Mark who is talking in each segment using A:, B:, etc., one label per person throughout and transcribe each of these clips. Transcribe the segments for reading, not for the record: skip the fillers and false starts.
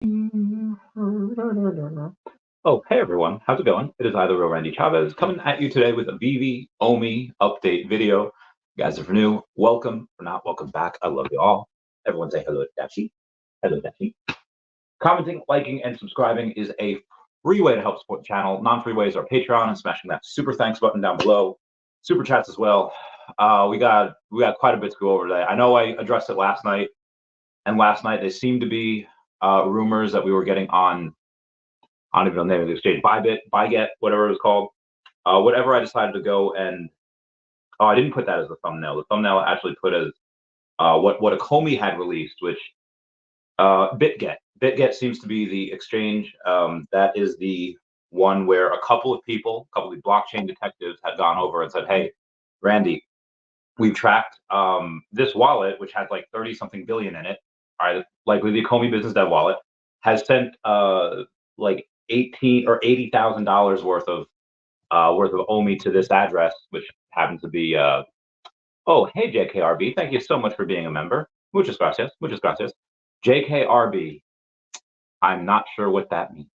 A: Oh, hey everyone, how's it going? It is I, the real Randy Chavez, coming at you today with a Veve OMI update video. You guys, if you're new, welcome. If not, welcome back. I love you all. Everyone say hello to Dachi. Hello, Dachi. Commenting, liking, and subscribing is a free way to help support the channel. Non-free ways are Patreon and smashing that super thanks button down below. Super chats as well. We got quite a bit to go over today. I know I addressed it last night, and last night there seemed to be rumors that we were getting on, I don't even know the name of the exchange, Bybit, whatever it was called. Whatever I decided to go and, oh, I didn't put that as the thumbnail. The thumbnail I actually put as what Ecomi had released, which BitGet. BitGet seems to be the exchange. That is the one where a couple of the blockchain detectives had gone over and said, hey, Randy, we've tracked this wallet, which has like 30 something billion in it. All right, likely the Ecomi business dev wallet has sent like $18,000 or $80,000 worth of OMI to this address, which happens to be oh, hey JKRB, thank you so much for being a member. Muchas gracias, muchas gracias. JKRB, I'm not sure what that means.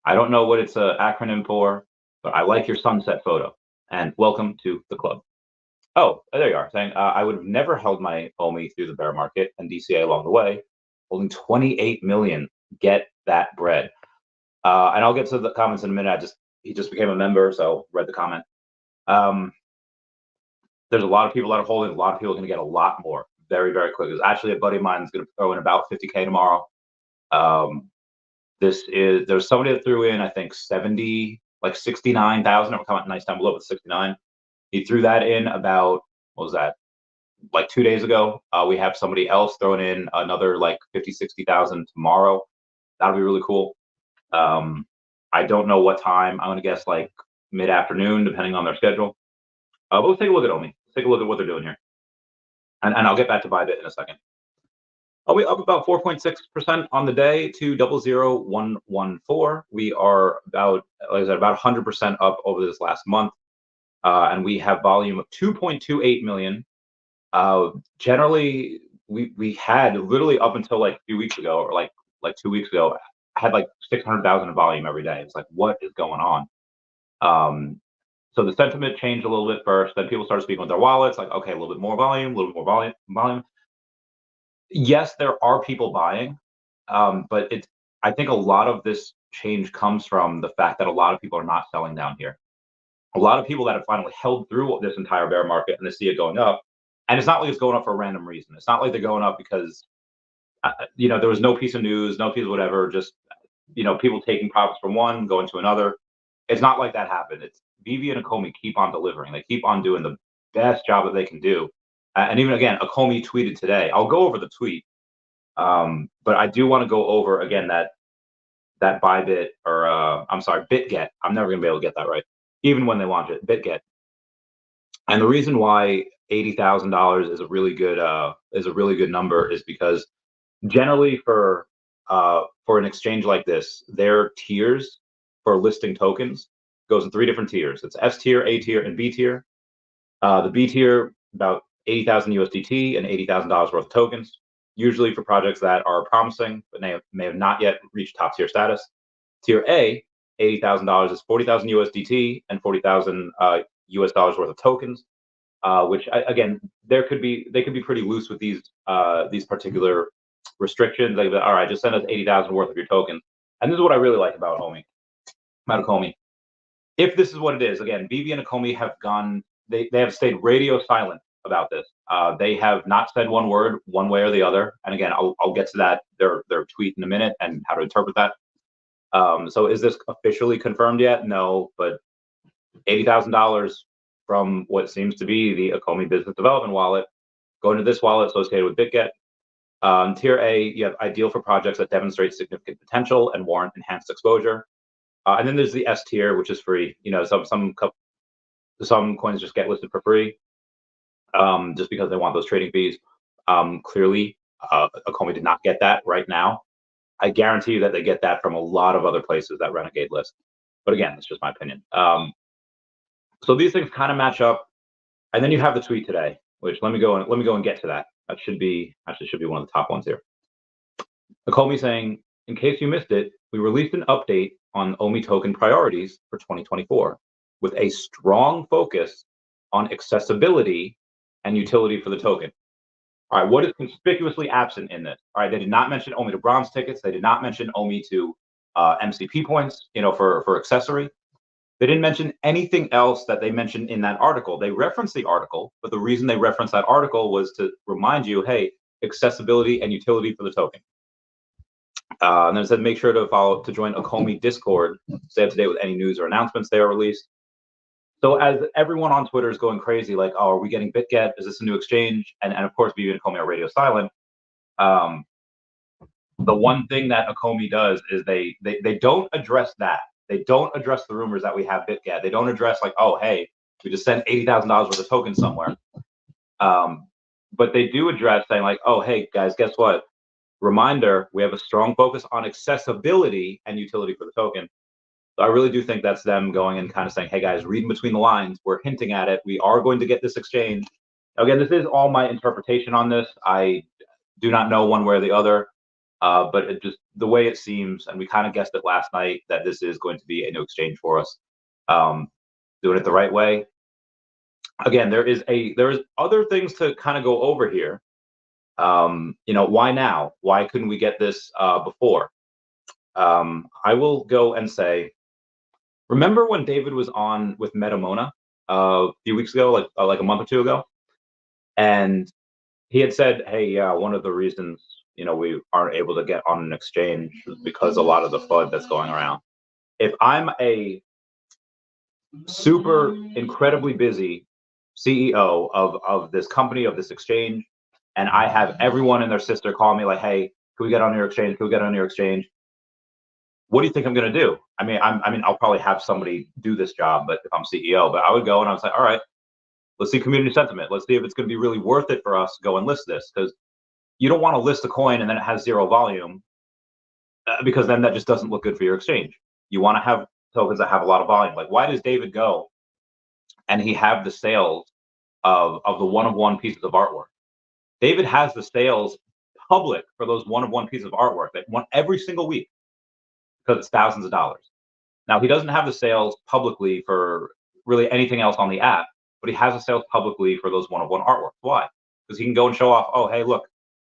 A: I don't know what it's an acronym for, but I like your sunset photo, and welcome to the club. Oh, there you are, saying I would have never held my OMI through the bear market and DCA along the way, holding 28 million. Get that bread. And I'll get to the comments in a minute. He just became a member, so read the comment. There's a lot of people that are holding. A lot of people are going to get a lot more very, very quick. There's actually a buddy of mine is going to throw in about 50K tomorrow. There's somebody that threw in, I think 69,000. I'll comment nice down below with 69. He threw that in about, what was that? Like 2 days ago. We have somebody else throwing in another like 50, 60,000 tomorrow. That'll be really cool. I don't know what time. I'm going to guess like mid-afternoon, depending on their schedule. But let's take a look at OMI. Let's take a look at what they're doing here. And I'll get back to Bybit in a second. Are we up about 4.6% on the day to 00114? We are about, like I said, about 100% up over this last month. And we have volume of 2.28 million. Generally, we had literally up until like a few weeks ago, or like 2 weeks ago, had like 600,000 in volume every day. It's like, what is going on? So the sentiment changed a little bit first. Then people started speaking with their wallets, like, okay, a little bit more volume, a little bit more volume. Yes, there are people buying, but I think a lot of this change comes from the fact that a lot of people are not selling down here. A lot of people that have finally held through this entire bear market and they see it going up. And it's not like it's going up for a random reason. It's not like they're going up because there was no piece of news, no piece of whatever, just, people taking profits from one, going to another. It's not like that happened. It's Veve and Ecomi keep on delivering. They keep on doing the best job that they can do. And even again, Ecomi tweeted today. I'll go over the tweet, but I do want to go over again that Bybit or I'm sorry, BitGet. I'm never gonna be able to get that right, even when they launch it. BitGet. And the reason why $80,000 is a really good number is because generally for an exchange like this, their tiers for listing tokens goes in 3 different tiers. It's S tier, A tier, and B tier. The B tier, about 80,000 USDT and $80,000 worth of tokens, usually for projects that are promising but may have not yet reached top tier status. Tier A, $80,000 is 40,000 USDT and 40,000 US dollars worth of tokens, which again, they could be pretty loose with these particular restrictions. Like, all right, just send us 80,000 worth of your tokens. And this is what I really like about Ecomi. If this is what it is, again, Veve and Ecomi have gone, they have stayed radio silent about this. They have not said one word one way or the other. And again, I'll get to that, their tweet in a minute and how to interpret that. So is this officially confirmed yet? No, but $80,000 from what seems to be the Ecomi business development wallet going to this wallet associated with BitGet. Tier A, you have ideal for projects that demonstrate significant potential and warrant enhanced exposure. And then there's the S tier, which is free. Some coins just get listed for free, just because they want those trading fees. Clearly, Ecomi did not get that right now. I guarantee you that they get that from a lot of other places that Renegade list. But again, it's just my opinion. So these things kind of match up. And then you have the tweet today, which let me go and get to that. That should be one of the top ones here. Ecomi saying, in case you missed it, we released an update on OMI token priorities for 2024 with a strong focus on accessibility and utility for the token. All right, what is conspicuously absent in this? All right, they did not mention OMI to bronze tickets. They did not mention OMI to MCP points, for accessory. They didn't mention anything else that they mentioned in that article. They referenced the article, but the reason they referenced that article was to remind you, hey, accessibility and utility for the token. And then it said, make sure to join Ecomi Discord, stay up to date with any news or announcements they are released. So as everyone on Twitter is going crazy, like, oh, are we getting BitGet? Is this a new exchange? And of course, Veve and Ecomi are radio silent. The one thing that Ecomi does is they don't address that. They don't address the rumors that we have BitGet. They don't address like, oh, hey, we just sent $80,000 worth of tokens somewhere. But they do address saying like, oh, hey, guys, guess what? Reminder, we have a strong focus on accessibility and utility for the token. So I really do think that's them going and kind of saying, hey, guys, reading between the lines. We're hinting at it. We are going to get this exchange. Again, this is all my interpretation on this. I do not know one way or the other. But it just the way it seems, and we kind of guessed it last night, that this is going to be a new exchange for us. Doing it the right way. Again, there is other things to kind of go over here. Why now? Why couldn't we get this before? I will go and say, remember when David was on with Metamona a few weeks ago, like a month or two ago, and he had said, hey, one of the reasons we aren't able to get on an exchange because a lot of the FUD that's going around. If I'm a super incredibly busy CEO of this company, of this exchange, and I have everyone and their sister call me like, hey, can we get on your exchange? Can we get on your exchange? What do you think I'm going to do? I mean, I'll probably have somebody do this job, but if I'm CEO, but I would go and I would say, all right, let's see community sentiment. Let's see if it's going to be really worth it for us to go and list this, because you don't want to list a coin and then it has zero volume, because then that just doesn't look good for your exchange. You want to have tokens that have a lot of volume. Like, why does David go and he have the sales of the one-of-one pieces of artwork? David has the sales public for those one-of-one pieces of artwork that won every single week because it's thousands of dollars. Now, he doesn't have the sales publicly for really anything else on the app, but he has the sales publicly for those one-of-one artwork. Why? Because he can go and show off, oh, hey, look,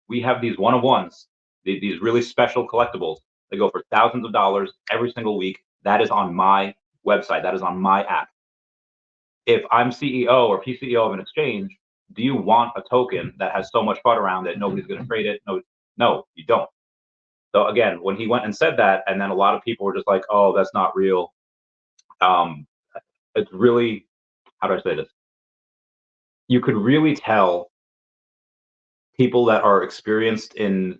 A: we have these one-of-ones, these really special collectibles. They go for thousands of dollars every single week. That is on my website. That is on my app. If I'm CEO or PCEO of an exchange, do you want a token that has so much FUD around it, nobody's going to trade it? No, you don't. So again, when he went and said that, and then a lot of people were just like, oh, that's not real. It's really, how do I say this? You could really tell people that are experienced in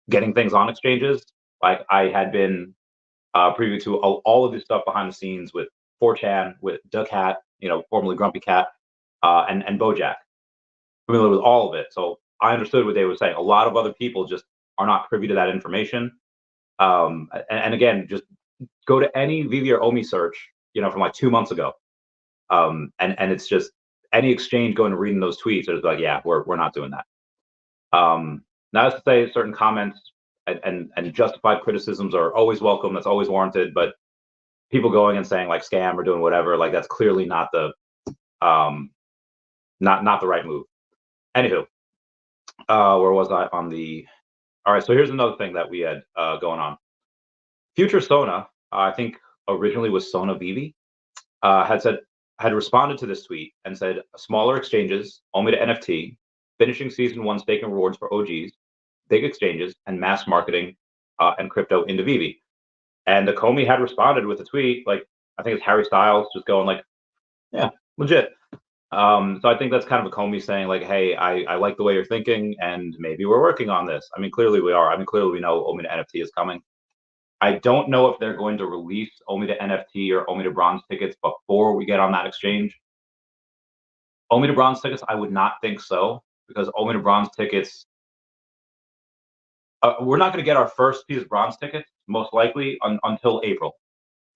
A: getting things on exchanges. Like I had been preview to all of this stuff behind the scenes with 4chan, with Duck Hat, formerly Grumpy Cat, and Bojack. Familiar with all of it. So I understood what they were saying. A lot of other people just are not privy to that information. And again, just go to any Veve or OMI search, from like 2 months ago. And it's just any exchange going and reading those tweets, it's like, yeah, we're not doing that. Not to say certain comments and justified criticisms are always welcome. That's always warranted. But people going and saying like scam or doing whatever, like that's clearly not the not the right move. Anywho, where was I on the? All right, so here's another thing that we had going on. Future Sona, I think originally was Sona Veve, had responded to this tweet and said smaller exchanges, OMI to NFT, finishing season 1 staking rewards for OGs, big exchanges, and mass marketing and crypto into Veve. And Ecomi had responded with a tweet, like I think it's Harry Styles, just going like, yeah, legit. So I think that's kind of Ecomi saying like, hey, I like the way you're thinking, and maybe we're working on this. I mean, clearly we are. I mean, clearly we know OMI to NFT is coming. I don't know if they're going to release OMI to NFT or OMI to bronze tickets before we get on that exchange. OMI to bronze tickets, I would not think so, because OMI to bronze tickets, we're not going to get our first piece of bronze tickets most likely until April,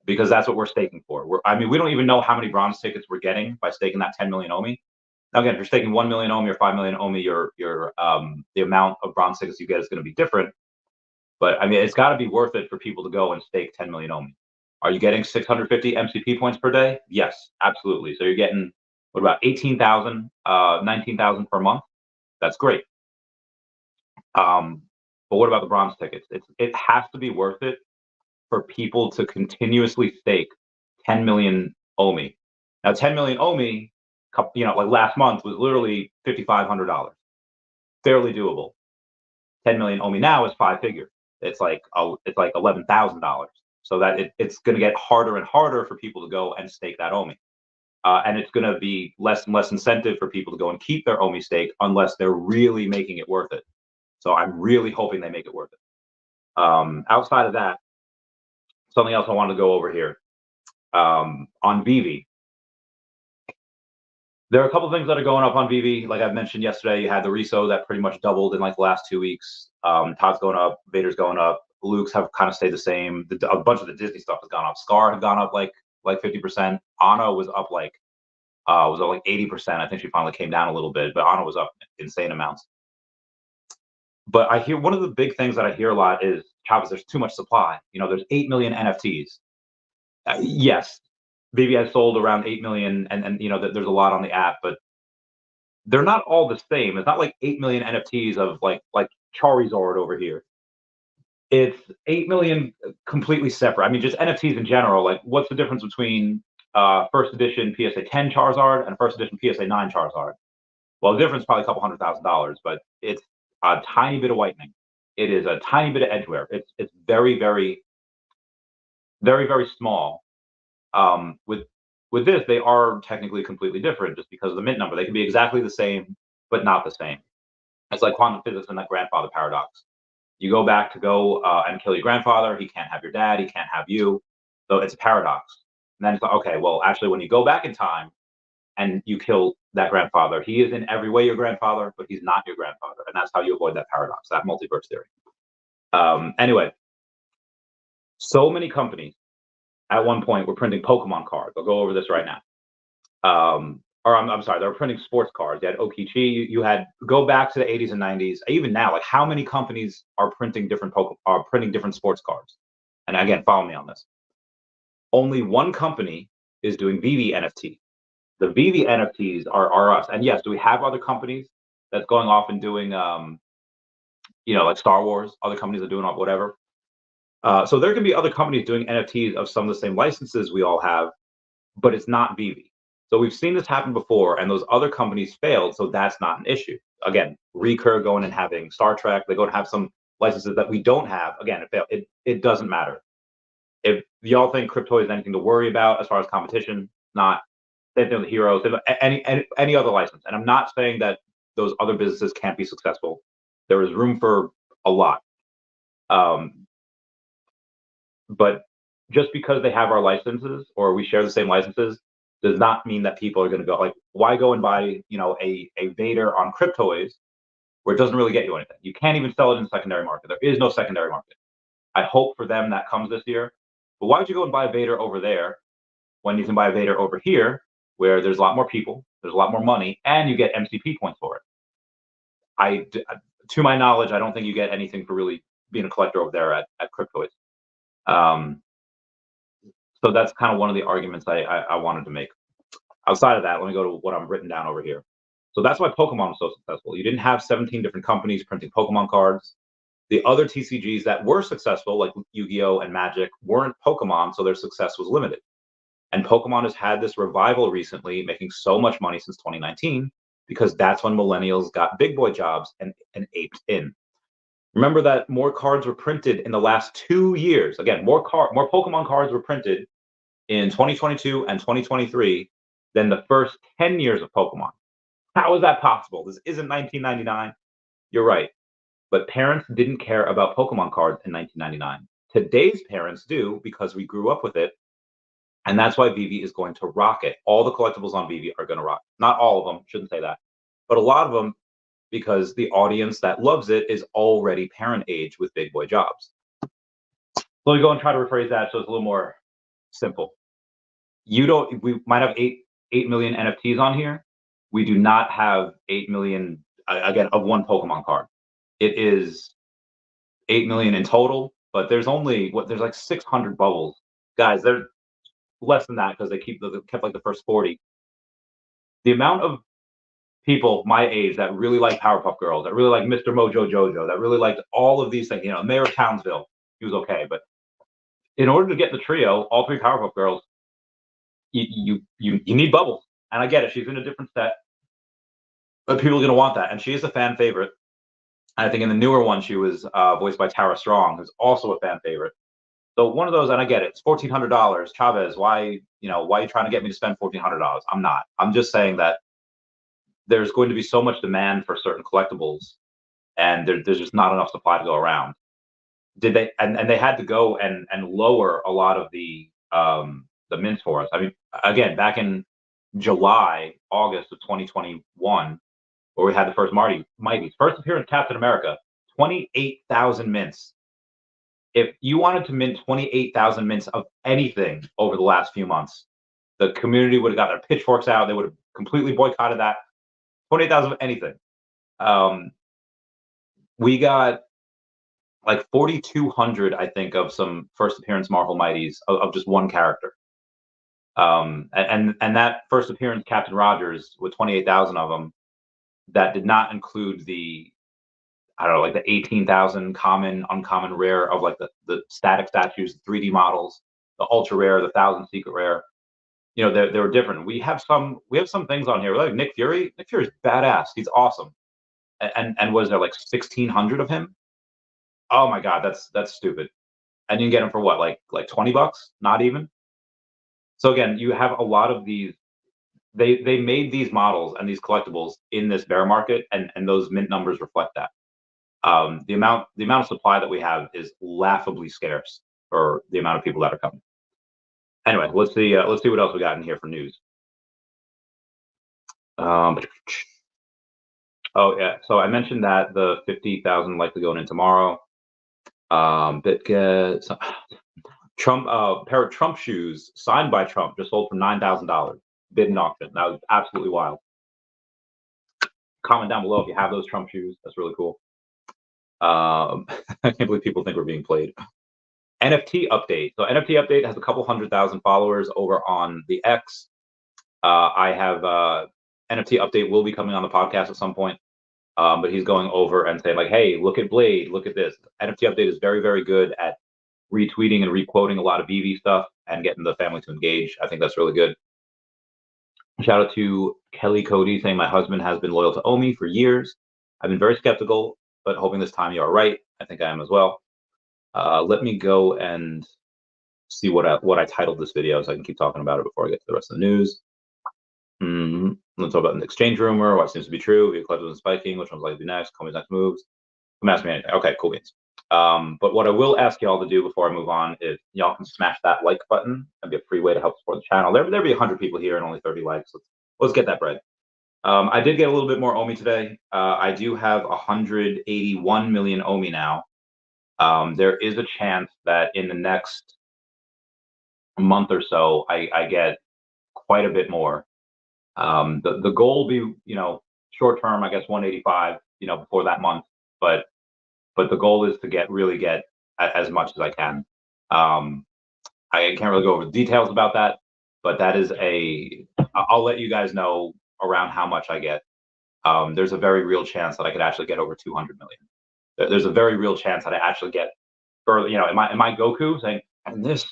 A: because that's what we're staking for. We don't even know how many bronze tickets we're getting by staking that 10 million OMI. Now, again, if you're staking 1 million OMI or 5 million OMI, the amount of bronze tickets you get is going to be different. But I mean, it's got to be worth it for people to go and stake 10 million OMI. Are you getting 650 MCP points per day? Yes, absolutely. So you're getting, what about 18,000, 19,000 per month? That's great. But what about the bronze tickets? It has to be worth it for people to continuously stake 10 million OMI. Now, 10 million OMI, like last month was literally $5,500. Fairly doable. 10 million OMI now is 5 figures. It's like $11,000. So that it's going to get harder and harder for people to go and stake that OMI. And it's going to be less and less incentive for people to go and keep their OMI stake unless they're really making it worth it. So I'm really hoping they make it worth it. Outside of that, something else I wanted to go over here. On Veve, there are a couple of things that are going up on Veve. Like I mentioned yesterday, you had the reso that pretty much doubled in like the last 2 weeks. Todd's going up, Vader's going up, Luke's have kind of stayed the same. A bunch of the Disney stuff has gone up. Scar had gone up like 50%. Anna was up like 80%. I think she finally came down a little bit, but Anna was up insane amounts. But I hear one of the big things that I hear a lot is, Chavez, there's too much supply. There's 8 million NFTs. Yes, Veve has sold around 8 million, and there's a lot on the app, but they're not all the same. It's not like 8 million NFTs of like Charizard over here. It's 8 million completely separate. I mean, just NFTs in general. Like, what's the difference between first edition PSA 10 Charizard and first edition PSA 9 Charizard? Well, the difference is probably a couple $100,000, but it's a tiny bit of whitening. It is a tiny bit of edge wear. It's very, very, very, very small. With this, they are technically completely different just because of the mint number. They can be exactly the same, but not the same. It's like quantum physics and that grandfather paradox. You go back to go and kill your grandfather. He can't have your dad. He can't have you. So it's a paradox. And then it's like, okay, well, actually, when you go back in time and you kill that grandfather, he is in every way your grandfather, but he's not your grandfather. And that's how you avoid that paradox, that multiverse theory. Anyway, so many companies at one point were printing Pokemon cards. I'll go over this right now. Or I'm sorry, they were printing sports cards. You had Okichi. You had, go back to the 80s and 90s. Even now, like, how many companies are printing different sports cards? And again, follow me on this. Only one company is doing Veve NFT. The Veve NFTs are us. And yes, do we have other companies that's going off and doing, like Star Wars? Other companies are doing whatever. So there can be other companies doing NFTs of some of the same licenses we all have, but it's not Veve. So we've seen this happen before, and those other companies failed, so that's not an issue. Again, Recur going and having Star Trek, they go and have some licenses that we don't have. Again, it failed. It doesn't matter. If y'all think crypto is anything to worry about as far as competition, not. Same thing with Heroes, any other license. And I'm not saying that those other businesses can't be successful. There is room for a lot. But just because they have our licenses or we share the same licenses does not mean that people are going to go, like, why go and buy, a Vader on Cryptoys where it doesn't really get you anything? You can't even sell it in the secondary market. There is no secondary market. I hope for them that comes this year. But why would you go and buy a Vader over there when you can buy a Vader over here where there's a lot more people, there's a lot more money, and you get MCP points for it? To my knowledge, I don't think you get anything for really being a collector over there at Cryptoys. So that's kind of one of the arguments I wanted to make. Outside of that, let me go to what I'm written down over here. So that's why Pokemon was so successful. You didn't have 17 different companies printing Pokemon cards. The other TCGs that were successful, like Yu-Gi-Oh! And Magic, weren't Pokemon, so their success was limited. And Pokemon has had this revival recently, making so much money since 2019, because that's when millennials got big boy jobs and aped in. Remember that more cards were printed in the last 2 years. Again, more Pokemon cards were printed in 2022 and 2023 than the first 10 years of Pokemon. How is that possible? This isn't 1999. You're right. But parents didn't care about Pokemon cards in 1999. Today's parents do, because we grew up with it. And that's why Veve is going to rock it. All the collectibles on Veve are going to rock. Not all of them, shouldn't say that. But a lot of them, because the audience that loves it is already parent age with big boy jobs. So we go and try to rephrase that so it's a little more simple. We might have 8 million NFTs on here. We do not have 8 million, again, of one Pokemon card. It is 8 million in total, but there's only there's like 600 bubbles, guys. There's less than that because they kept like the first 40. The amount of people my age that really like Powerpuff Girls, that really like Mr. Mojo Jojo, that really liked all of these things. Mayor of Townsville, he was okay, but in order to get the trio, all 3 Powerpuff Girls, you need bubbles. And I get it. She's in a different set, but people are going to want that. And she is a fan favorite. I think in the newer one, she was voiced by Tara Strong, who's also a fan favorite. So one of those, and I get it. It's $1,400. Chavez, why are you trying to get me to spend $1,400? I'm not. I'm just saying that there's going to be so much demand for certain collectibles, and there's just not enough supply to go around. Did they? And they had to go and lower a lot of the mints for us. I mean, again, back in July, August of 2021, where we had the first Mighty's first appearance, Captain America, 28,000 mints. If you wanted to mint 28,000 mints of anything over the last few months, the community would have got their pitchforks out. They would have completely boycotted that. 28,000 of anything. We got like 4,200, I think, of some first appearance Marvel Mighties of just one character. And that first appearance Captain Rogers with 28,000 of them, that did not include the, I don't know, like the 18,000 common, uncommon, rare of like the static statues, the 3D models, the ultra rare, the 1,000 secret rare. They were different. We have some things on here like Nick Fury. Nick Fury's badass. He's awesome. And was there like 1,600 of him? Oh my God, that's stupid. And you can get him for what, like $20? Not even. So again, you have a lot of these. They made these models and these collectibles in this bear market, and those mint numbers reflect that. The amount of supply that we have is laughably scarce for the amount of people that are coming. Anyway, let's see what else we got in here for news. Oh yeah, so I mentioned that the 50,000 likely going in tomorrow. BitGet, Trump, pair of Trump shoes signed by Trump just sold for $9,000. Bid in auction. That was absolutely wild. Comment down below if you have those Trump shoes. That's really cool. I can't believe people think we're being played. NFT update. So NFT update has a couple 100,000 followers over on the X. I have NFT update will be coming on the podcast at some point. But he's going over and saying like, hey, look at Blade, look at this. NFT update is very, very good at retweeting and requoting a lot of Veve stuff and getting the family to engage. I think that's really good. Shout out to Kelly Cody saying my husband has been loyal to OMI for years. I've been very skeptical, but hoping this time you are right. I think I am as well. Let me go and see what I titled this video so I can keep talking about it before I get to the rest of the news. Let's talk about an exchange rumor, what seems to be true. Veve collectibles and spiking, which one's likely to be next? Comi's next moves. Come ask me anything. Okay, cool beans. But what I will ask y'all to do before I move on is y'all can smash that like button. That'd be a free way to help support the channel. There'll be 100 people here and only 30 likes. Let's get that bread. I did get a little bit more OMI today. I do have 181 million OMI now. There is a chance that in the next month or so, I get quite a bit more. The goal will be, short term, I guess 185, before that month. But the goal is to really get as much as I can. I can't really go over the details about that, but that is I'll let you guys know around how much I get. There's a very real chance that I could actually get over 200 million. There's a very real chance that I actually get further. Am I Goku saying, and this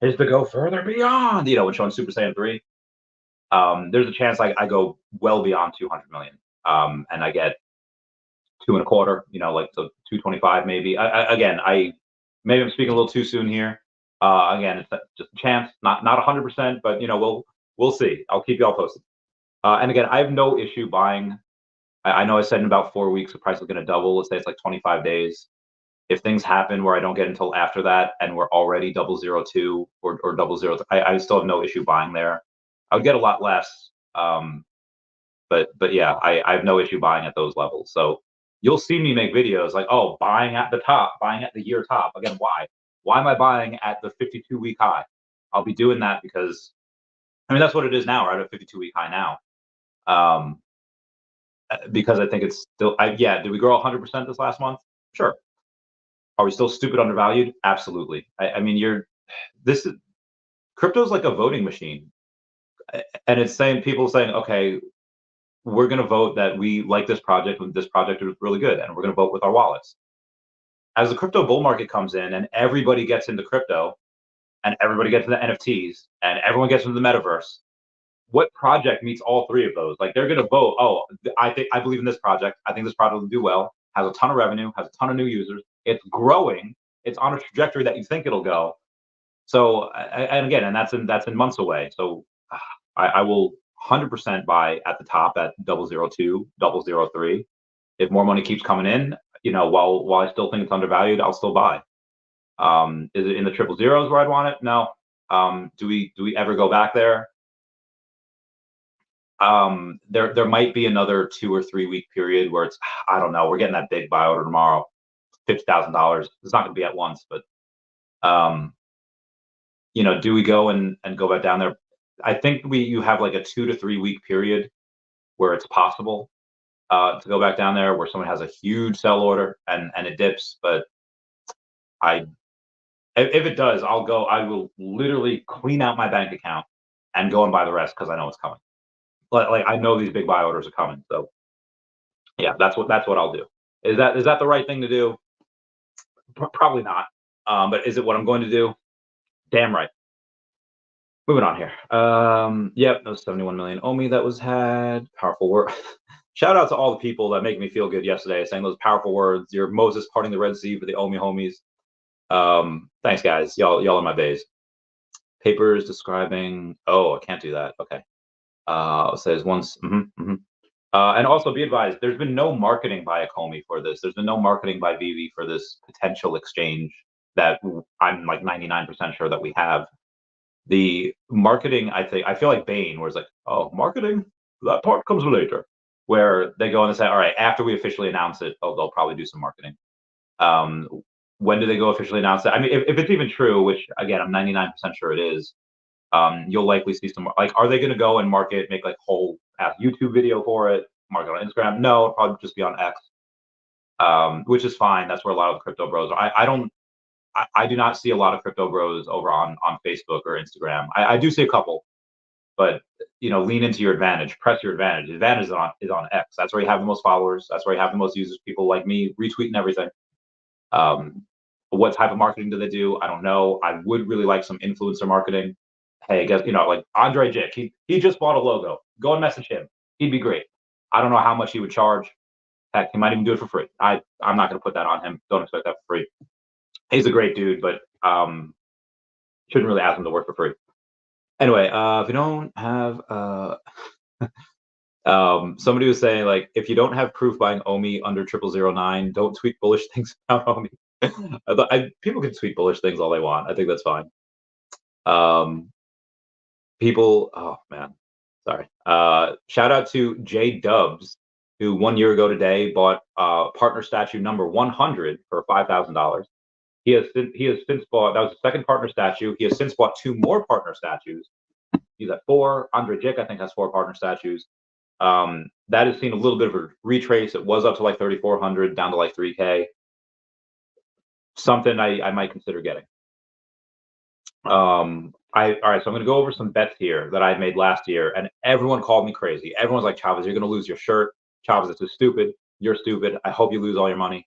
A: is to go further beyond, when showing Super Saiyan 3? There's a chance I go well beyond 200 million, and I get 2.25, like so 225 maybe. Again, maybe I'm speaking a little too soon here. Again, it's just a chance, not 100%, but we'll see. I'll keep y'all posted. And again, I have no issue buying. I know I said in about 4 weeks the price is going to double. Let's say it's like 25 days. If things happen where I don't get until after that, and we're already 002 or 003, I still have no issue buying there. I would get a lot less, but yeah, I have no issue buying at those levels. So you'll see me make videos like, oh, buying at the top, buying at the year top. Again, why? Why am I buying at the 52-week high? I'll be doing that because, that's what it is now, right? At 52-week high now. Because I think it's still, did we grow 100% this last month? Sure. Are we still stupid undervalued? Absolutely. I mean, crypto's like a voting machine, and it's saying people saying, okay, we're going to vote that we like this project, and this project is really good, and we're going to vote with our wallets. As the crypto bull market comes in, and everybody gets into crypto, and everybody gets into NFTs, and everyone gets into the metaverse, what project meets all three of those? Like, they're going to vote, oh, I believe in this project. I think this project will do well, has a ton of revenue, has a ton of new users. It's growing. It's on a trajectory that you think it'll go. So, and again, and that's in months away. So I will 100% buy at the top at 002, 003. If more money keeps coming in, while I still think it's undervalued, I'll still buy. Is it in the triple zeros where I'd want it? No. Do we ever go back there? There might be another 2 or 3 week period where it's, I don't know, we're getting that big buy order tomorrow, $50,000. It's not going to be at once, but do we go and go back down there? I think you have like a 2 to 3 week period where it's possible to go back down there, where someone has a huge sell order and it dips. But if it does, I will literally clean out my bank account and go and buy the rest, because I know it's coming. Like I know these big buy orders are coming. So yeah, that's what I'll do. Is that the right thing to do? Probably not. But is it what I'm going to do? Damn right. Moving on here. Yep, those 71 million OMI that was had. Powerful word. Shout out to all the people that make me feel good yesterday, saying those powerful words. You're Moses parting the Red Sea for the OMI homies. Thanks, guys. Y'all are my bays. Papers describing. Oh, I can't do that. Okay. It says once. And also be advised, there's been no marketing by Ecomi for this. There's been no marketing by Veve for this potential exchange that I'm like 99% sure that we have. The marketing, I feel like Bain, where it's like, oh, marketing, that part comes later. Where they go and they say, all right, after we officially announce it, they'll probably do some marketing. When do they go officially announce it? I mean, if it's even true, which again, I'm 99% sure it is, you'll likely see some, like, are they going to go and market, make like whole YouTube video for it, market on Instagram? No, it'll probably just be on X, which is fine. That's where a lot of the crypto bros are. I do not see a lot of crypto bros over on Facebook or Instagram. I do see a couple, but lean into your advantage, press your advantage. The advantage is on X. That's where you have the most followers. That's where you have the most users, people like me retweeting everything. What type of marketing do they do? I don't know. I would really like some influencer marketing. Hey, I guess, like Andre Jick, he just bought a logo. Go and message him. He'd be great. I don't know how much he would charge. Heck, he might even do it for free. I'm not going to put that on him. Don't expect that for free. He's a great dude, but shouldn't really ask him to work for free. Anyway, if you don't have somebody was saying, like, if you don't have proof buying OMI under 0009, don't tweet bullish things about OMI. People can tweet bullish things all they want. I think that's fine. People, oh man, sorry. Shout out to J Dubs, who 1 year ago today bought partner statue number 100 for $5,000. He has since bought, that was the second partner statue. He has since bought 2 more partner statues. He's at 4. Andre Jick, I think, has 4 partner statues. That has seen a little bit of a retrace. It was up to like 3,400, down to like 3K. Something I might consider getting. All right, so I'm going to go over some bets here that I made last year, and everyone called me crazy. Everyone's like, Chavez, you're going to lose your shirt. Chavez, it's stupid. You're stupid. I hope you lose all your money.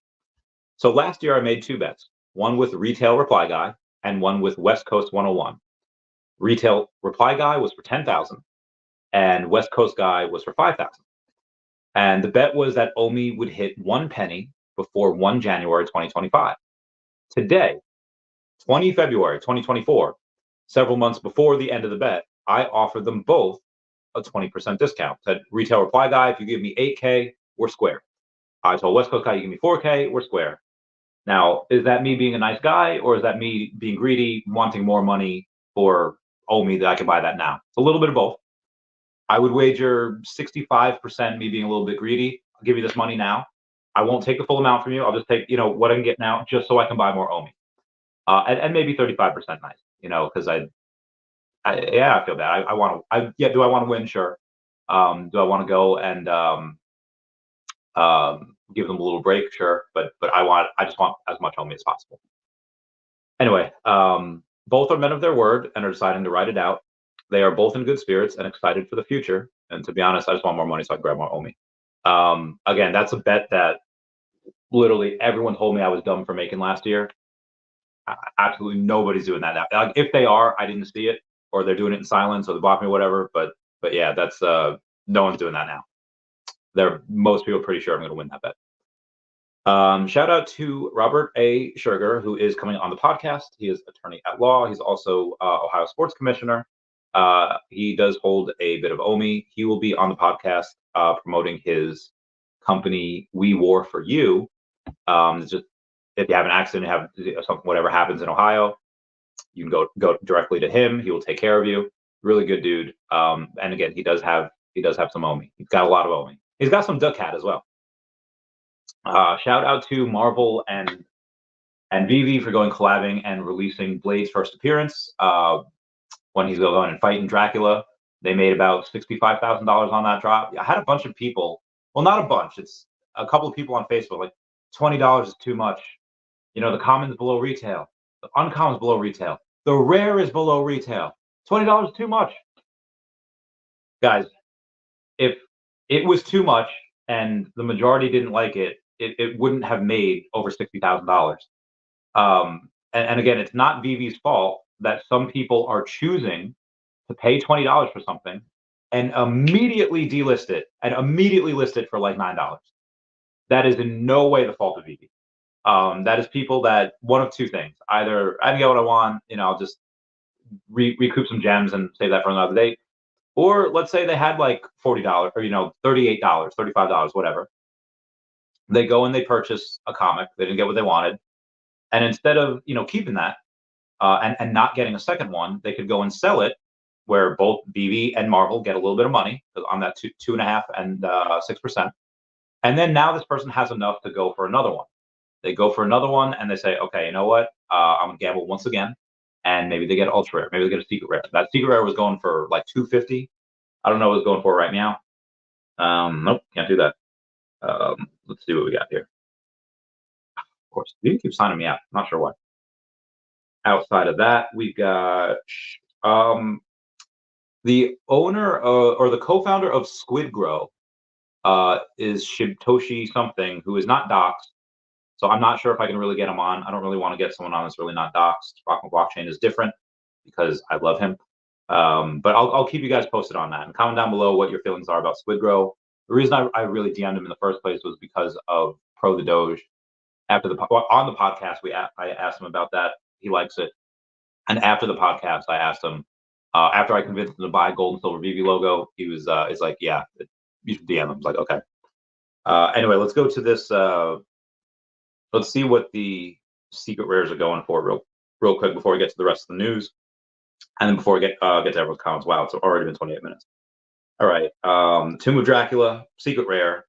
A: So last year I made 2 bets, one with Retail Reply Guy and one with West Coast 101. Retail Reply Guy was for 10,000 and West Coast Guy was for 5,000. And the bet was that OMI would hit 1 penny before 1 January 2025. Today, 20 February 2024, several months before the end of the bet, I offered them both a 20% discount. Said, Retail Reply Guy, if you give me 8K, we're square. I told West Coast Guy, you give me 4K, we're square. Now, is that me being a nice guy, or is that me being greedy, wanting more money for OMI that I can buy that now? It's a little bit of both. I would wager 65% me being a little bit greedy. I'll give you this money now. I won't take the full amount from you. I'll just take, what I can get now, just so I can buy more OMI. And maybe 35% nice, because I feel bad. I want to, do I want to win? Sure. Do I want to go and give them a little break, sure, but I just want as much OMI as possible. Anyway, both are men of their word and are deciding to ride it out. They are both in good spirits and excited for the future. And to be honest, I just want more money so I can grab more OMI. Again, that's a bet that literally everyone told me I was dumb for making last year. Absolutely nobody's doing that now. Like, if they are, I didn't see it, or they're doing it in silence, or they blocked me, or whatever. But yeah, that's no one's doing that now. Most people are pretty sure I'm going to win that bet. Shout out to Robert A. Sugar, who is coming on the podcast. He is attorney at law. He's also Ohio Sports Commissioner. He does hold a bit of OMI. He will be on the podcast promoting his company, We War for You. Just if you have an accident, have something, whatever happens in Ohio, you can go directly to him. He will take care of you. Really good dude. And again, he does have some OMI. He's got a lot of OMI. He's got some Duck Hat as well. Shout out to Marvel and Veve for going collabing and releasing Blade's first appearance. When he's going and fighting Dracula, they made about $65,000 on that drop. I had a bunch of people. Well, not a bunch. It's a couple of people on Facebook like $20 is too much. You know, the common is below retail. The uncommon is below retail. The rare is below retail. $20 is too much. Guys, if it was too much and the majority didn't like it, it wouldn't have made over $60,000. And again, it's not Veve's fault that some people are choosing to pay $20 for something and immediately delist it and immediately list it for like $9. That is in no way the fault of Veve. That is people that one of two things: either I can get what I want, I'll just recoup some gems and save that for another day, or let's say they had like $40 or $38, $35, whatever. They go and they purchase a comic. They didn't get what they wanted, and instead of keeping that and not getting a second one, they could go and sell it, where both Veve and Marvel get a little bit of money on that 2.5% and 6%. And then now this person has enough to go for another one. They go for another one and they say, okay, you know what? I'm gonna gamble once again, and maybe they get ultra rare, maybe they get a secret rare. That secret rare was going for like $250. I don't know what it's going for right now. Nope, can't do that. Let's see what we got here. Of course, you keep signing me out. Not sure why. Outside of that, we got the owner or the co-founder of Squid Grow is Shibtoshi something, who is not doxxed. So I'm not sure if I can really get him on. I don't really want to get someone on that's really not doxxed. Rockman Blockchain is different because I love him. But I'll keep you guys posted on that. And comment down below what your feelings are about Squid Grow. The reason I really DM'd him in the first place was because of Pro the Doge. On the podcast, I asked him about that. He likes it. And after the podcast, I asked him, after I convinced him to buy gold and silver Veve logo, he's like, yeah, you should DM him. I was like, okay. Anyway, let's go to this. Let's see what the secret rares are going for real quick before we get to the rest of the news. And then before we get to everyone's comments. Wow, it's already been 28 minutes. All right. Tomb of Dracula, secret rare,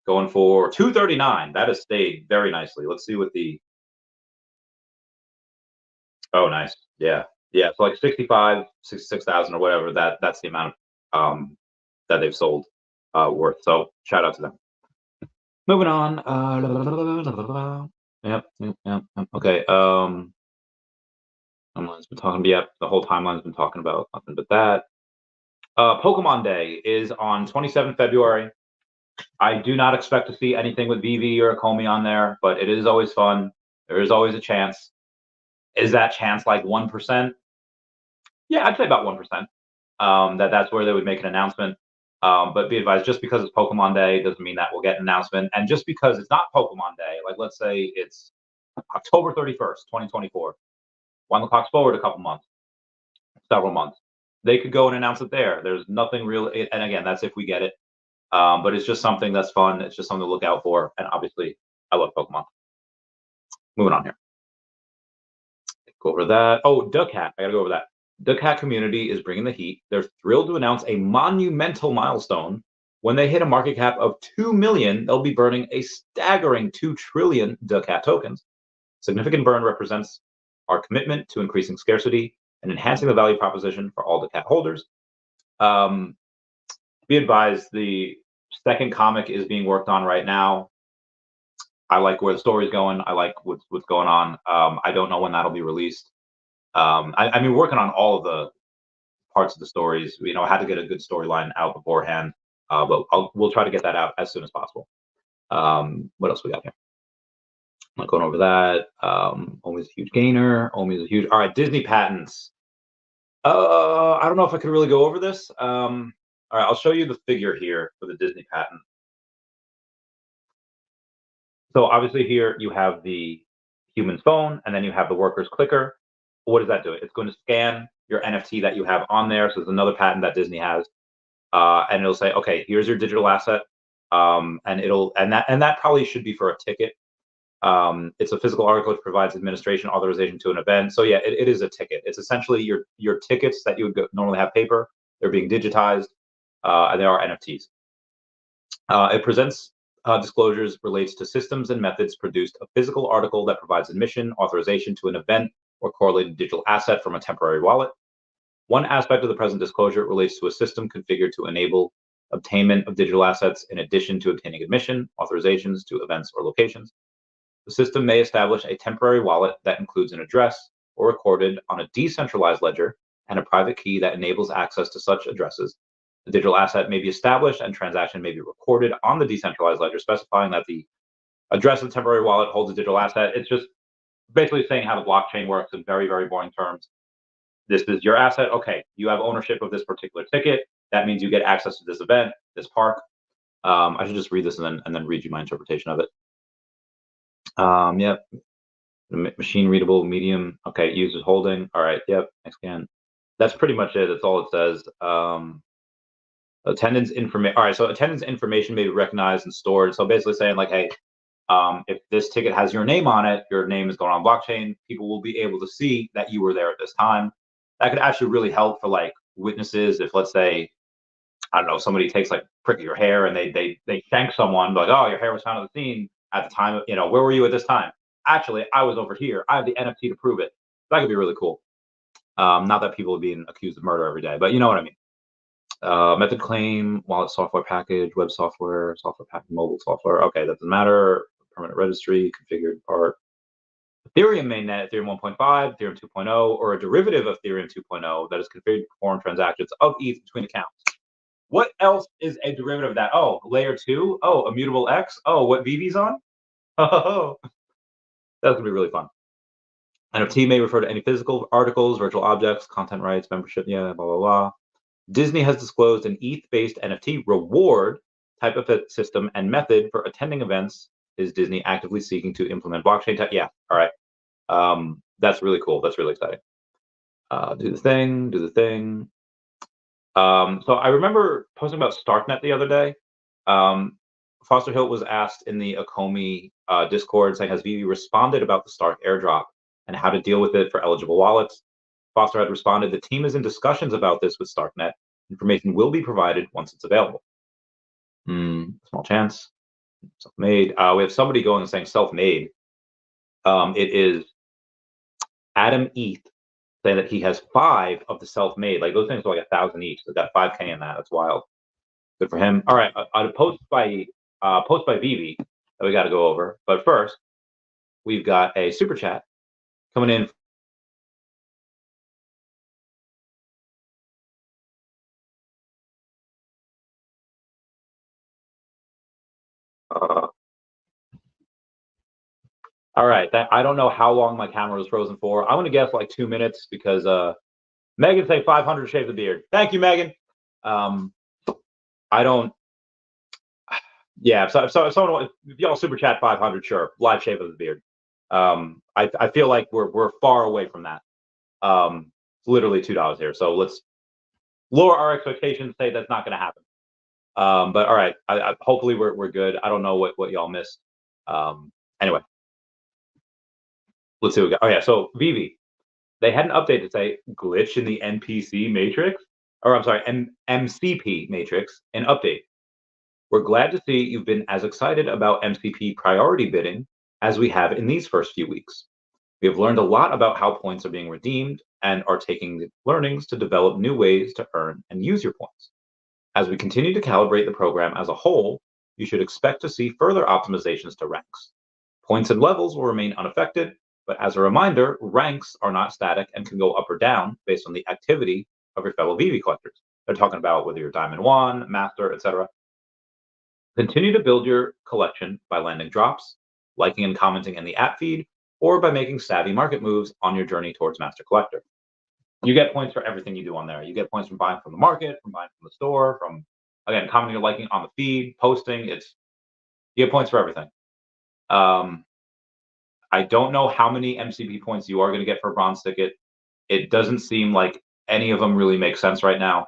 A: going for $239. That has stayed very nicely. Let's see what the... Oh, nice. Yeah. Yeah, so like 66,000 or whatever, that's the amount that they've sold worth. So shout out to them. Moving on. Yep. Okay. Timeline's been talking. Yep. The whole timeline's been talking about nothing but that. Pokemon Day is on 27th February. I do not expect to see anything with Veve or Ecomi on there, but it is always fun. There is always a chance. Is that chance like 1%? Yeah, I'd say about 1%. That's where they would make an announcement. But be advised, just because it's Pokemon Day doesn't mean that we'll get an announcement. And just because it's not Pokemon Day, like let's say it's October 31st, 2024, wind the clocks forward a couple months, several months, they could go and announce it there. There's nothing real. And again, that's if we get it. But it's just something that's fun. It's just something to look out for. And obviously, I love Pokemon. Moving on here. Go over that. Oh, Duck Hat. I got to go over that. Duck Hat community is bringing the heat. They're thrilled to announce a monumental milestone. When they hit a market cap of 2 million, they'll be burning a staggering 2 trillion Duck Hat tokens. Significant burn represents our commitment to increasing scarcity and enhancing the value proposition for all Duck Hat holders. Be advised, the second comic is being worked on right now. I like where the story's going. I like what's going on. I don't know when that'll be released. I mean, working on all of the parts of the stories. You know, I had to get a good storyline out beforehand, but we'll try to get that out as soon as possible. What else we got here? I'm not going over that. OMI's a huge gainer. OMI's a huge. All right, Disney patents. I don't know if I could really go over this. All right, I'll show you the figure here for the Disney patent. So obviously here you have the human's phone, and then you have the worker's clicker. What does that do? It's going to scan your NFT that you have on there. So there's another patent that Disney has, and it'll say, okay, here's your digital asset, and that probably should be for a ticket. It's a physical article which provides administration authorization to an event. So yeah, it is a ticket. It's essentially your tickets that you would normally have paper. They're being digitized, and they are NFTs. It presents disclosures relates to systems and methods produced a physical article that provides admission authorization to an event or correlated digital asset from a temporary wallet. One aspect of the present disclosure relates to a system configured to enable obtainment of digital assets in addition to obtaining admission authorizations to events or locations. The system may establish a temporary wallet that includes an address or recorded on a decentralized ledger and a private key that enables access to such addresses. The digital asset may be established and transaction may be recorded on the decentralized ledger, specifying that the address of the temporary wallet holds a digital asset. It's just basically saying how the blockchain works in very, very boring terms. This is your asset. Okay, you have ownership of this particular ticket. That means you get access to this event, this park. I should just read this and then read you my interpretation of it. Yep. Machine readable, medium. Okay, users holding. All right. Yep. Next scan. That's pretty much it. That's all it says. Attendance information. All right. So attendance information may be recognized and stored. So basically saying like, hey, if this ticket has your name on it, your name is going on blockchain. People will be able to see that you were there at this time. That could actually really help for like witnesses. If let's say, I don't know, somebody takes like prick of your hair and they shank someone, like, oh, your hair was found at the scene at the time. You know, where were you at this time? Actually, I was over here. I have the NFT to prove it. That could be really cool. Not that people are being accused of murder every day, but you know what I mean. Method claim, wallet software package, web software, software package, mobile software. Okay, that doesn't matter. Permanent registry, configured part. Ethereum mainnet, Ethereum 1.5, Ethereum 2.0, or a derivative of Ethereum 2.0 that is configured to perform transactions of ETH between accounts. What else is a derivative of that? Oh, layer 2. Oh, immutable X. Oh, what Veve's on? Oh, that's gonna be really fun. NFT may refer to any physical articles, virtual objects, content rights, membership, yeah, blah, blah, blah. Disney has disclosed an ETH-based NFT reward type of system and method for attending events. Is Disney actively seeking to implement blockchain tech? Yeah, all right. That's really cool. That's really exciting. Do the thing. So I remember posting about Starknet the other day. Foster Hill was asked in the Ecomi Discord saying, has Veve responded about the Stark airdrop and how to deal with it for eligible wallets? Foster had responded, the team is in discussions about this with Starknet. Information will be provided once it's available. Small chance. Self-made. We have somebody going and saying self-made. It is Adam ETH saying that he has 5 of the self-made. Like those things are like 1,000 each. So got 5K in that. That's wild. Good for him. All right, on a post by Veve that we got to go over. But first, we've got a super chat coming in. All right, I don't know how long my camera was frozen for. I'm gonna guess like 2 minutes because Megan say 500 shave the beard. Thank you, Megan. I don't. Yeah, so if someone, if y'all super chat 500, sure, live shave of the beard. I feel like we're far away from that. It's literally $2 here, so let's lower our expectations. Say that's not going to happen. But all right, hopefully we're good. I don't know what y'all missed. Anyway, let's see what we got. Oh yeah, so Veve, they had an update to say glitch in the NPC matrix, or I'm sorry, MCP matrix, an update. We're glad to see you've been as excited about MCP priority bidding as we have in these first few weeks. We have learned a lot about how points are being redeemed and are taking the learnings to develop new ways to earn and use your points. As we continue to calibrate the program as a whole, you should expect to see further optimizations to ranks. Points and levels will remain unaffected, but as a reminder, ranks are not static and can go up or down based on the activity of your fellow Veve collectors. They're talking about whether you're Diamond 1, Master, etc. Continue to build your collection by landing drops, liking and commenting in the app feed, or by making savvy market moves on your journey towards Master Collector. You get points for everything you do on there. You get points from buying from the market, from buying from the store, from, again, commenting or liking on the feed, posting. You get points for everything. I don't know how many MCP points you are going to get for a bronze ticket. It doesn't seem like any of them really make sense right now,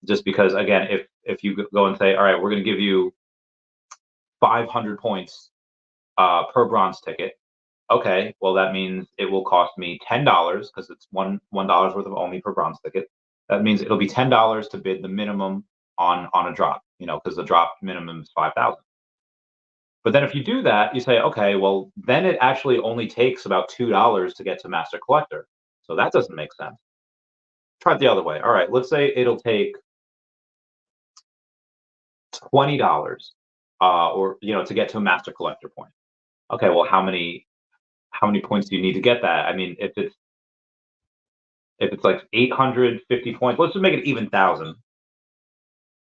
A: just because, again, if you go and say, all right, we're going to give you 500 points per bronze ticket. Okay, well, that means it will cost me $10 because it's $1 worth of OMI per bronze ticket. That means it'll be $10 to bid the minimum on a drop, because the drop minimum is 5,000. But then if you do that, you say, okay, well, then it actually only takes about $2 to get to Master Collector. So that doesn't make sense. Try it the other way. All right, let's say it'll take $20 or to get to a Master Collector point. Okay, well, how many points do you need to get that? I mean, if it's like 850 points, let's just make it even 1,000.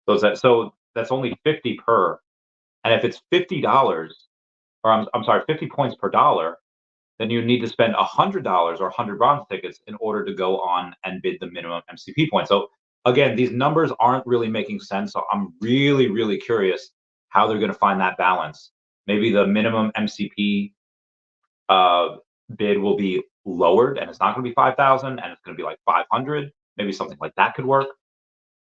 A: So that's only 50 per. And if it's $50, or I'm sorry, 50 points per dollar, then you need to spend $100 or 100 bronze tickets in order to go on and bid the minimum MCP point. So again, these numbers aren't really making sense. So I'm really, really curious how they're going to find that balance. Maybe the minimum MCP bid will be lowered and it's not going to be 5,000 and it's going to be like 500. Maybe something like that could work.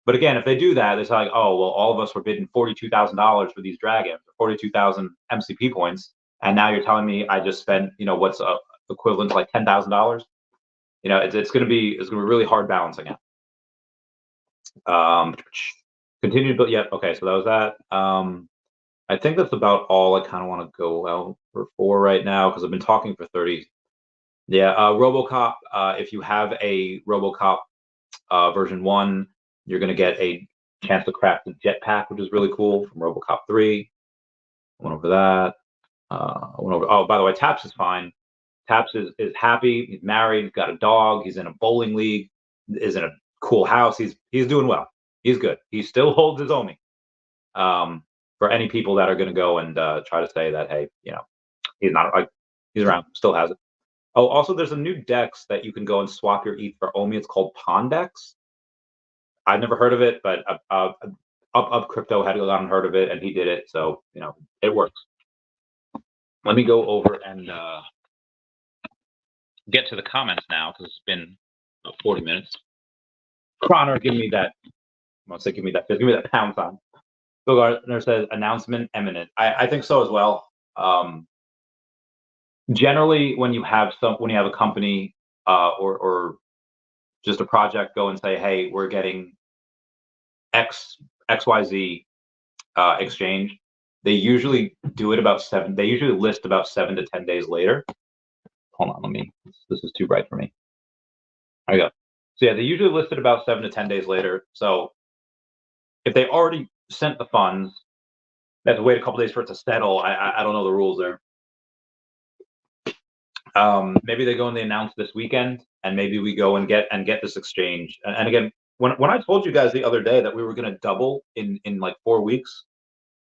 A: But again, if they do that, it's like, oh, well, all of us were bidding $42,000 for these dragons, 42,000 MCP points, and now you're telling me I just spent, what's equivalent to like $10,000. It's going to be really hard balancing out. Continue to build. Yeah, okay, so that was that. I think that's about all I kind of want to go out for right now because I've been talking for 30. Yeah, RoboCop. If you have a RoboCop version 1. You're going to get a chance to craft the jetpack, which is really cool from RoboCop 3. I went over that. Oh, by the way, Taps is fine. Taps is happy. He's married. He's got a dog. He's in a bowling league. Is in a cool house. He's doing well. He's good. He still holds his OMI. For any people that are going to go and try to say that, hey, he's not like he's around, still has it. Oh, also, there's a new DEX that you can go and swap your ETH for OMI. It's called Pondex. I've never heard of it, but Up Crypto had gone and heard of it, and he did it, so it works. Let me go over and get to the comments now because it's been about 40 minutes. Connor, give me that. Give me that pound sign. Bill Gardner says announcement imminent. I think so as well. Generally, when you have a company or just a project go and say, hey, we're getting XYZ exchange, they usually do it about 7. They usually list about 7 to 10 days later. Hold on, this is too bright for me. There you go. So yeah, they usually list it about 7 to 10 days later. So if they already sent the funds, they have to wait a couple days for it to settle. I don't know the rules there. Maybe they go and they announce this weekend, and maybe we go and get this exchange. And again, when I told you guys the other day that we were going to double in like 4 weeks,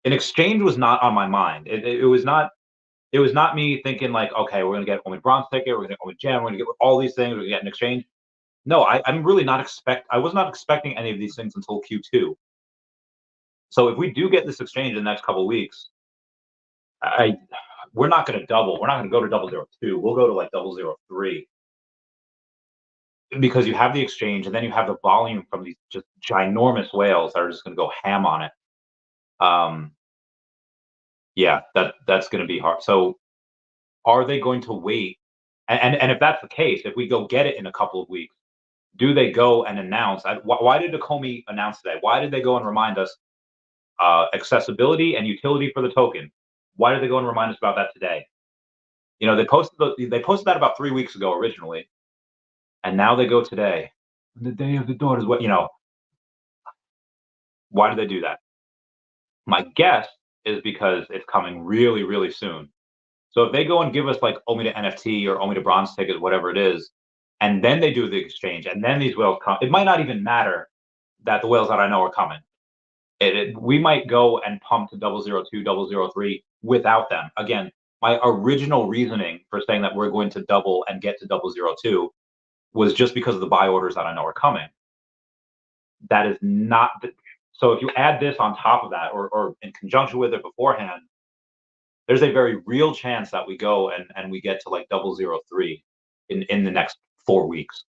A: an exchange was not on my mind. It was not me thinking like, okay, we're going to get OMI bronze ticket, we're going to get OMI gem, we're going to get all these things, we're going to get an exchange. No, I'm really not I was not expecting any of these things until Q2. So if we do get this exchange in the next couple of weeks, we're not going to double. We're not going to go to 002. We'll go to like 003. Because you have the exchange and then you have the volume from these just ginormous whales that are just going to go ham on it. Yeah, that's going to be hard. So are they going to wait? And if that's the case, if we go get it in a couple of weeks, do they go and announce? Why did Ecomi announce today? Why did they go and remind us accessibility and utility for the token? Why did they go and remind us about that today? They posted that about 3 weeks ago originally, and now they go today, the day of the daughter's what why did they do that? My guess is because it's coming really, really soon. So if they go and give us like OMI to NFT or OMI to bronze ticket, whatever it is, and then they do the exchange, and then these whales come, it might not even matter that the whales that I know are coming. We might go and pump to 002, 003 without them. Again, my original reasoning for saying that we're going to double and get to 002 was just because of the buy orders that I know are coming. That is not so if you add this on top of that, or in conjunction with it beforehand, there's a very real chance that we go and we get to like 003 in the next 4 weeks.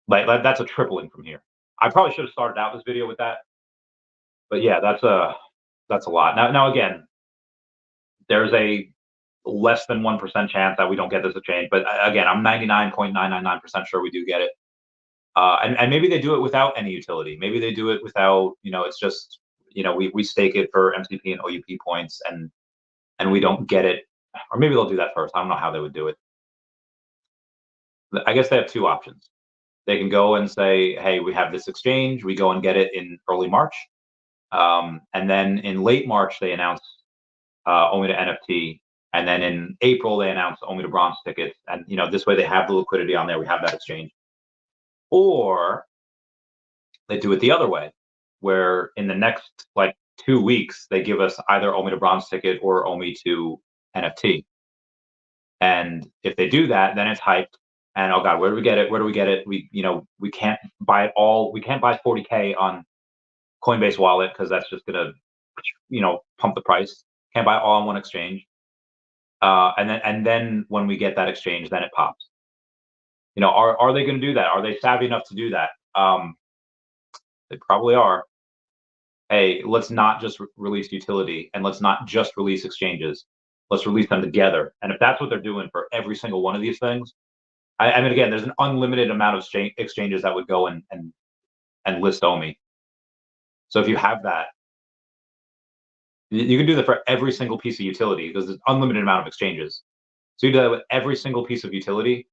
A: Like that's a tripling from here. I probably should have started out this video with that, but yeah, that's a lot. Now again, there's a less than 1% chance that we don't get this exchange, but again, I'm 99.999% sure we do get it. And maybe they do it without any utility. Maybe they do it without, it's just, we stake it for MCP and OUP points, and we don't get it, or maybe they'll do that first. I don't know how they would do it. I guess they have two options. They can go and say, hey, we have this exchange. We go and get it in early March. And then in late March, they announce OMI to NFT. And then in April, they announce OMI to bronze tickets. And, this way they have the liquidity on there. We have that exchange. Or they do it the other way, where in the next like 2 weeks, they give us either OMI to bronze ticket or OMI to NFT. And if they do that, then it's hyped. And oh God, where do we get it? Where do we get it? We can't buy it all. We can't buy 40K on Coinbase wallet because that's just gonna, pump the price. Can't buy it all on one exchange. And then when we get that exchange, then it pops. Are they going to do that? Are they savvy enough to do that? They probably are. Hey, let's not just release utility, and let's not just release exchanges. Let's release them together. And if that's what they're doing for every single one of these things, I mean, again, there's an unlimited amount of exchanges that would go and list OMI. So if you have that, you can do that for every single piece of utility because there's an unlimited amount of exchanges. So you do that with every single piece of utility.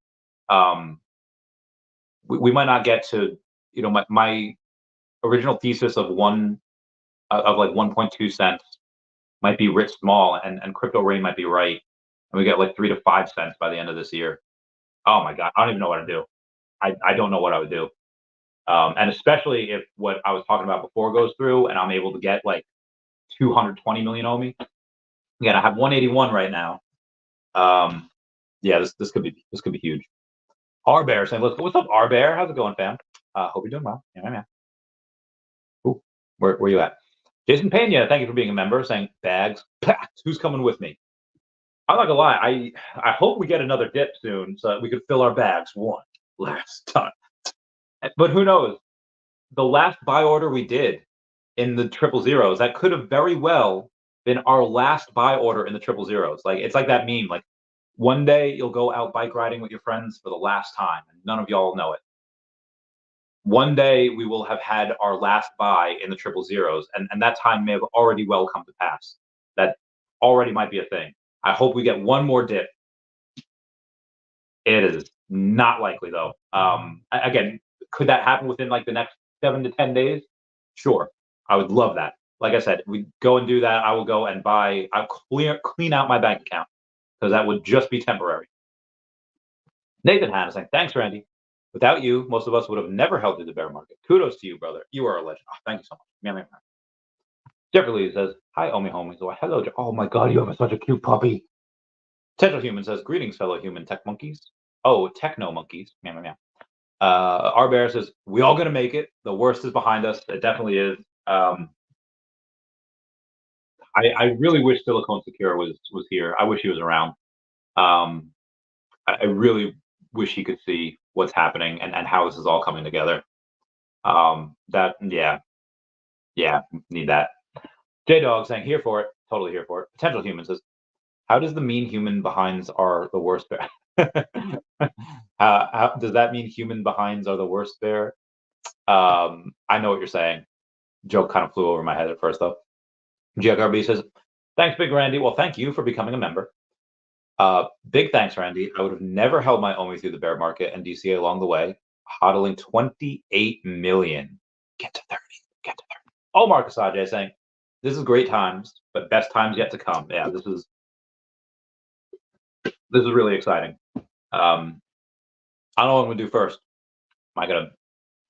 A: We might not get to, my original thesis of like 1.2 cents might be writ small, and crypto rain might be right, and we get like 3 to 5 cents by the end of this year. Oh my God, I don't even know what to do. I don't know what I would do. And especially if what I was talking about before goes through and I'm able to get like 220 million OMI. Again, I have 181 right now. Yeah, this could be huge. R Bear saying, what's up, R Bear? How's it going, fam? Hope you're doing well. Yeah, man. Ooh, where you at? Jason Pena, thank you for being a member, saying bags packed. Who's coming with me? I'm not gonna lie, I hope we get another dip soon so that we could fill our bags one last time. But who knows? The last buy order we did in the 000s, that could have very well been our last buy order in the 000s. Like, it's like that meme, like one day you'll go out bike riding with your friends for the last time, and none of y'all know it. One day we will have had our last buy in the 000s, and that time may have already well come to pass. That already might be a thing. I hope we get one more dip. It is not likely though. Again, could that happen within like the next 7 to 10 days? Sure, I would love that. Like I said, we go and do that. I will go and buy. I'll clean out my bank account because that would just be temporary. Nathan Hannah saying, thanks, Randy. Without you, most of us would have never held through the bear market. Kudos to you, brother. You are a legend. Oh, thank you so much. Jeffrey Lee says, hi, OMI homies. Oh, hello. Oh my God, you have such a cute puppy. Potential Human says, greetings, fellow human tech monkeys. Oh, techno monkeys. R Bear says, we all gonna make it. The worst is behind us. It definitely is. I really wish Silicon Secure was here. I wish he was around. I really wish he could see what's happening and how this is all coming together. Need that. J Dog saying, here for it. Totally here for it. Potential Human says, how does the mean human behinds are the worst bear? How does that mean human behinds are the worst bear? I know what you're saying. Joke kind of flew over my head at first, though. GRB says, thanks, Big Randy. Well, thank you for becoming a member. Big thanks, Randy. I would have never held my OMI through the bear market and DCA along the way, hodling 28 million. Get to 30. Get to 30. Oh, Marcus Ajay saying, this is great times, but best times yet to come. Yeah, this is This is really exciting. I don't know what I'm gonna do first. Am I gonna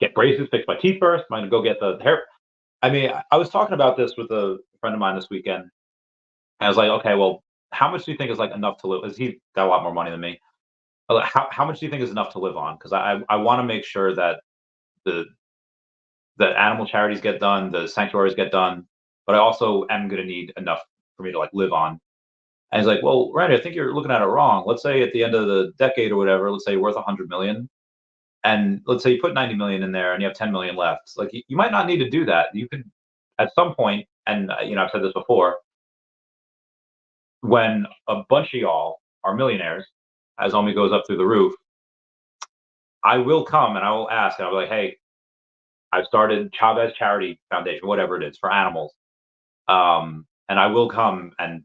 A: get braces, fix my teeth first? Am I gonna go get the hair? I mean, I was talking about this with a friend of mine this weekend. And I was like, okay, well, how much do you think is like enough to live? Because he's got a lot more money than me. I was like, how much do you think is enough to live on? Because I want to make sure that the animal charities get done, the sanctuaries get done, but I also am going to need enough for me to like live on. And he's like, well, Randy, I think you're looking at it wrong. Let's say at the end of the decade or whatever, let's say you're worth 100 million, and let's say you put 90 million in there and you have 10 million left. Like you might not need to do that. You could at some point, and I've said this before, when a bunch of y'all are millionaires, as OMI goes up through the roof, I will come and I will ask, and I'll be like, hey, I've started Chavez Charity Foundation, whatever it is, for animals. And I will come and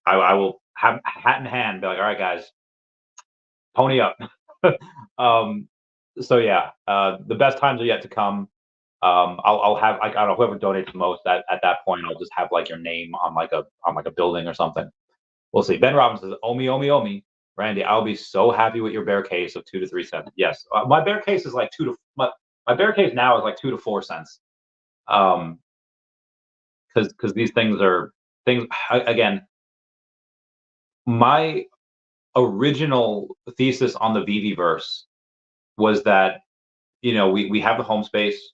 A: I will have hat in hand, be like, all right, guys, pony up. So yeah, the best times are yet to come. I'll have, I don't know, whoever donates the most at that point, I'll just have like your name on like a building or something. We'll see. Ben Robbins says, "Omi, Omi, Omi, Randy, I'll be so happy with your bear case of 2 to 3 cents." Yes, my bear case is like my bear case now is like 2 to 4 cents. Because these things are things again. My original thesis on the Veveverse was that we have the home space,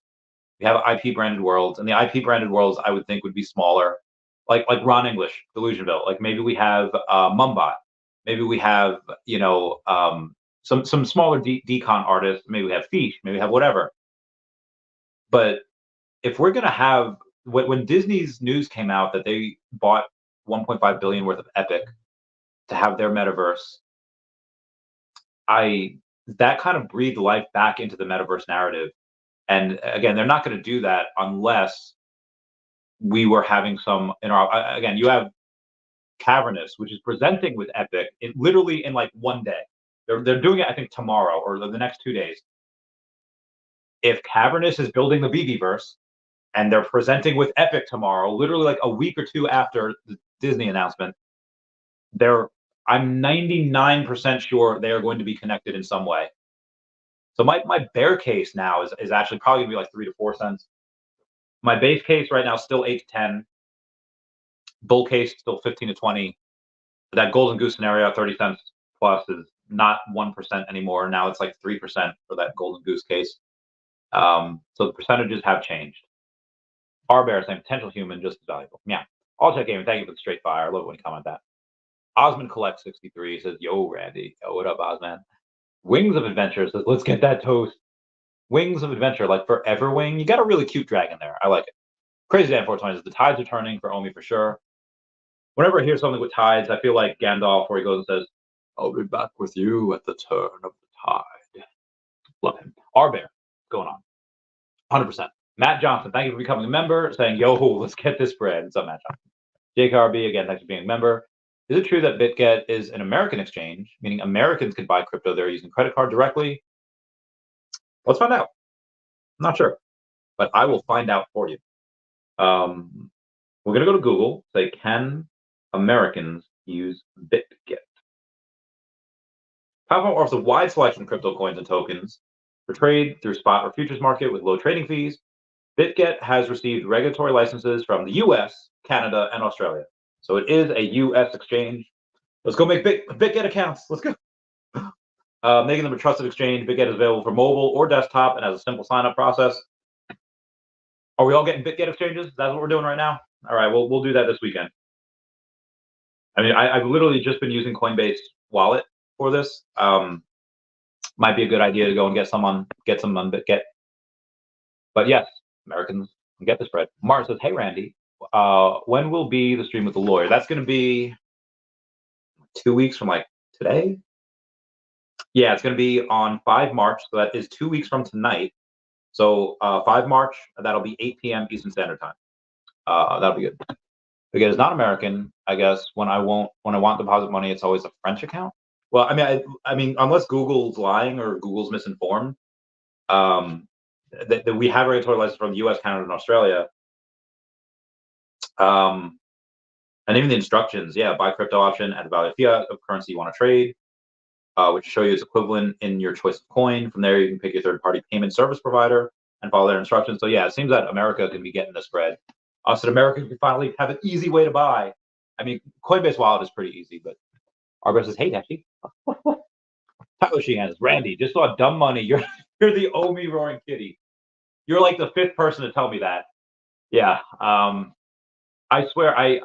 A: we have IP branded worlds, and the IP branded worlds I would think would be smaller, like Ron English, Delusionville. Like maybe we have Mumbot, maybe we have some smaller decon artists, maybe we have Feesh, maybe we have whatever. But if we're gonna have when Disney's news came out that they bought 1.5 billion worth of Epic to have their metaverse, that kind of breathed life back into the metaverse narrative. And again, they're not going to do that unless we were having some again, you have Cavernous, which is presenting with Epic literally in like one day. They're doing it, I think, tomorrow or the next 2 days. If Cavernous is building the Veveverse and they're presenting with Epic tomorrow, literally like a week or two after the Disney announcement, I'm 99% sure they are going to be connected in some way. So my bear case now is actually probably gonna be like 3 to 4 cents. My base case right now is still 8 to 10. Bull case still 15 to 20. That golden goose scenario, 30 cents plus, is not 1% anymore. Now it's like 3% for that golden goose case. So the percentages have changed. R Bear saying potential human just as valuable. Yeah. All check gaming. Thank you for the straight fire. I love it when you comment that. Osman Collect 63 says, "Yo, Randy. Yo, what up, Osman? Wings of Adventure says, let's get that toast. Wings of Adventure, like Forever Wing. You got a really cute dragon there. I like it. Crazy Dan 420 says, the tides are turning for OMI for sure. Whenever I hear something with tides, I feel like Gandalf, where he goes and says, I'll be back with you at the turn of the tide. Love him. R Bear, going on. 100%. Matt Johnson, thank you for becoming a member, saying, yo, let's get this bread. What's up, Matt Johnson? JKRB, again, thanks for being a member. Is it true that BitGet is an American exchange, meaning Americans can buy crypto there using credit card directly? Let's find out. I'm not sure, but I will find out for you. We're going to go to Google, say, can Americans use BitGet? Platform offers a wide selection of crypto coins and tokens for trade through spot or futures market with low trading fees. BitGet has received regulatory licenses from the US, Canada, and Australia. So it is a US exchange. Let's go make BitGet accounts. Let's go. Making them a trusted exchange. BitGet is available for mobile or desktop and has a simple sign-up process. Are we all getting BitGet exchanges? That's what we're doing right now? All right, we'll do that this weekend. I mean, I've literally just been using Coinbase Wallet for this. Might be a good idea to go and get some on BitGet. But yes, Americans can get this bread. Mark says, hey, Randy, when will be the stream with the lawyer? That's going to be 2 weeks from like today. Yeah, it's going to be on 5 March. So that is 2 weeks from tonight. So 5 March, that'll be 8 p.m. Eastern Standard Time. That'll be good. Because it's not American, I guess. When I want deposit money, it's always a French account. Well, I mean, unless Google's lying or Google's misinformed, that we have regulatory license from the U.S., Canada, and Australia. And even the instructions, yeah, buy crypto option at the value of fiat of currency you want to trade. which will show you its equivalent in your choice of coin. From there, you can pick your third-party payment service provider and follow their instructions. So yeah, it seems that America can be getting this bread. Us in America can finally have an easy way to buy. I mean, Coinbase Wallet is pretty easy, but Arbor says, "Hey, Dashi." Tyler Sheehan is Randy. Just saw dumb money. You're the OMI roaring kitty. You're like the fifth person to tell me that. Yeah. I swear I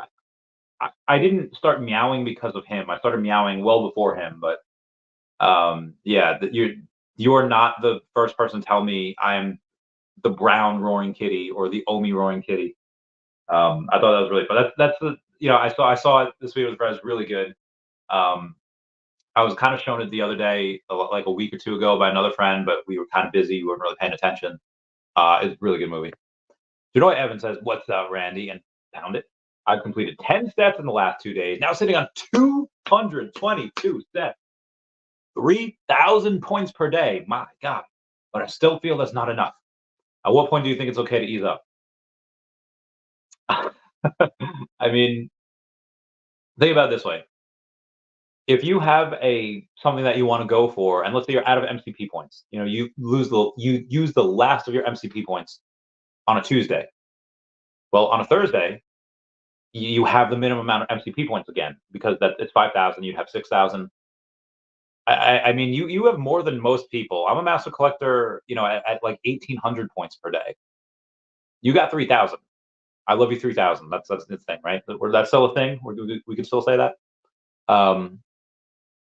A: didn't start meowing because of him. I started meowing well before him, but yeah, you're not the first person to tell me I'm the brown roaring kitty or the OMI roaring kitty. I thought that was really fun. That's the I saw it. This video was really good. I was kind of shown it the other day, like a week or two ago, by another friend, but we were kind of busy. We weren't really paying attention. It's a really good movie. Janoy Evans says, "What's up, Randy?" And pound it. I've completed 10 steps in the last 2 days. Now sitting on 222 steps. 3,000 points per day. My God. But I still feel that's not enough. At what point do you think it's okay to ease up? I mean, think about it this way. If you have something that you want to go for, and let's say you're out of MCP points, you use the last of your MCP points on a Tuesday. Well, on a Thursday, you have the minimum amount of MCP points again, because it's 5,000. You'd have 6,000. I mean, you have more than most people. I'm a master collector, at like 1,800 points per day. You got 3,000. I love you 3,000. That's the thing, right? That's still a thing. We could still say that.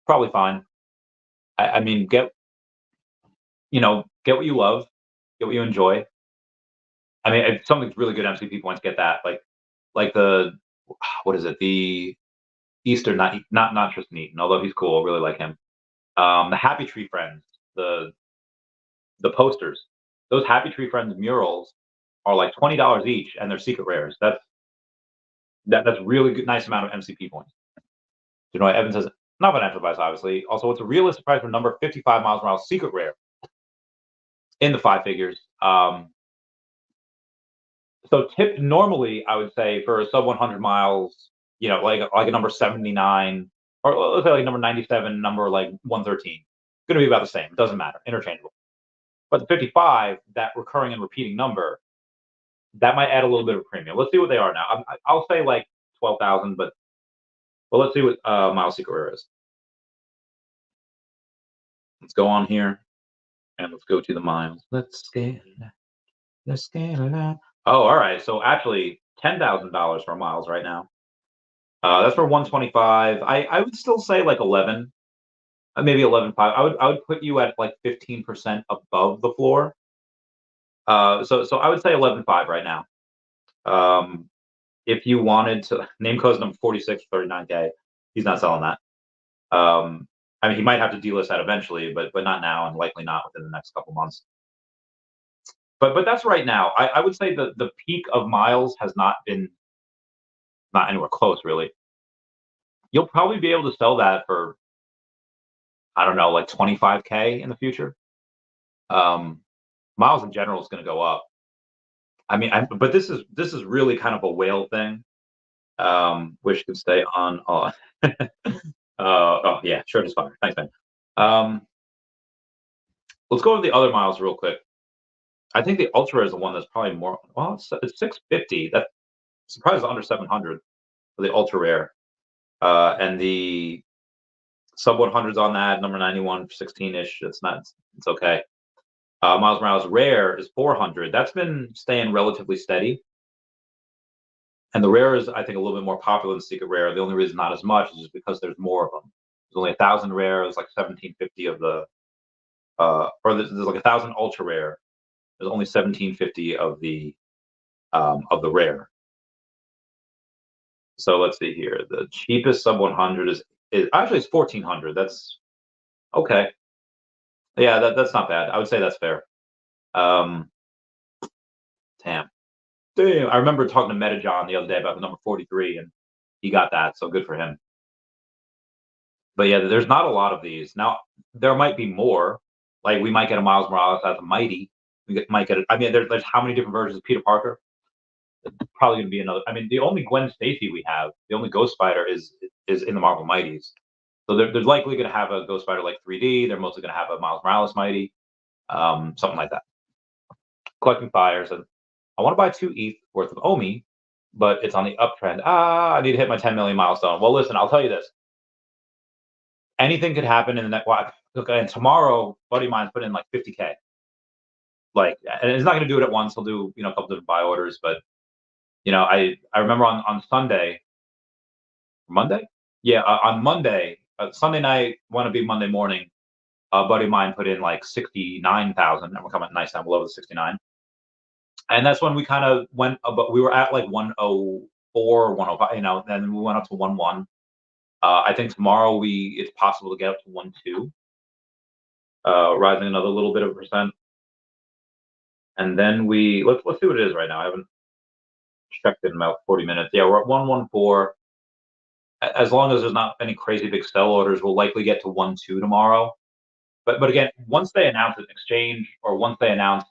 A: Probably fine. I mean, get what you love, get what you enjoy. I mean, if something's really good MCP points, get that. Like the what is it? The Easter, not Tristan Eaton, although he's cool. I really like him. The Happy Tree Friends, the posters. Those Happy Tree Friends murals are like $20 each, and they're secret rares. That's really good, nice amount of MCP points. Evans says, not financial advice, obviously. Also, what's a realistic price for number 55 miles per hour secret rare in the 5 figures? So normally, I would say for a sub 100 miles, like a number 79, or let's say like number 97, number like 113, going to be about the same. It doesn't matter, interchangeable. But the 55, that recurring and repeating number, that might add a little bit of premium. Let's see what they are now. I'll say like 12,000, but let's see what Miles Secret Rare is. Let's go on here, and let's go to the miles. Let's scale it out. Oh, all right. So actually, $10,000 for miles right now. That's for 125. I would still say like 11, maybe 11.5. I would put you at like 15% above the floor. So I would say 11.5 right now. If you wanted to name code's number 46 for 39K, he's not selling that. I mean, he might have to delist that eventually, but not now, and likely not within the next couple months. But that's right now. I would say the peak of miles has not anywhere close, really. You'll probably be able to sell that for, I don't know, like 25K in the future. Miles in general is going to go up. I mean, but this is really kind of a whale thing. Wish could stay on. Oh yeah, sure, it's fine. Thanks, man. Let's go over the other miles real quick. I think the Ultra is the one that's probably more. Well, it's 650. That surprises under 700 for the Ultra Rare, and the sub 100s on that number 91 for 16ish. It's okay. Miles Morales Rare is 400. That's been staying relatively steady. And the Rare is, I think, a little bit more popular than Secret Rare. The only reason not as much is just because there's more of them. There's only 1,000 Rare. There's like 1,750 of the, or there's like 1,000 Ultra Rare. There's only 1,750 of the Rare. So let's see here. The cheapest sub 100 is actually it's 1,400. That's okay. Yeah, that's not bad. I would say that's fair. Damn. I remember talking to Metajohn the other day about the number 43, and he got that, so good for him. But yeah, there's not a lot of these. Now, there might be more. Like, we might get a Miles Morales as a Mighty. Might get it. I mean, there's how many different versions of Peter Parker? Probably going to be another. I mean, the only Gwen Stacy we have, the only Ghost Spider is in the Marvel Mighties. So there's likely going to have a Ghost Rider like 3D. They're mostly going to have a Miles Morales Mighty, something like that. Collecting fires, and I want to buy 2 ETH worth of OMI, but it's on the uptrend. I need to hit my 10 million milestone. Well, listen, I'll tell you this. Anything could happen in the next. Well, and tomorrow, buddy of mine's put in like 50K. Like, and he's not going to do it at once. He'll do a couple different buy orders, but I remember on Sunday, Monday, yeah, on Monday, Sunday night, want to be Monday morning. A buddy of mine put in like 69,000, and we're coming nice down below the 69. And that's when we kind of went, but we were at like 104, 105, then we went up to 1-1. I think tomorrow it's possible to get up to 1-2, rising another little bit of a percent. And then let's see what it is right now. I haven't checked it in about 40 minutes. Yeah, we're at 114. As long as there's not any crazy big sell orders, we'll likely get to 1-2 tomorrow. But again, once they announce an exchange, or once they announce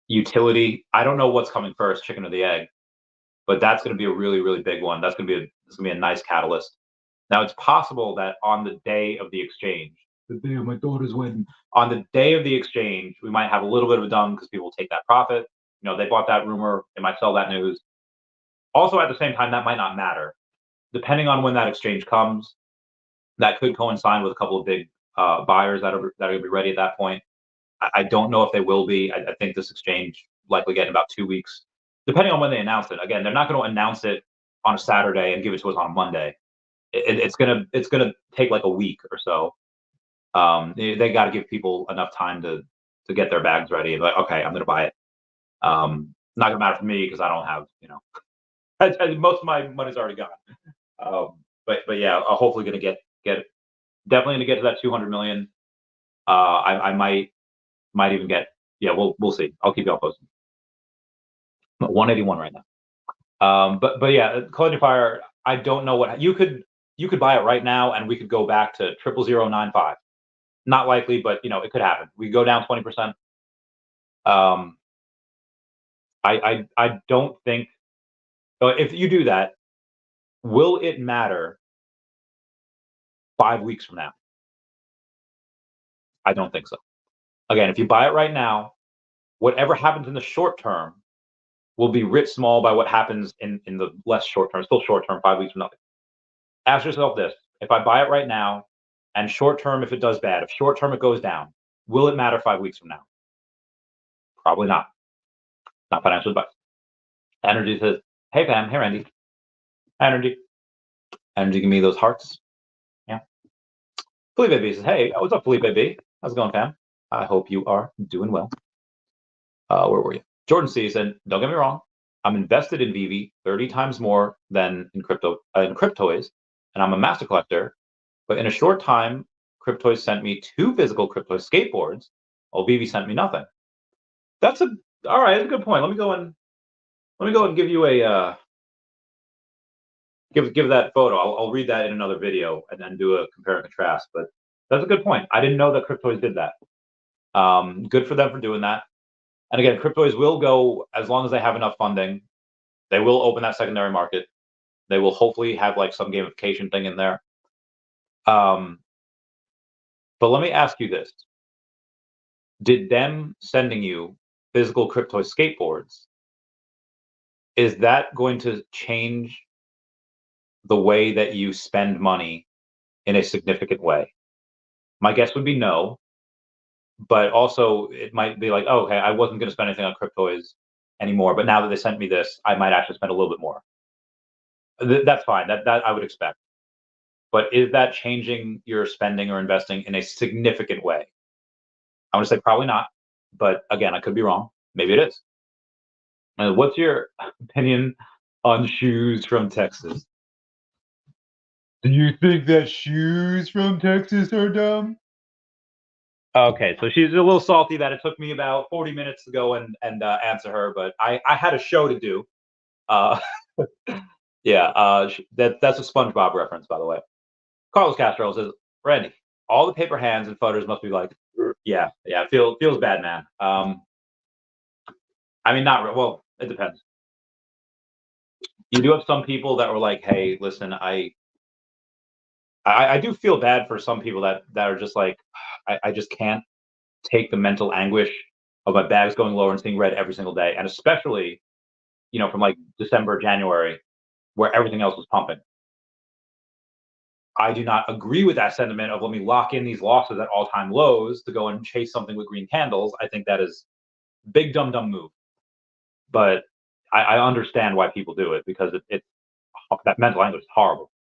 A: utility, I don't know what's coming first, chicken or the egg, but that's going to be a really, really big one. That's going to be a nice catalyst. Now, it's possible that on the day of the exchange, the day of my daughter's wedding, on the day of the exchange, we might have a little bit of a dump because people will take that profit. They bought that rumor, they might sell that news. Also, at the same time, that might not matter. Depending on when that exchange comes, that could coincide with a couple of big buyers that are going to be ready at that point. I don't know if they will be. I think this exchange likely get in about 2 weeks, depending on when they announce it. Again, they're not going to announce it on a Saturday and give it to us on a Monday. It's gonna take like a week or so. They got to give people enough time to get their bags ready. Like, okay, I'm gonna buy it. Not gonna matter for me because I don't have, most of my money's already gone. But yeah, I'm hopefully gonna get definitely gonna get to that 200 million. I might even get, yeah, we'll see. I'll keep y'all posted. 181 right now. But yeah, Collective Fire, I don't know what you could buy it right now, and we could go back to 00095. Not likely, but it could happen. We go down 20%. I don't think, if you do that, will it matter 5 weeks from now? I don't think so. Again, if you buy it right now, whatever happens in the short term will be writ small by what happens in the less short term. Still short term, 5 weeks from nothing. Ask yourself this: if I buy it right now, and short term, if it does bad, if short term it goes down, will it matter 5 weeks from now? Probably not. Not financial advice. Energy says, "Hey Pam, hey Randy." Energy, give me those hearts. Yeah. Felipe B says, "Hey, what's up, Felipe B? How's it going, Pam? I hope you are doing well." Where were you? Jordan C said, "Don't get me wrong, I'm invested in Veve 30 times more than in Cryptoys, and I'm a master collector. But in a short time, Cryptoys sent me 2 physical Cryptoys skateboards, while Veve sent me nothing." All right. That's a good point. Let me go and give you a give that photo. I'll read that in another video and then do a compare and contrast. But that's a good point. I didn't know that Cryptoys did that. Good for them for doing that. And again, Cryptoys will go, as long as they have enough funding, they will open that secondary market. They will hopefully have like some gamification thing in there. But let me ask you this: did them sending you physical Cryptoys skateboards, is that going to change the way that you spend money in a significant way? My guess would be no, but also it might be like, oh, okay, I wasn't going to spend anything on Cryptoys anymore, but now that they sent me this, I might actually spend a little bit more. That's fine. That I would expect. But is that changing your spending or investing in a significant way? I want to say probably not, but again, I could be wrong. Maybe it is. What's your opinion on shoes from Texas? Do you think that shoes from Texas are dumb? Okay, so she's a little salty that it took me about 40 minutes to go and answer her, but I had a show to do. Yeah, that's a SpongeBob reference, by the way. Carlos Castro says, "Randy, all the paper hands and photos must be like, yeah, feels bad, man." I mean, not well. It depends. You do have some people that were like, "Hey, listen, I do feel bad for some people that are just like, I just can't take the mental anguish of my bags going lower and seeing red every single day, and especially, from like December, January, where everything else was pumping. I do not agree with that sentiment of let me lock in these losses at all-time lows to go and chase something with green candles. I think that is big dumb move. But I understand why people do it, because it's that mental anguish is horrible.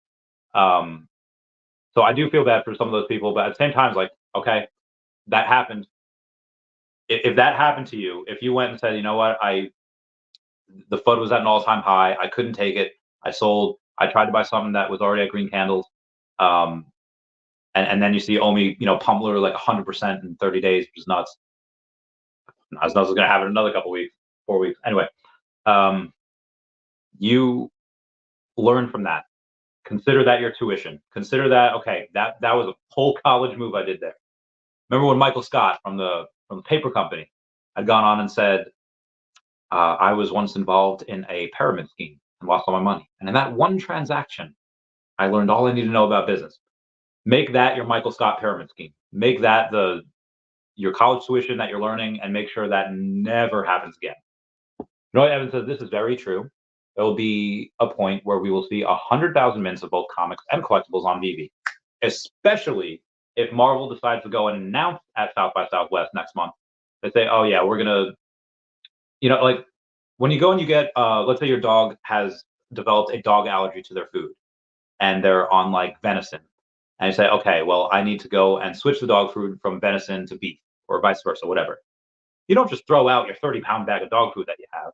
A: So I do feel bad for some of those people, but at the same time, it's like, okay, that happened. If that happened to you, if you went and said, you know what, the FUD was at an all-time high, I couldn't take it, I sold, I tried to buy something that was already at green candles, and then you see OMI, pump literally like 100% in 30 days, which is nuts. Not as nuts as going to happen in another couple weeks, 4 weeks. Anyway, you learn from that. Consider that your tuition. Consider that, okay, that was a whole college move I did there. Remember when Michael Scott from the paper company had gone on and said, I was once involved in a pyramid scheme and lost all my money. And in that one transaction, I learned all I need to know about business. Make that your Michael Scott pyramid scheme. Make that your college tuition that you're learning, and make sure that never happens again. Evan says this is very true. There will be a point where we will see 100,000 mints of both comics and collectibles on Veve, especially if Marvel decides to go and announce at South by Southwest next month. They say, oh yeah, we're gonna, like when you go and you get, let's say your dog has developed a dog allergy to their food, and they're on like venison, and you say, okay, well, I need to go and switch the dog food from venison to beef, or vice versa, whatever. You don't just throw out your 30-pound bag of dog food that you have.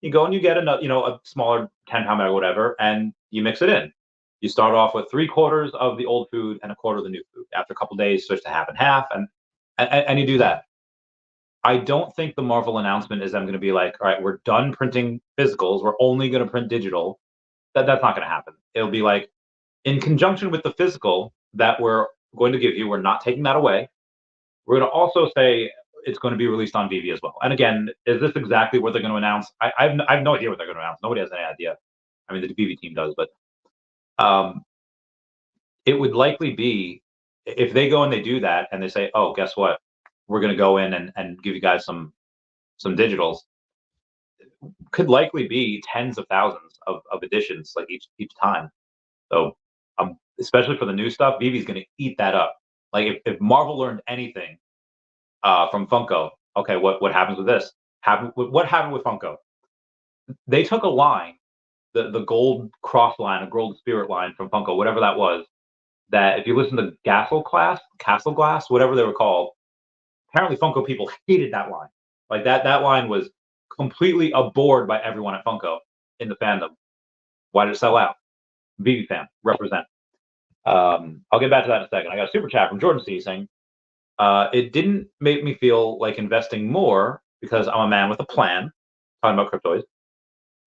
A: You go and you get a smaller 10-pound bag or whatever, and you mix it in. You start off with 3/4 of the old food and 1/4 of the new food. After a couple of days, switch to half and half, and you do that. I don't think the Marvel announcement is I'm going to be like, all right, we're done printing physicals. We're only going to print digital. That's not going to happen. It'll be like, in conjunction with the physical that we're going to give you, we're not taking that away. We're going to also say it's going to be released on Veve as well. And again, is this exactly what they're going to announce? I have no idea what they're going to announce. Nobody has any idea. I mean, the Veve team does, but it would likely be, if they go and they do that and they say, oh, guess what? We're going to go in and give you guys some digitals. Could likely be tens of thousands of editions, like each time. So especially for the new stuff, Veve's going to eat that up. Like if Marvel learned anything from Funko, okay, what happens with this? What happened with Funko? They took a line, the gold cross line, a gold spirit line from Funko, whatever that was. That if you listen to Castle Glass, whatever they were called, apparently Funko people hated that line. Like that line was completely abhorred by everyone at Funko in the fandom. Why did it sell out? Veve fan, represent. I'll get back to that in a second. I got a super chat from Jordan C saying, it didn't make me feel like investing more because I'm a man with a plan, talking about cryptoids,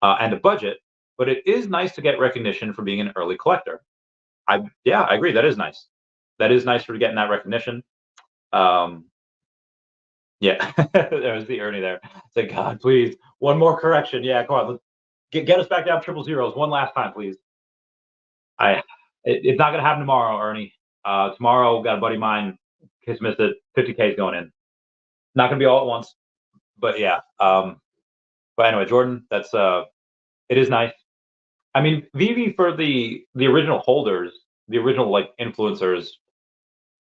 A: and a budget, but it is nice to get recognition for being an early collector. I agree. That is nice. That is nice for getting that recognition. Yeah, there's the Ernie there. Say, God, please, one more correction. Yeah, come on, let's get us back down triple zeros one last time, please. It's not gonna happen tomorrow, Ernie. Tomorrow, got a buddy of mine, just missed it. 50K is going in. Not gonna be all at once, but yeah. But anyway, Jordan, that's it is nice. I mean, Veve for the original holders, the original like influencers,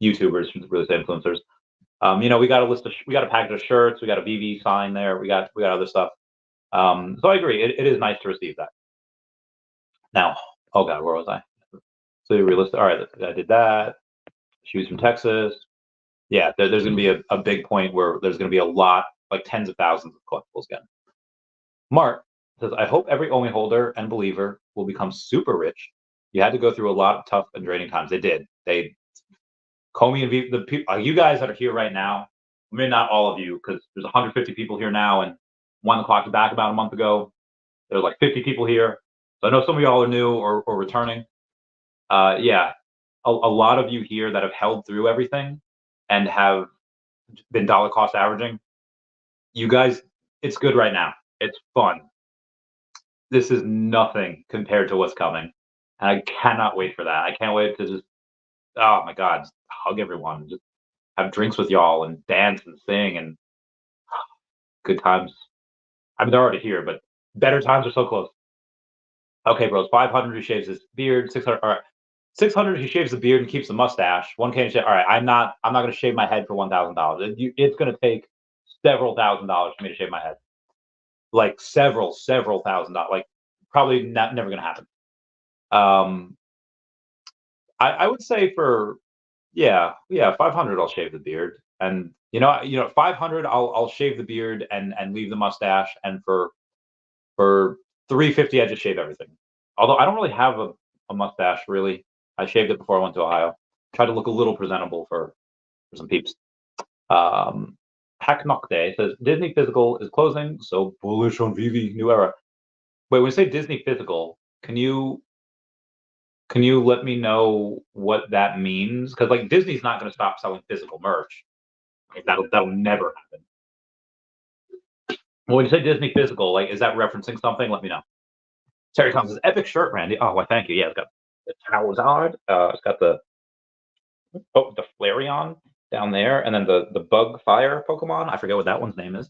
A: YouTubers, really say influencers. We got we got a package of shirts, we got a Veve sign there, we got other stuff. So I agree, it is nice to receive that. Now, oh God, where was I? So realistic. All right, I did that. Shoes from Texas. Yeah, there's going to be a big point where there's going to be a lot, like tens of thousands of collectibles again. Mark says, I hope every OMI holder and believer will become super rich. You had to go through a lot of tough and draining times. They did. Ecomi and Veve, the people, you guys that are here right now, maybe not all of you, because there's 150 people here now, and 1 o'clock back about a month ago. There's like 50 people here. So I know some of y'all are new or returning. Yeah, a lot of you here that have held through everything and have been dollar cost averaging. You guys, it's good right now. It's fun. This is nothing compared to what's coming. And I cannot wait for that. I can't wait to just oh my God, just hug everyone, just have drinks with y'all and dance and sing and good times. I mean, they're already here, but better times are so close. Okay, bros. 500 who shaves his beard. 600. All right. 600 who shaves the beard and keeps the mustache. 1K. All right. I'm not going to shave my head for $1,000. It's going to take several $1,000s for me to shave my head. Like several $1,000s. Like probably never going to happen. I would say for 500 I'll shave the beard, and 500 I'll shave the beard and leave the mustache, and for 350 I just shave everything. Although I don't really have a mustache really. I shaved it before I went to Ohio. Tried to look a little presentable for some peeps. Hack Knock Day says Disney Physical is closing, so bullish on Veve new era. Wait, when you say Disney Physical, can you let me know what that means? Because like Disney's not going to stop selling physical merch. Like, that'll never happen. When you say Disney Physical, like is that referencing something? Let me know. Terry Thomas says epic shirt, Randy. Oh, well, thank you. Yeah, it's got the Charizard. It's got the Flareon down there, and then the Bug Fire Pokemon. I forget what that one's name is.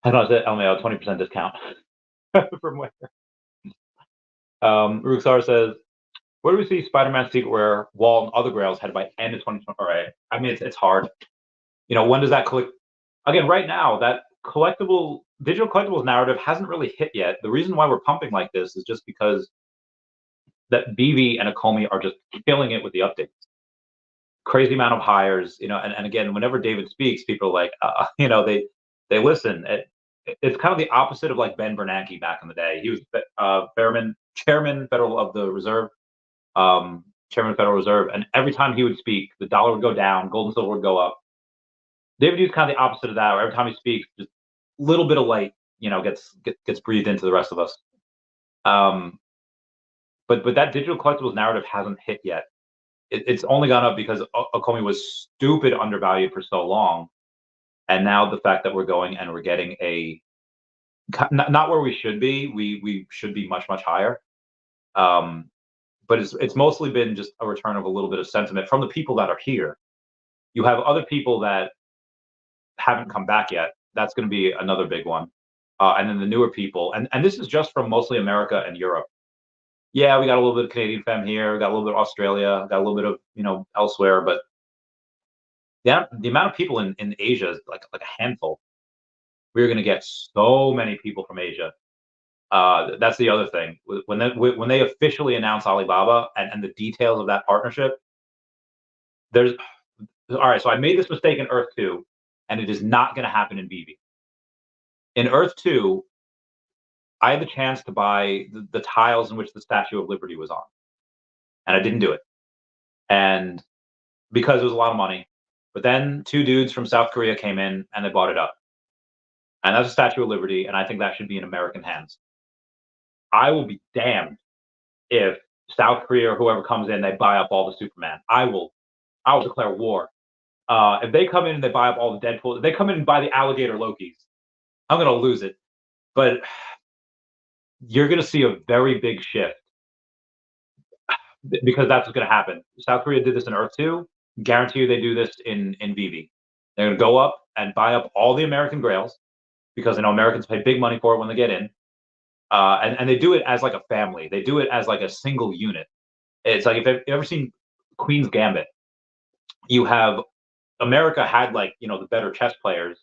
A: I know it's LMAO 20% discount from where. Ruxar says, where do we see Spider-Man Secret Rare, Wall, and other grails headed by end of 2020? All right. I mean, it's hard. When does that collect? Again, right now, that digital collectibles narrative hasn't really hit yet. The reason why we're pumping like this is just because that Veve and Ecomi are just killing it with the updates. Crazy amount of hires, and again, whenever David speaks, people are like, they listen. It's kind of the opposite of like Ben Bernanke back in the day. He was chairman Federal of the Reserve, chairman of Federal Reserve, and every time he would speak, the dollar would go down, gold and silver would go up. David Hughes kind of the opposite of that. Where every time he speaks, just a little bit of light, gets breathed into the rest of us. But that digital collectibles narrative hasn't hit yet. It's only gone up because Ecomi was stupid undervalued for so long, and now the fact that we're going and we're getting not where we should be. We should be much higher. But it's mostly been just a return of a little bit of sentiment from the people that are here. You have other people that haven't come back yet. That's going to be another big one. And then the newer people, and this is just from mostly America and Europe. Yeah, we got a little bit of Canadian femme here, we got a little bit of Australia, got a little bit of elsewhere, but the amount of people in Asia is like a handful. We're going to get so many people from Asia. That's the other thing. When they officially announce Alibaba and the details of that partnership, all right. So I made this mistake in Earth 2, and it is not going to happen in Veve. In Earth 2, I had the chance to buy the tiles in which the Statue of Liberty was on, and I didn't do it, and because it was a lot of money. But then 2 dudes from South Korea came in and they bought it up, and that's a Statue of Liberty, and I think that should be in American hands. I will be damned if South Korea or whoever comes in, they buy up all the Superman. I will declare war. If they come in and they buy up all the Deadpool, if they come in and buy the alligator Lokis, I'm going to lose it. But you're going to see a very big shift because that's what's going to happen. South Korea did this in Earth 2. Guarantee you they do this in Veve. They're going to go up and buy up all the American grails because Americans pay big money for it when they get in. And they do it as like a family. They do it as like a single unit. It's like if you've ever seen Queen's Gambit, you have America had the better chess players,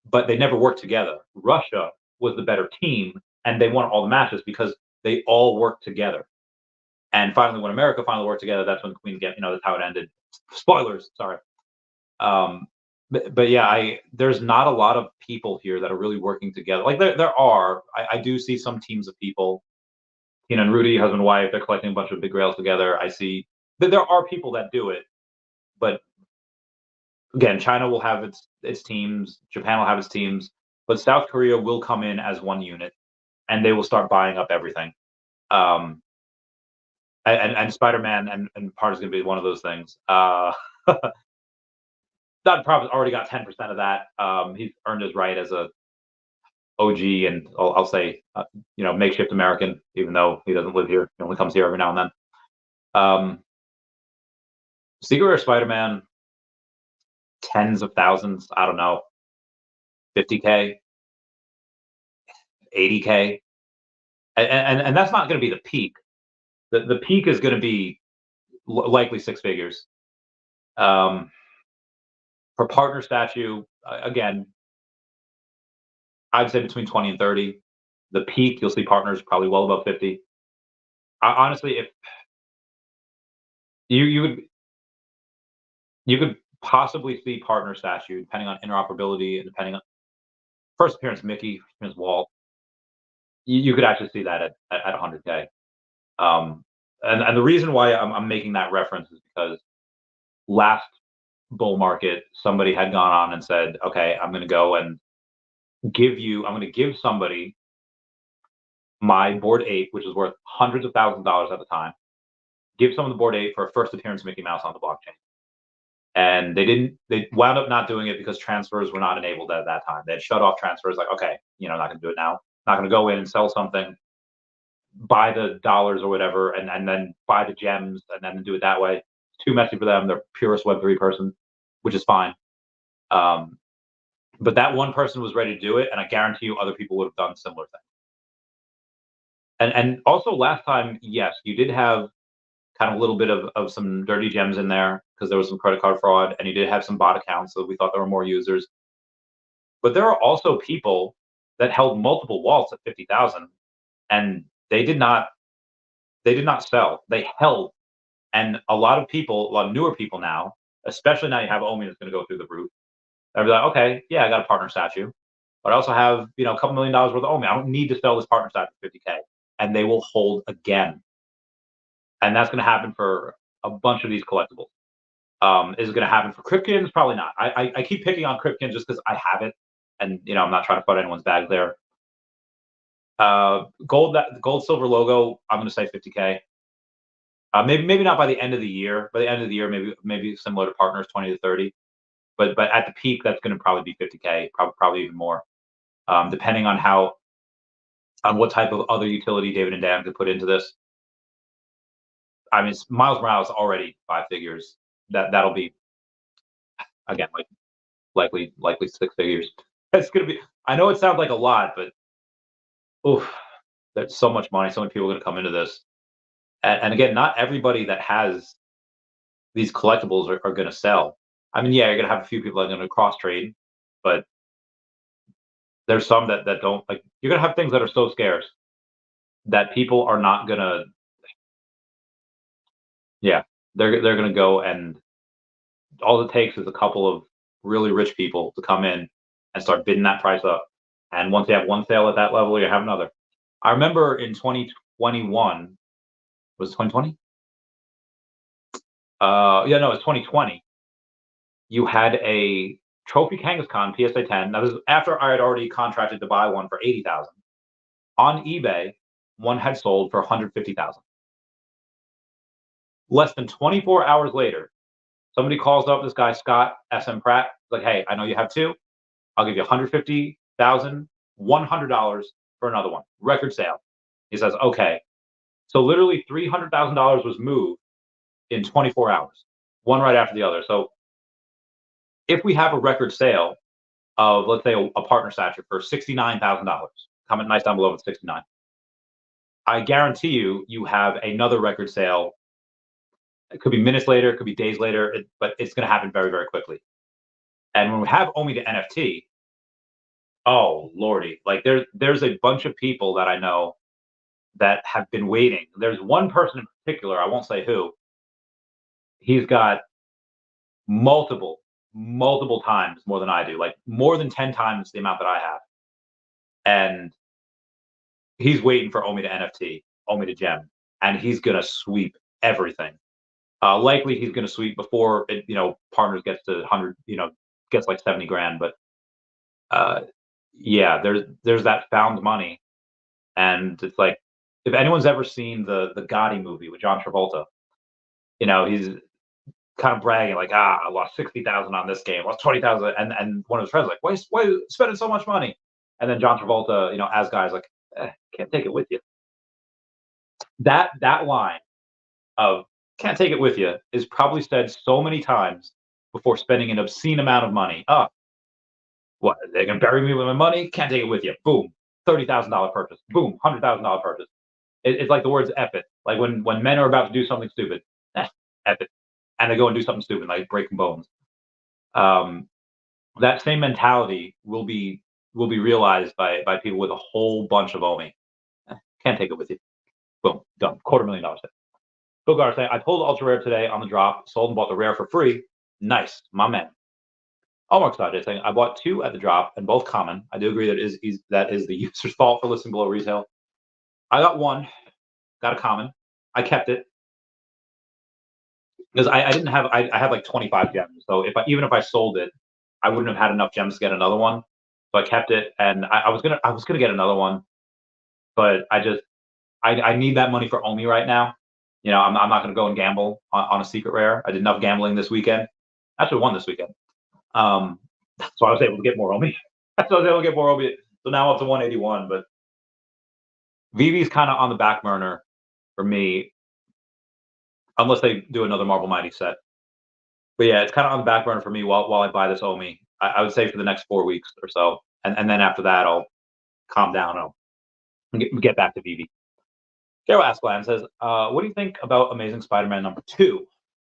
A: but they never worked together. Russia was the better team, and they won all the matches because they all worked together. And finally, when America finally worked together, that's when Queen's Gambit, that's how it ended. Spoilers, sorry. But yeah, there's not a lot of people here that are really working together. Like there are. I do see some teams of people. Tina and Rudy, husband and wife, they're collecting a bunch of big grails together. I see that there are people that do it, but again, China will have its teams, Japan will have its teams, but South Korea will come in as one unit, and they will start buying up everything. And Spider-Man and part is going to be one of those things. That probably already got 10% of that. He's earned his right as a OG, and I'll say, makeshift American, even though he doesn't live here. He only comes here every now and then. Secret Rare Spider-Man, tens of thousands, I don't know, 50K, 80K. And that's not going to be the peak. The peak is going to be likely six figures. For partner statue, again, I'd say between 20 and 30. The peak, you'll see partners probably well above 50. Honestly, if you could possibly see partner statue, depending on interoperability and depending on first appearance Mickey, first appearance Walt, you could actually see that at 100K. And the reason why I'm making that reference is because last bull market, somebody had gone on and said, okay, I'm going to go and I'm going to give somebody my board ape, which is worth hundreds of thousands of dollars at the time, give someone the board ape for a first appearance Mickey Mouse on the blockchain. And they wound up not doing it because transfers were not enabled at that time. They had shut off transfers, like, okay, not going to do it now. Not going to go in and sell something, buy the dollars or whatever, and then buy the gems and then do it that way. It's too messy for them. They're purest Web3 person, which is fine. But that one person was ready to do it, and I guarantee you other people would have done similar things. And also last time, yes, you did have kind of a little bit of some dirty gems in there because there was some credit card fraud, and you did have some bot accounts, so we thought there were more users. But there are also people that held multiple wallets at 50,000, and they did not sell. They held, and a lot of newer people now, especially now you have OMI that's going to go through the roof. They'll be like, okay, yeah, I got a partner statue, but I also have a couple $1 million worth of OMI. I don't need to sell this partner statue for 50K, and they will hold again. And that's going to happen for a bunch of these collectibles. Is it going to happen for Cryptkins? Probably not. I keep picking on Cryptkins just because I have it, and I'm not trying to put anyone's bag there. Gold silver logo, I'm going to say 50K. Maybe not by the end of the year. By the end of the year, maybe similar to partners, 20 to 30. But at the peak, that's going to probably be 50K, probably even more, depending on what type of other utility David and Dan could put into this. I mean, Miles Morales already 5 figures. That'll be, again, likely six figures. It's gonna be. I know it sounds like a lot, but oof, there's so much money. So many people are gonna come into this, and again, not everybody that has these collectibles are gonna sell. I mean, yeah, you're gonna have a few people that are gonna cross trade, but there's some that don't. Like, you're gonna have things that are so scarce that people are not gonna. Yeah, they're gonna go, and all it takes is a couple of really rich people to come in and start bidding that price up. And once you have one sale at that level, you have another. I remember in 2021, was it 2020? Yeah, no, it's 2020. You had a Trophy Kangaskhan PSA 10. Now, this is after I had already contracted to buy one for 80,000. On eBay, one had sold for 150,000. Less than 24 hours later, somebody calls up this guy, Scott SM Pratt, like, hey, I know you have two. I'll give you 150,000, $100 for another one. Record sale. He says, okay. So literally $300,000 was moved in 24 hours, one right after the other. So if we have a record sale of, let's say, a partner statue for $69,000, comment nice down below with 69. I guarantee you have another record sale. It could be minutes later, it could be days later, but it's going to happen very, very quickly. And when we have OMI to NFT, oh lordy, like there's a bunch of people that I know that have been waiting. There's one person in particular, I won't say who. He's got multiple times more than I do, like more than 10 times the amount that I have. And he's waiting for OMI to NFT, OMI to gem, and he's going to sweep everything. Likely he's going to sweep before it, partners gets to 100, gets like 70 grand. But yeah, there's that found money. And it's like, if anyone's ever seen the Gotti movie with John Travolta, he's kind of bragging like, I lost 60,000 on this game, lost 20,000, and one of his friends like, why are you spending so much money? And then John Travolta, as guys, like, can't take it with you. That line of can't take it with you is probably said so many times before spending an obscene amount of money. Oh, what? They're gonna bury me with my money? Can't take it with you. Boom, $30,000 purchase. Boom, $100,000 purchase. It's like the words "F it." Like when men are about to do something stupid, F it, and they go and do something stupid like breaking bones. Um, that same mentality will be realized by people with a whole bunch of OMI. Can't take it with you. Boom, done. $250,000 hit. Bill Gar saying, I pulled ultra rare today on the drop, sold and bought the rare for free. Nice, my man. Omar Sajay saying, I bought 2 at the drop and both common. I do agree that is the user's fault for listing below retail. I got 1, got a common. I kept it because I didn't have I had like 25 gems. So even if I sold it, I wouldn't have had enough gems to get another one. So I kept it, and I was gonna get another one, but I need that money for OMI right now. I'm not going to go and gamble on a secret rare. I did enough gambling this weekend. Actually, won this weekend. So I was able to get more OMI. So I was able to get more OMI. So now up to 181. But Veve's kind of on the back burner for me, unless they do another Marble Mighty set. But yeah, it's kind of on the back burner for me while I buy this OMI. I would say for the next 4 weeks or so, and then after that I'll calm down. I'll get back to Veve. Carol Askland says, what do you think about Amazing Spider-Man #2?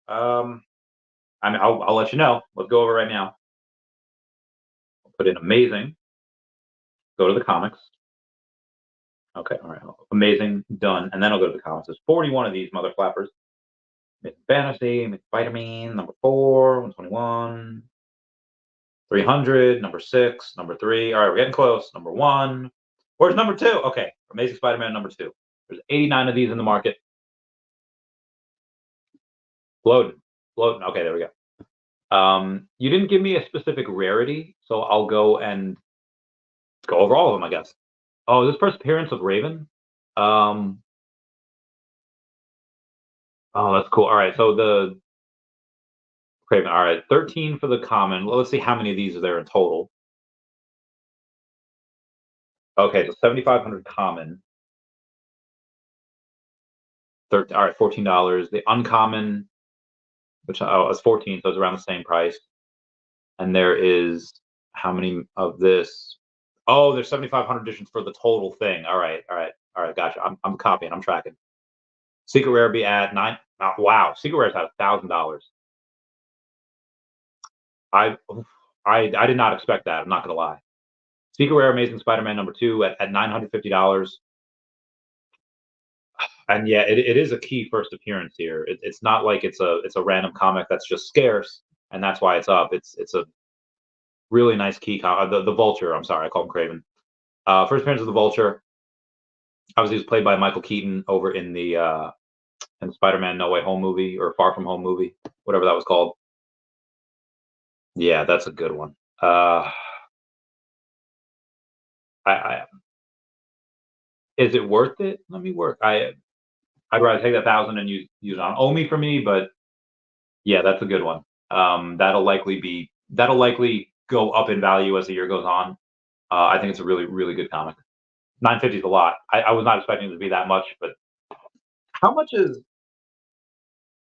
A: I'll let you know. Let's go over right now. I'll put in Amazing. Go to the comics. Okay, all right. Amazing, done. And then I'll go to the comics. There's 41 of these mother flappers. Amazing Fantasy, Amazing Spider-Man, #4, 121, 300, #6, #3. All right, we're getting close. #1. Where's #2? Okay, Amazing Spider-Man #2. There's 89 of these in the market. Floating. Okay, there we go. You didn't give me a specific rarity, so I'll go over all of them, I guess. Oh, this first appearance of Raven. Oh, that's cool. All right, so the Raven. All right, 13 for the common. Well, let's see how many of these are there in total. Okay, so 7,500 common. All right, $14. The uncommon, which is 14, so it's around the same price. And there is how many of this? Oh, there's 7,500 editions for the total thing. All right, gotcha. I'm copying. I'm tracking. Secret Rare be at 9. Wow, Secret Rare's at $1,000. I did not expect that. I'm not gonna lie. Secret Rare Amazing Spider-Man #2 at $950. And yeah, it is a key first appearance here. It's not like it's a random comic that's just scarce and that's why it's up. It's a really nice key the Vulture. I'm sorry, I call him Craven. First appearance of the Vulture. Obviously, he was played by Michael Keaton over in the Spider-Man No Way Home movie or Far From Home movie, whatever that was called. Yeah, that's a good one. Is it worth it? Let me work. I'd rather take that 1,000 and use it on OMI for me, but yeah, that's a good one. That'll likely go up in value as the year goes on. I think it's a really, really good comic. 950 is a lot. I was not expecting it to be that much, but how much is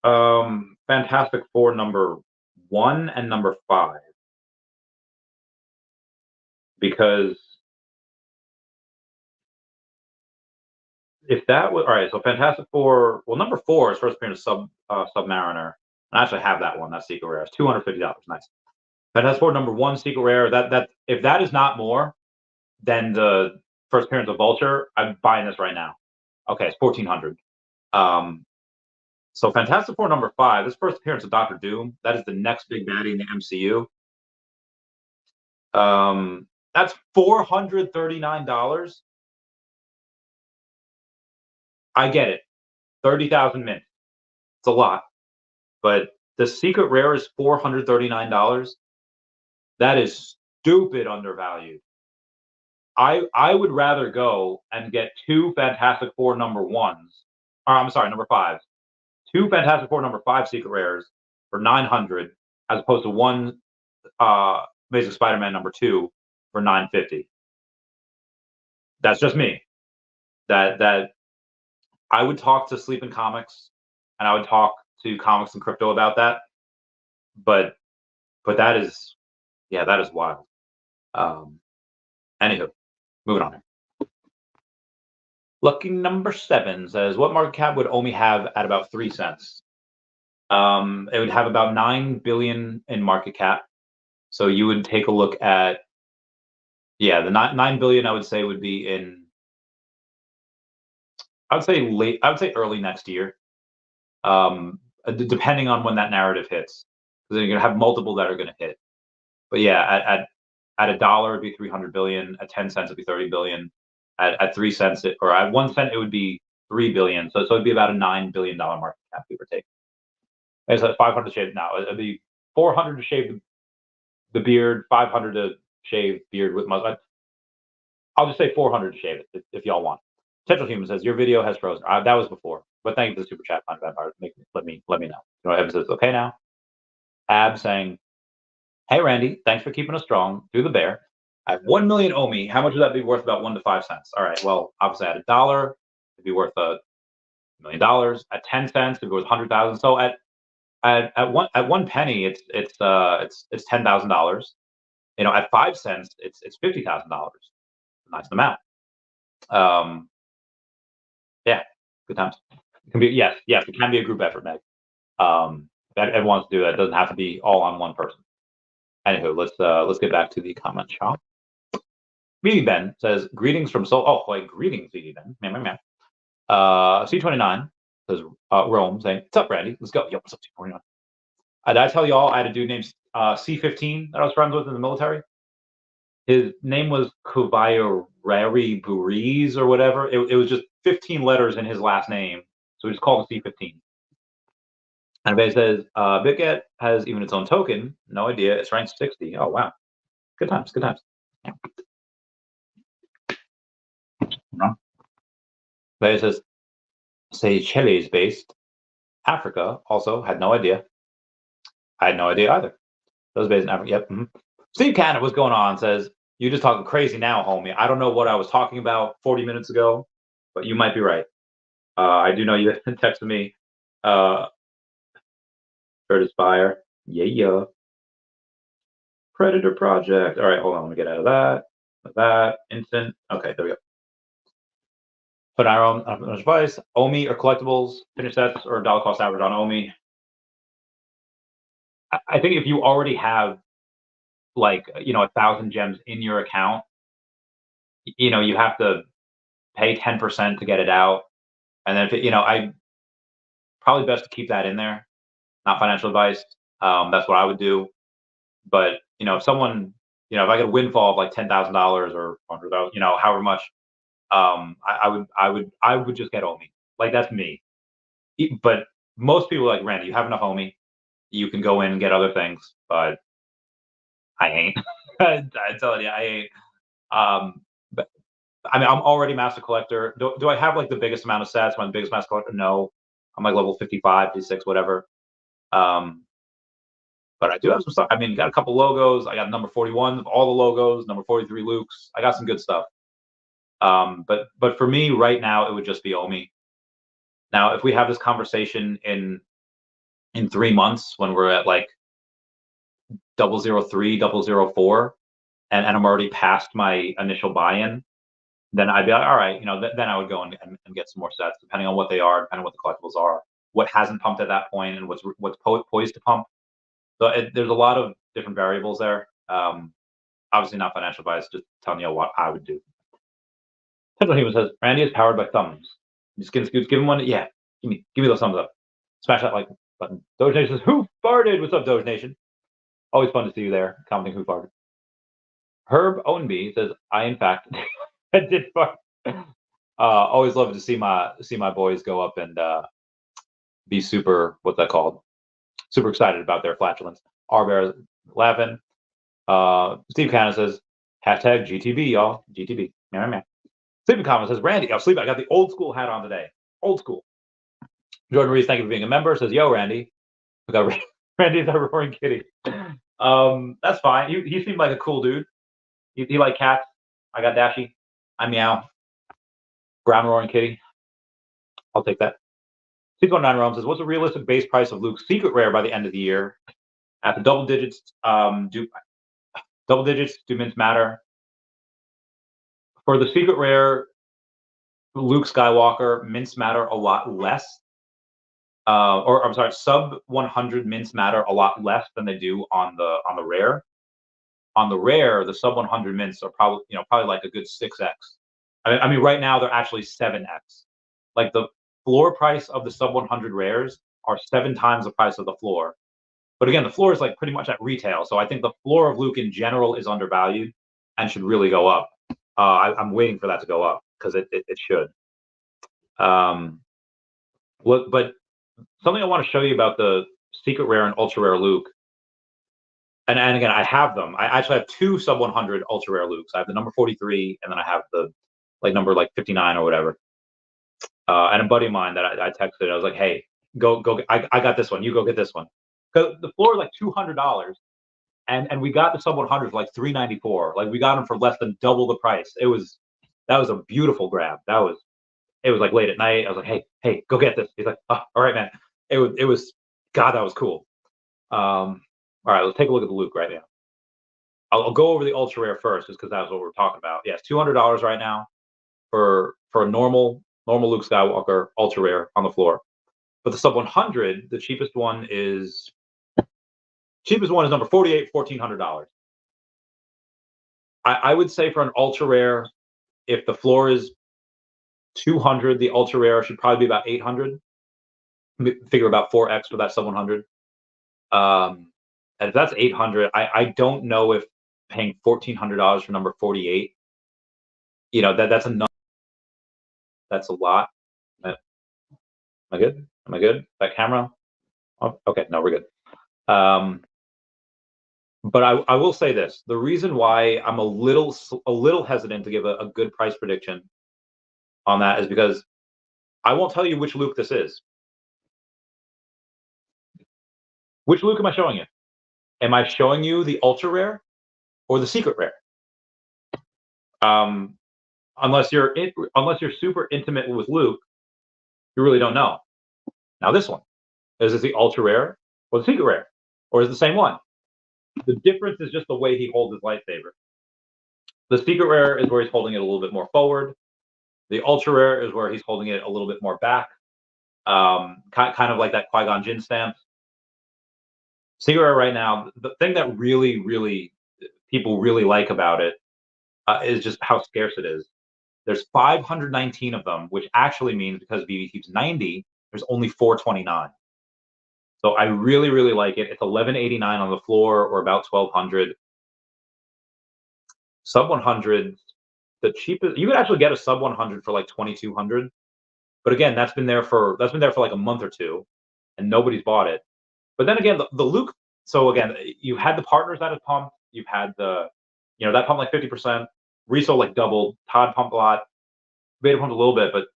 A: Fantastic Four #1 and #5? Because if that was all right, so Fantastic Four. Well, #4 is first appearance of Submariner. I actually have that one. That's Secret Rare. It's $250. Nice. Fantastic Four #1 Secret Rare. That if that is not more than the first appearance of Vulture, I'm buying this right now. Okay, it's 1,400. So Fantastic Four #5. This first appearance of Doctor Doom. That is the next big baddie in the MCU. That's $439. I get it. 30,000 mint. It's a lot. But the secret rare is $439. That is stupid undervalued. I would rather go and get 2 Fantastic Four #1s. Or I'm sorry, #5s. 2 Fantastic Four #5 secret rares for 900 as opposed to 1 Amazing Spider-Man #2 for 950. That's just me. That I would talk to Sleeping Comics and I would talk to comics and crypto about that. But that is, yeah, that is wild. Anywho, moving on. Lucky number 7 says, what market cap would OMI have at about 3 cents? It would have about 9 billion in market cap. So you would take a look at, yeah, the 9 billion I would say would be in, I would say early next year. Depending on when that narrative hits, because you're gonna have multiple that are gonna hit. But yeah, at $1 it'd be 300 billion. At 10 cents it'd be 30 billion. At 3 cents or at 1 cent it would be 3 billion. So it'd be about a $9 billion market cap, give or take. It's like 500 to shave now. It'd be 400 to shave the beard, 500 to shave beard with mustache. I'll just say 400 to shave it if y'all want. Potential Human says your video has frozen. That was before, but thank you for the super chat, Fine Vampire. Let me know. You know, Evan says okay now. Ab saying, hey Randy, thanks for keeping us strong through the bear. I have 1 million OMI. How much would that be worth? About 1 to 5 cents. All right. Well, obviously at $1, it'd be worth $1 million. At 10 cents, it'd be worth 100,000. So at 1 penny, it's $10,000. You know, at 5 cents, it's $50,000. Nice amount. Yeah, good times. It can be, yes, it can be a group effort, Meg. Everyone wants to do that. It doesn't have to be all on one person. Anywho, let's get back to the comment shop. Meaty Ben says, greetings from Seoul. Oh, like greetings, Meaty Ben. Man. C29 says, Rome saying, what's up, Randy? Let's go. Yo, what's up, C29? Did I tell y'all I had a dude named C15 that I was friends with in the military? His name was Kubayarari Buriz or whatever. It was just 15 letters in his last name. So we just called it C15. And Veve says, BitGet has even its own token. No idea. It's ranked 60. Oh, wow. Good times. Veve says, Seychelles based. Africa also had no idea. I had no idea either. Those based in Africa. Yep. Steve Cannon, what's going on? Says, you're just talking crazy now, homie. I don't know what I was talking about 40 minutes ago, but you might be right. I do know you texted me. Curtis Fire. Yeah. Predator Project. All right, hold on. Let me get out of that. Instant. Okay, there we go. Put our own advice. OMI or collectibles, finish sets or dollar cost average on OMI. I think if you already have like, 1,000 gems in your account, you have to pay 10% to get it out. And then, I probably best to keep that in there. Not financial advice. That's what I would do. But, if someone, if I get a windfall of like $10,000 or 100,000, however much, I would just get OMI. Like that's me. But most people are like, Randy, you have enough OMI. You can go in and get other things, but I ain't. I'm telling you, I ain't. But I mean, I'm already master collector. Do I have like the biggest amount of sets? Am I the biggest master collector? No. I'm like level 55, 56, whatever. But I do have some stuff. I mean, got a couple logos. I got number 41 of all the logos, number 43 Luke's. I got some good stuff. But for me right now, it would just be OMI. Now, if we have this conversation in 3 months when we're at like 003, 004, and I'm already past my initial buy-in, then I'd be like, all right, then I would go and get some more sets, depending on what they are, depending on what the collectibles are, what hasn't pumped at that point, and what's poised to pump. So there's a lot of different variables there. Obviously not financial advice, just telling you what I would do. Central Human says, Randy is powered by thumbs. Skin Scoots, give him one. Yeah, give me those thumbs up. Smash that like button. Doge Nation says, who farted? What's up, Doge Nation? Always fun to see you there, commenting who farted. Herb Owenby says, I in fact did fart. Always love to see my boys go up and be super, what's that called? Super excited about their flatulence. R-Bear laughing. Steve Cannon says, hashtag GTB, y'all. GTB. Man. Sleeping Comment says, Randy, I got the old school hat on today. Old school. Jordan Reese, thank you for being a member. Says, yo, Randy. We got Randy's a roaring kitty. That's fine. He seemed like a cool dude. He liked cats. I got Dashy. I meow. Brown roaring kitty. I'll take that. 619 Rome says, what's a realistic base price of Luke's secret rare by the end of the year? At the double digits, do mints matter? For the secret rare, Luc Skywalker, mints matter a lot less. Or I'm sorry, sub 100 mints matter a lot less than they do on the rare. On the rare, the sub 100 mints are probably like a good 6x. I mean, right now they're actually 7x. Like the floor price of the sub 100 rares are 7 times the price of the floor. But again, the floor is like pretty much at retail. So I think the floor of Luke in general is undervalued and should really go up. I'm waiting for that to go up because it should. Look, but something I want to show you about the secret rare and ultra rare Luke. And again, I have them. I actually have 2 sub 100 ultra rare Lukes. I have the number 43, and then I have the number 59 or whatever. And a buddy of mine that I texted, I was like, hey, go, I got this one. You go get this one. Because the floor is like $200, and we got the sub 100 for like $394. Like we got them for less than double the price. That was a beautiful grab. It was like late at night. I was like, hey, go get this. He's like, oh, all right, man. It was God, that was cool. All right, let's take a look at the Luke right now. I'll go over the ultra rare first, just because that's what we're talking about. Yes, $200 right now for a normal Luke Skywalker ultra rare on the floor. But the sub 100, the cheapest one is number 48, $1,400. I would say for an ultra rare, if the floor is 200, the ultra rare should probably be about 800. Figure about 4x for that sub 100. And if that's 800, I don't know if paying $1,400 for number 48, that's enough. That's a lot. Am I good? Am I good? That camera? Oh, okay, no, we're good. But I will say this: the reason why I'm a little hesitant to give a good price prediction on that is because I won't tell you which Luke this is. Which Luke am I showing you? Am I showing you the ultra rare or the secret rare? Unless you're super intimate with Luke, you really don't know. Now this one, is it the ultra rare or the secret rare, or is it the same one? The difference is just the way he holds his lightsaber. The secret rare is where he's holding it a little bit more forward. The ultra rare is where he's holding it a little bit more back, kind of like that Qui-Gon Jinn stance. Secret rare right now, the thing that really people really like about it is just how scarce it is. There's 519 of them, which actually means because Veve keeps 90, there's only 429. So I really like it. It's 1189 on the floor, or about 1200. Sub 100, the cheapest you could actually get a sub 100 for like 2200. But again, that's been there for like a month or two, and nobody's bought it. But then again, the Luke. So again, you had the partners that have pumped. You've had the, that pumped like 50%. Resale like doubled. Todd pumped a lot. Beta pumped a little bit, but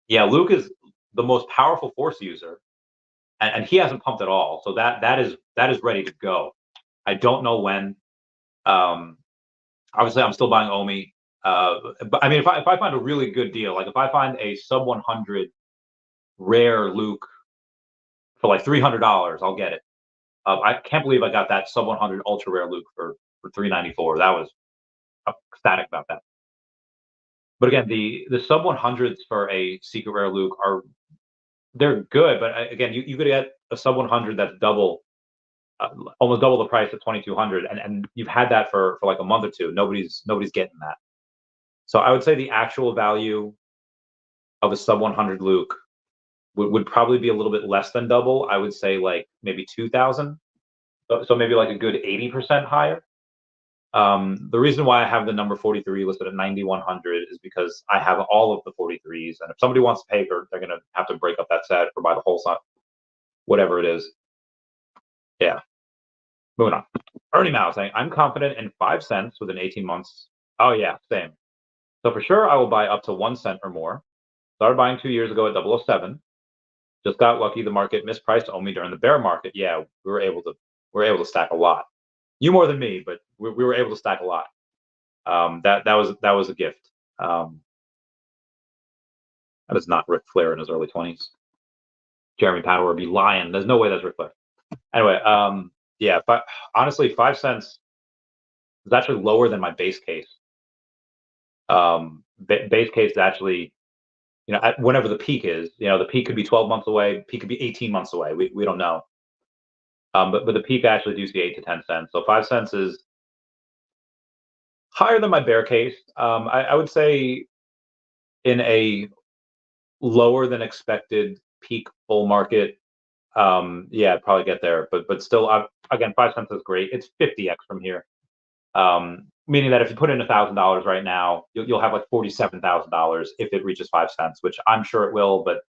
A: yeah, Luke is the most powerful force user, and he hasn't pumped at all. So that is ready to go. I don't know when. Obviously, I'm still buying OMI. But I mean, if I find a really good deal, like if I find a sub 100 rare Luke for like $300, I'll get it. I can't believe I got that sub 100 ultra rare Luke for $394. That was ecstatic about that. But again, the sub 100s for a secret rare Luke they're good, but again, you could get a sub 100 that's almost double the price at 2200, and you've had that for like a month or two. Nobody's getting that. So I would say the actual value of a sub 100 Luke would probably be a little bit less than double. I would say like maybe 2000. So maybe like a good 80% higher. The reason why I have the number 43 listed at 9100 is because I have all of the 43s, and if somebody wants to pay for it, they're gonna have to break up that set or buy the whole set, whatever it is. Yeah. Moving on. Ernie Mao saying, I'm confident in 5 cents within 18 months. Oh yeah, same. So for sure, I will buy up to 1 cent or more. Started buying 2 years ago at 007. Just got lucky. The market mispriced OMI during the bear market. Yeah, we were able to stack a lot. You more than me, but we were able to stack a lot. That was a gift. That is not Ric Flair in his early 20s. Jeremy Paddle would be lying. There's no way that's Ric Flair. Anyway, yeah, honestly, 5 cents is actually lower than my base case. Base case is actually, at whenever the peak is, the peak could be 12 months away, peak could be 18 months away. We don't know. But the peak I actually do see 8 to 10 cents. So 5 cents is higher than my bear case. I would say in a lower than expected peak bull market, yeah, I'd probably get there. But still, again, 5 cents is great. It's 50x from here. Meaning that if you put in $1,000 right now, you'll have like $47,000 if it reaches 5 cents, which I'm sure it will. But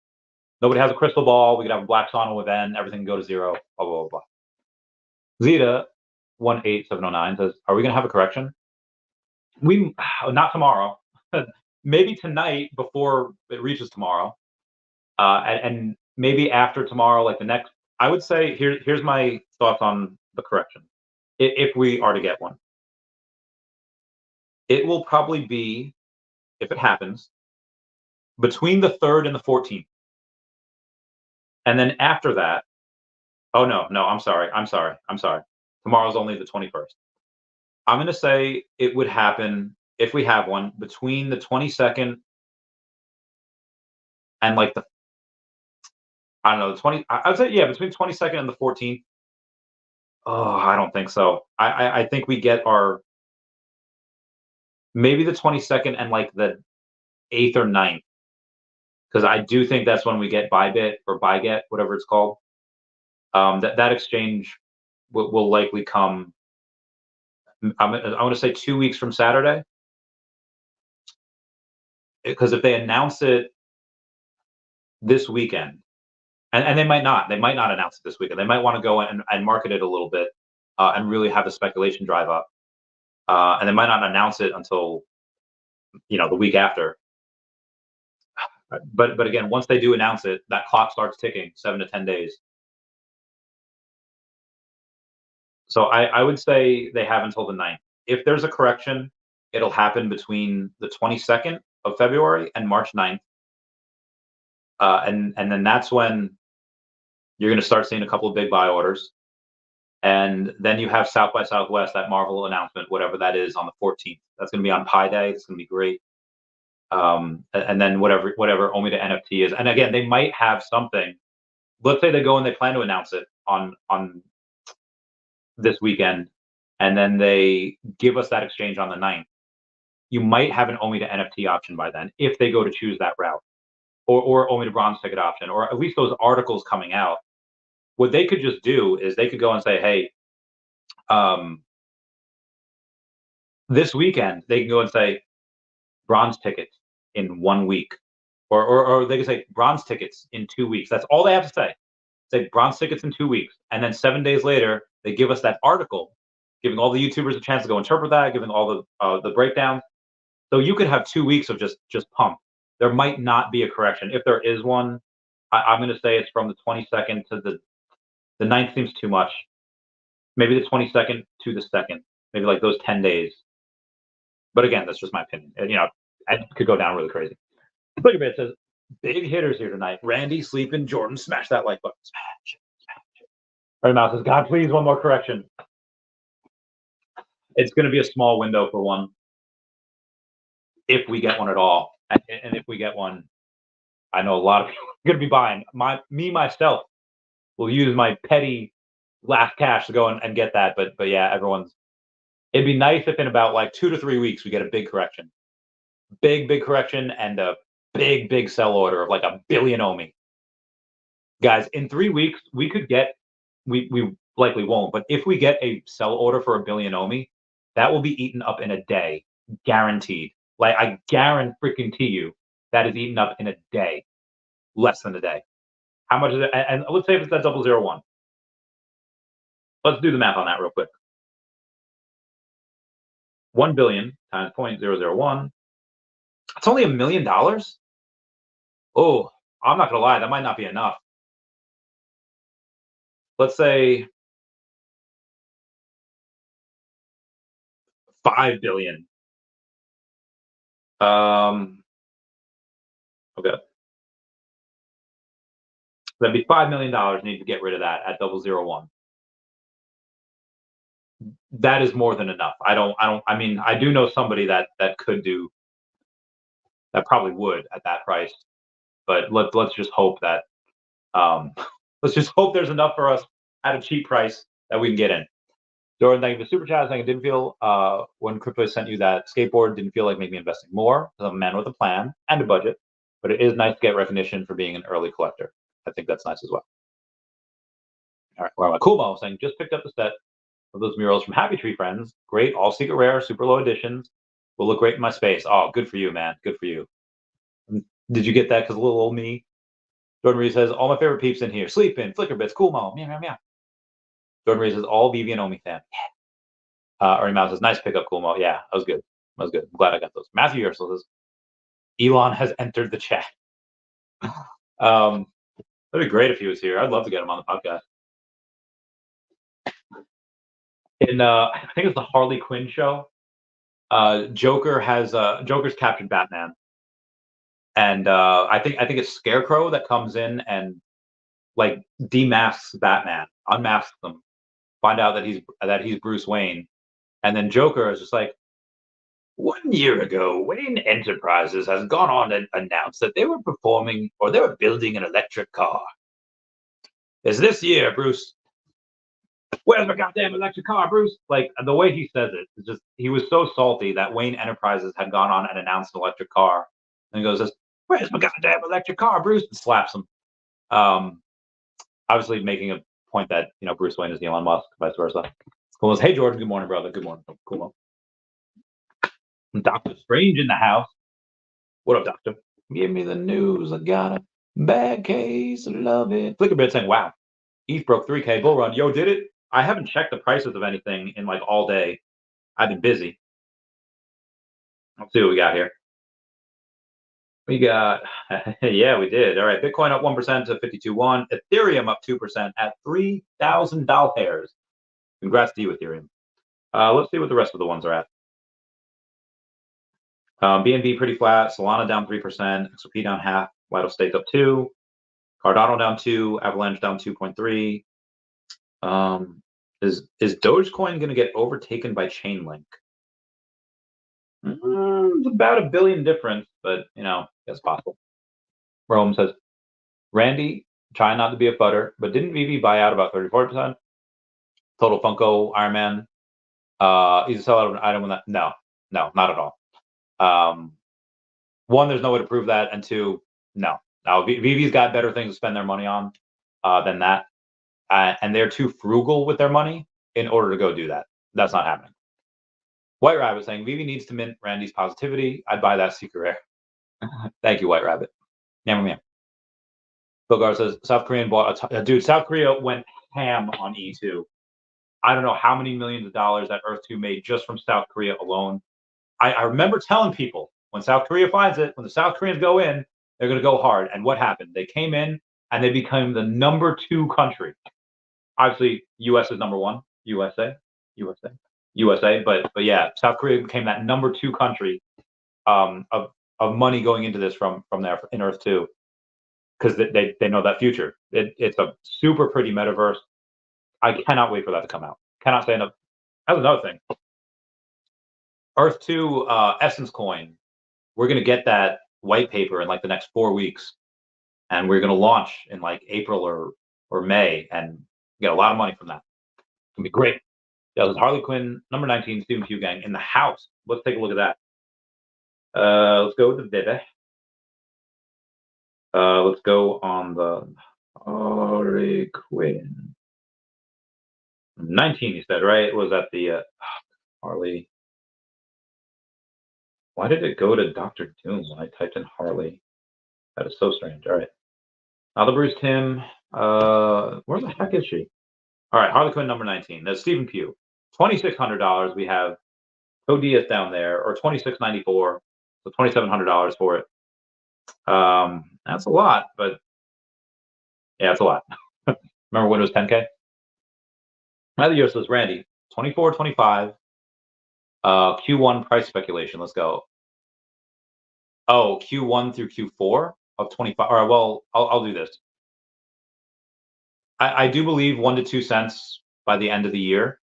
A: nobody has a crystal ball. We could have a black swan event. Everything can go to zero. Blah blah blah. Blah. Zeta 18709 says, "Are we going to have a correction? We not tomorrow. Maybe tonight before it reaches tomorrow, and maybe after tomorrow, like the next." I would say here's my thoughts on the correction, if we are to get one. It will probably be, if it happens, between the 3rd and the 14th, and then after that. Oh no, I'm sorry. Tomorrow's only the 21st. I'm going to say it would happen, if we have one, between the 22nd and like the, I don't know, the 20. I'd say, yeah, between 22nd and the 14th. Oh, I don't think so. I think we get our, maybe the 22nd and like the 8th or 9th, because I do think that's when we get Bybit or Byget, whatever it's called. That exchange will likely come. I want to say 2 weeks from Saturday, because if they announce it this weekend, and they might not announce it this weekend. They might want to go and market it a little bit, and really have the speculation drive up, and they might not announce it until the week after. But again, once they do announce it, that clock starts ticking, 7 to 10 days. So I would say they have until the 9th. If there's a correction, it'll happen between the 22nd of February and March 9th. And then that's when you're going to start seeing a couple of big buy orders. And then you have South by Southwest, that Marvel announcement, whatever that is, on the 14th. That's going to be on Pi Day. It's going to be great. And then whatever OMI to NFT is. And again, they might have something. Let's say they go and they plan to announce it on this weekend, and then they give us that exchange on the 9th. You might have an OMI to NFT option by then, if they go to choose that route, or OMI to bronze ticket option, or at least those articles coming out. What they could just do is they could go and say, hey, this weekend they can go and say bronze tickets in 1 week, or they could say bronze tickets in 2 weeks. That's all they have to say. Say bronze tickets in 2 weeks, and then 7 days later they give us that article, giving all the YouTubers a chance to go interpret that, giving all the breakdowns. So you could have 2 weeks of just pump. There might not be a correction. If there is one, I'm going to say it's from the 22nd to the 9th. Seems too much. Maybe the 22nd to the 2nd. Maybe like those 10 days. But again, that's just my opinion. It could go down really crazy. Look at it. It says, big hitters here tonight. Randy, Sleeping, Jordan, smash that like button. Smash it. Right, Mouse says, God, please, one more correction. It's going to be a small window for one, if we get one at all. And if we get one, I know a lot of people are going to be buying. Myself will use my petty last cash to go and get that. But yeah, it'd be nice if in about like 2 to 3 weeks we get a big correction. Big correction, and a big sell order of like 1 billion OMI. Guys, in 3 weeks, we could get, we likely won't, but if we get a sell order for 1 billion OMI, that will be eaten up in a day, guaranteed. Like, I guarantee you that is eaten up in a day, less than a day. How much is it? And let's say if it's that 001. Let's do the math on that real quick. 1 billion times 0.001. It's only $1 million. Oh, I'm not gonna lie, that might not be enough. Let's say 5 billion. Okay. That'd be $5 million need to get rid of that at 001. That is more than enough. I mean, I do know somebody that could do, that probably would at that price, but let's just hope that, let's just hope there's enough for us at a cheap price that we can get in. Jordan, thank you for super chat. Saying it didn't feel when crypto sent you that skateboard, didn't feel like maybe investing more. I'm a man with a plan and a budget, but it is nice to get recognition for being an early collector. I think that's nice as well. All right, well, cool Mo saying just picked up the set of those murals from Happy Tree Friends. Great, all secret rare, super low editions. Will look great in my space. Oh, good for you, man. Good for you. Did you get that? Because little old me. Jordan Reed says all my favorite peeps in here. Sleep in, Flicker Bits, Cool Mo, meow meow meow. Jordan Reed says all Veve and OMI fan. Yeah. Ari Mouse says nice pickup, Cool Mo. Yeah, that was good. That was good. I'm glad I got those. Matthew Ursel says Elon has entered the chat. That'd be great if he was here. I'd love to get him on the podcast. In I think it's the Harley Quinn show. Joker's captured Batman, and I think it's Scarecrow that comes in and like demasks Batman, unmasks them, find out that he's Bruce Wayne, and then Joker is just like, 1 year ago, Wayne Enterprises has gone on and announced that they were building an electric car. Is this year, Bruce? Where's my goddamn electric car, Bruce? Like the way he says it, it's just he was so salty that Wayne Enterprises had gone on and announced an electric car, and he goes, "Where's my goddamn electric car, Bruce?" and slaps him. Obviously making a point that Bruce Wayne is Elon Musk, vice versa. Cool. Hey Jordan, good morning, brother. Good morning. Cool. Dr. Strange in the house. What up, Doctor? Give me the news. I got a bad case. Love it. Flickerbit saying, "Wow, ETH broke 3K bull run. Yo, did it? I haven't checked the prices of anything in like all day. I've been busy. Let's see what we got here. We got, yeah, we did. All right, Bitcoin up 1% to 52.1. Ethereum up 2% at $3,000. Congrats to you, Ethereum. Let's see what the rest of the ones are at. BNB pretty flat. Solana down 3%. XRP down half. Lido Stake up 2. Cardano down 2. Avalanche down 2.3. Is Dogecoin going to get overtaken by Chainlink? It's about $1 billion difference, but it's possible. Rome says, Randy, trying not to be a futter, but didn't Veve buy out about 34%? Total Funko Iron Man. He's a sellout of an item when that. No, not at all. One, there's no way to prove that, and two, no. Now Veve's got better things to spend their money on than that, and they're too frugal with their money in order to go do that. That's not happening. White Rabbit saying Veve needs to mint Randy's positivity. I'd buy that secret rare. Thank you, White Rabbit. Yam. Bogar says South Korean bought dude. South Korea went ham on E2. I don't know how many millions of dollars that Earth2 made just from South Korea alone. I remember telling people when South Korea finds it, when the South Koreans go in, they're going to go hard. And what happened? They came in and they became the number 2 country. Obviously, U.S. is number 1. USA. But yeah, South Korea became that number 2 country of money going into this from there in Earth2 because they know that future. It's a super pretty metaverse. I cannot wait for that to come out. Cannot say enough. That's another thing. Earth2 Essence Coin. We're going to get that white paper in like the next 4 weeks, and we're going to launch in like April or May and get a lot of money from that. It's going to be great. Yeah, this is Harley Quinn, number 19, Stephen Pugh gang in the house. Let's take a look at that. Let's go with the Veve. Let's go on the Harley Quinn. 19, you said, right? Was that the Harley? Why did it go to Dr. Doom when I typed in Harley? That is so strange. All right. Now the Bruce Tim. Where the heck is she? All right, Harley Quinn number 19. That's Stephen Pugh. $2,600. We have Codias down there, or $2,694. So $2,700 for it. That's a lot, but yeah, it's a lot. Remember when it was 10K? Another year says Randy, 24.25. Q1 price speculation. Let's go. Oh, Q1 through Q4 of 25. All right, well, I'll do this. I do believe 1 to 2 cents by the end of the year.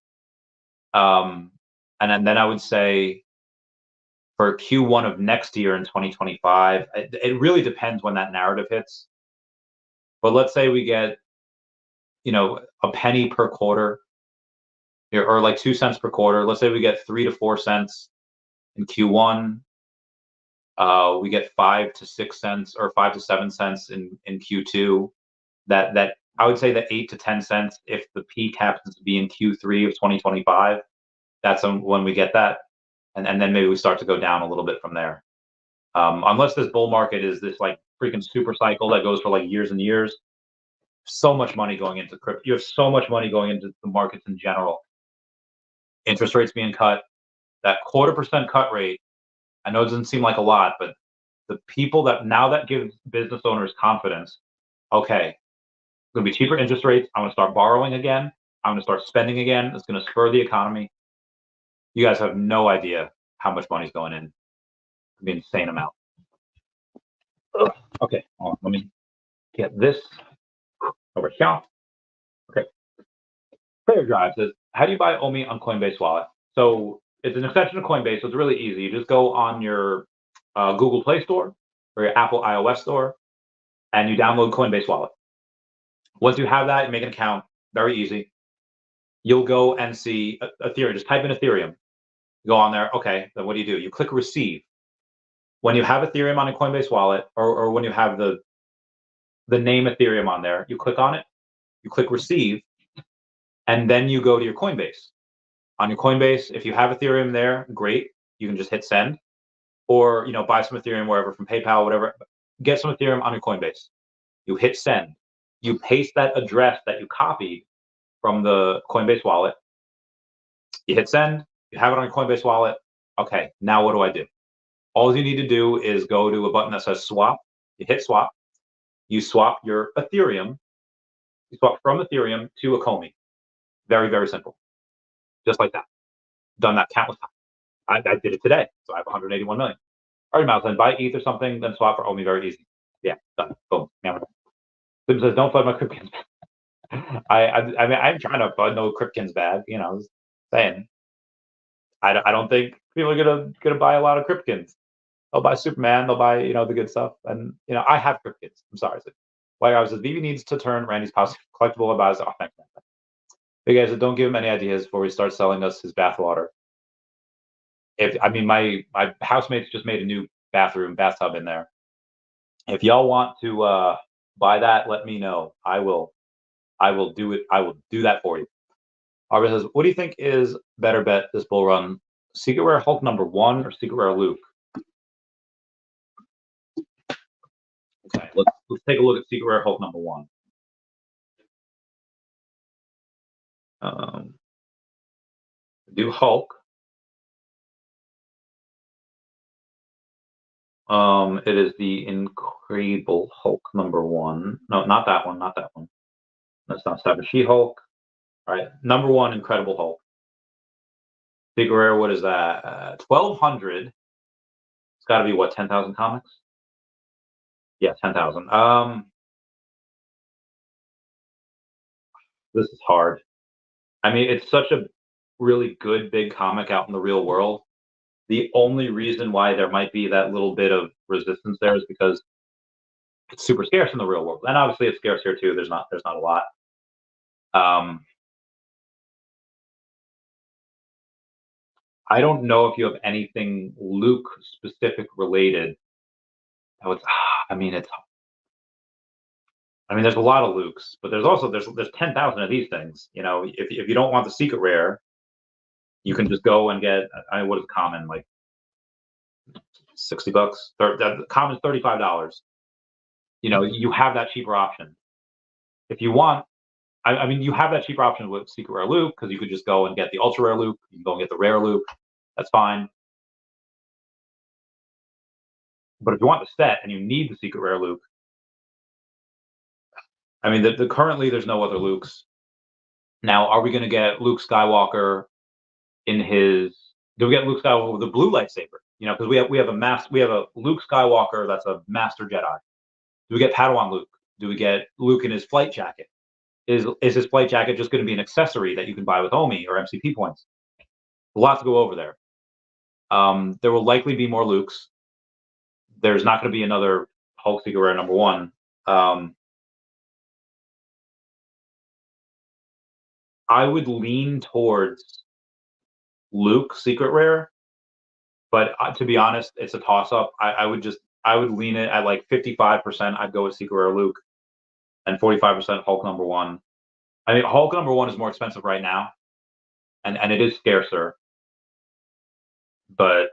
A: And then I would say for Q1 of next year in 2025, it really depends when that narrative hits. But let's say we get, a penny per quarter, or like 2 cents per quarter. Let's say we get 3 to 4 cents in Q1. We get 5 to 6 cents or 5 to 7 cents in Q2. That I would say that 8 to 10 cents if the peak happens to be in Q3 of 2025. That's when we get that, and then maybe we start to go down a little bit from there. Unless this bull market is this like freaking super cycle that goes for like years and years. So much money going into crypto. You have so much money going into the markets in general. Interest rates being cut, that 0.25% cut rate. I know it doesn't seem like a lot, but the people that gives business owners confidence. Okay, it's going to be cheaper interest rates. I'm going to start borrowing again. I'm going to start spending again. It's going to spur the economy. You guys have no idea how much money's going in. It'd be an insane amount. Ugh. Okay, hold on, let me get this over here. Okay. Prayer Drive says, how do you buy OMI on Coinbase Wallet? So it's an extension of Coinbase, so it's really easy. You just go on your Google Play Store or your Apple iOS Store, and you download Coinbase Wallet. Once you have that, you make an account. Very easy. You'll go and see Ethereum. Just type in Ethereum. Go on there. Okay, then what do? You click Receive. When you have Ethereum on a Coinbase Wallet, or when you have the name Ethereum on there, you click on it. You click Receive, and then you go to your Coinbase. On your Coinbase, if you have Ethereum there, great. You can just hit send, or buy some Ethereum wherever from PayPal, whatever. Get some Ethereum on your Coinbase. You hit send. You paste that address that you copied from the Coinbase wallet. You hit send. You have it on your Coinbase wallet. Okay, now what do I do? All you need to do is go to a button that says swap. You hit swap. You swap your Ethereum. You swap from Ethereum to Ecomi. Very, very simple. Just like that. Done that countless times. I did it today, so I have 181 million. All right, Miles, then buy ETH or something, then swap for OMI. Very easy. Yeah, done. Boom. Tim says, don't FUD my Cryptkins. I mean, I'm trying to FUD no Cryptkins bag. Saying. I don't think people are gonna buy a lot of Cryptkins. They'll buy Superman. They'll buy the good stuff. And I have Cryptkins. I'm sorry. Like I was, Veve needs to turn Randy's house collectible advisor. Oh, thanks, man. Hey guys, don't give him any ideas before he starts selling us his bathwater. My housemates just made a new bathtub in there. If y'all want to buy that, let me know. I will do it. I will do that for you. Albert says, what do you think is better bet this bull run? Secret Rare Hulk #1 or Secret Rare Luke? Okay, let's take a look at Secret Rare Hulk #1. Do Hulk. It is the Incredible Hulk #1. No, not that one. Not that one. That's not She-Hulk. All right, #1, Incredible Hulk. Secret Rare, what is that? 1,200. It's got to be what, 10,000 comics? Yeah, 10,000. This is hard. I mean, it's such a really good big comic out in the real world. The only reason why there might be that little bit of resistance there is because it's super scarce in the real world, and obviously it's scarce here too. There's not a lot. I don't know if you have anything Luke specific related. There's a lot of Lukes, but there's 10,000 of these things. If you don't want the Secret Rare, you can just go and get. What is common, like $60? The common's $35. You have that cheaper option. If you want, you have that cheaper option with Secret Rare Luke because you could just go and get the Ultra Rare Luke. You can go and get the Rare Luke. That's fine. But if you want the set and you need the Secret Rare Luke, currently there's no other Lukes. Now, are we going to get Luc Skywalker in his? Do we get Luc Skywalker with the blue lightsaber? Because we have a Luc Skywalker that's a Master Jedi. Do we get Padawan Luke? Do we get Luke in his flight jacket? Is this flight jacket just going to be an accessory that you can buy with OMI or MCP points? A lot to go over there. There will likely be more Lucs. There's not going to be another Hulk Secret Rare #1. I would lean towards Luc Secret Rare, but to be honest, it's a toss-up. I would lean it at like 55%. I'd go with Secret Rare Luc, and 45% Hulk #1. I mean, Hulk #1 is more expensive right now, and it is scarcer, but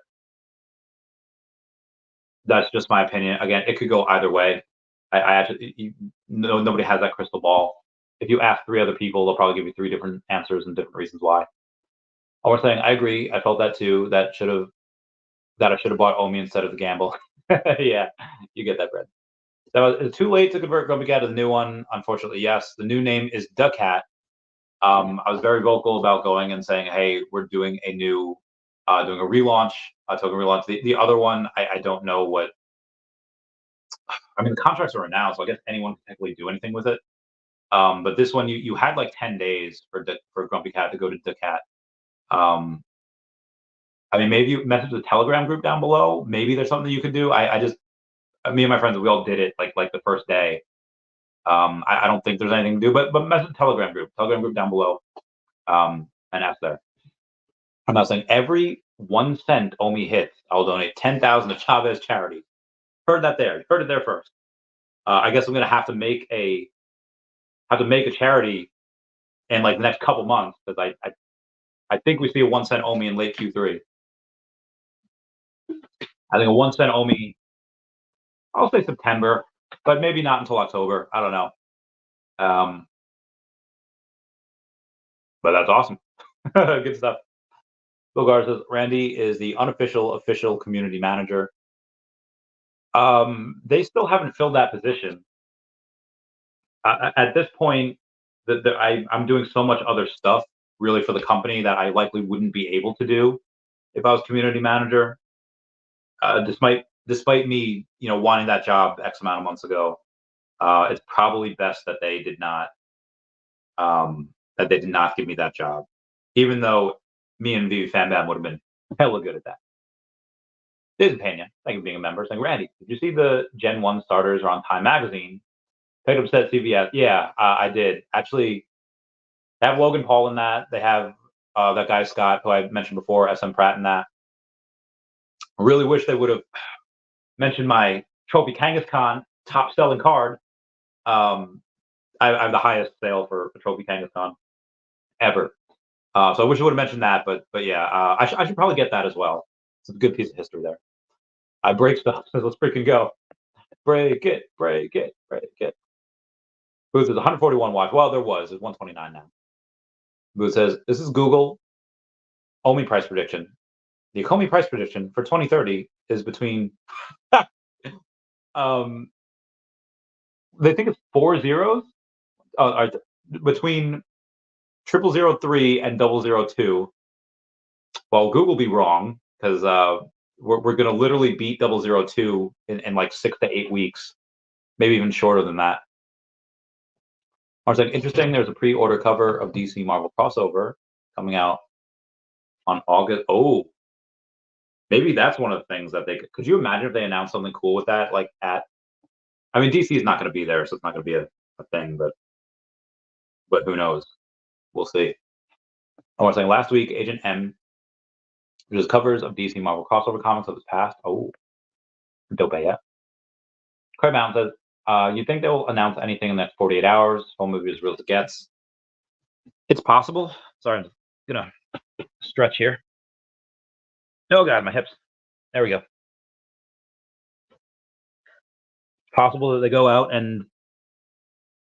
A: that's just my opinion. Again, it could go either way. I actually, nobody has that crystal ball. If you ask 3 other people, they'll probably give you 3 different answers and different reasons why. All we're saying, I agree. I felt that too. That I should have bought OMI instead of the gamble. Yeah, you get that, Brad. So it's too late to convert Grumpy Cat to the new one. Unfortunately, yes. The new name is The Cat. I was very vocal about going and saying, hey, we're doing a new, doing a relaunch, token relaunch. The other one, I don't know what. I mean, the contracts are announced, so I guess anyone can technically do anything with it. But this one, you had like 10 days for Grumpy Cat to go to The Cat. I mean, maybe you message the Telegram group down below. Maybe there's something you could do. I just, me and my friends, we all did it like the first day. I don't think there's anything to do, but message the Telegram group down below, and ask there. I'm not saying every 1 cent OMI hits, I'll donate 10,000 to Chavez charity. Heard that there. Heard it there first. I guess I'm gonna have to make a charity in like the next couple months, because I think we see a 1 cent OMI in late Q3. I think a 1 cent OMI, I'll say September, but maybe not until October. I don't know. But that's awesome. Good stuff. Bill Gar says Randy is the unofficial official community manager. They still haven't filled that position. At this point, I'm doing so much other stuff really for the company that I likely wouldn't be able to do if I was community manager. Despite me, wanting that job X amount of months ago, it's probably best that they did not give me that job, even though me and Veve Fanbam would have been hella good at that. David Pena, thank you for being a member. Saying, Randy, did you see the Gen 1 starters are on Time Magazine? Picked up set CVS. Yeah, I did. Actually, they have Logan Paul in that. They have that guy Scott, who I mentioned before, SM Pratt in that. I really wish they would have mentioned my Trophy Kangaskhan top selling card. I have the highest sale for Trophy Kangaskhan ever. So I wish I would have mentioned that, but yeah, I should probably get that as well. It's a good piece of history there. I break stuff, says let's freaking go. Break it, break it, break it. Booth is 141 watch. Well, there was. It's 129 now. Booth says, this is Google OMI price prediction. The Ecomi price prediction for 2030 is between they think it's 4 zeros. Between 0003 and 002. Well, Google be wrong, because we're going to literally beat 002 in like 6 to 8 weeks, maybe even shorter than that. I was like, interesting. There's a pre-order cover of DC Marvel crossover coming out on August. Oh, maybe that's one of the things that they could you imagine if they announced something cool with that? Like I mean, DC is not going to be there, so it's not going to be a thing, but who knows? We'll see. I was saying last week, Agent M, which is covers of DC Marvel crossover comics of his past. Oh, dope, yeah. Craig Mountain says, you think they'll announce anything in the next 48 hours? Whole movie is real as it gets. It's possible. Sorry, I'm gonna stretch here. Oh God, my hips. There we go. It's possible that they go out and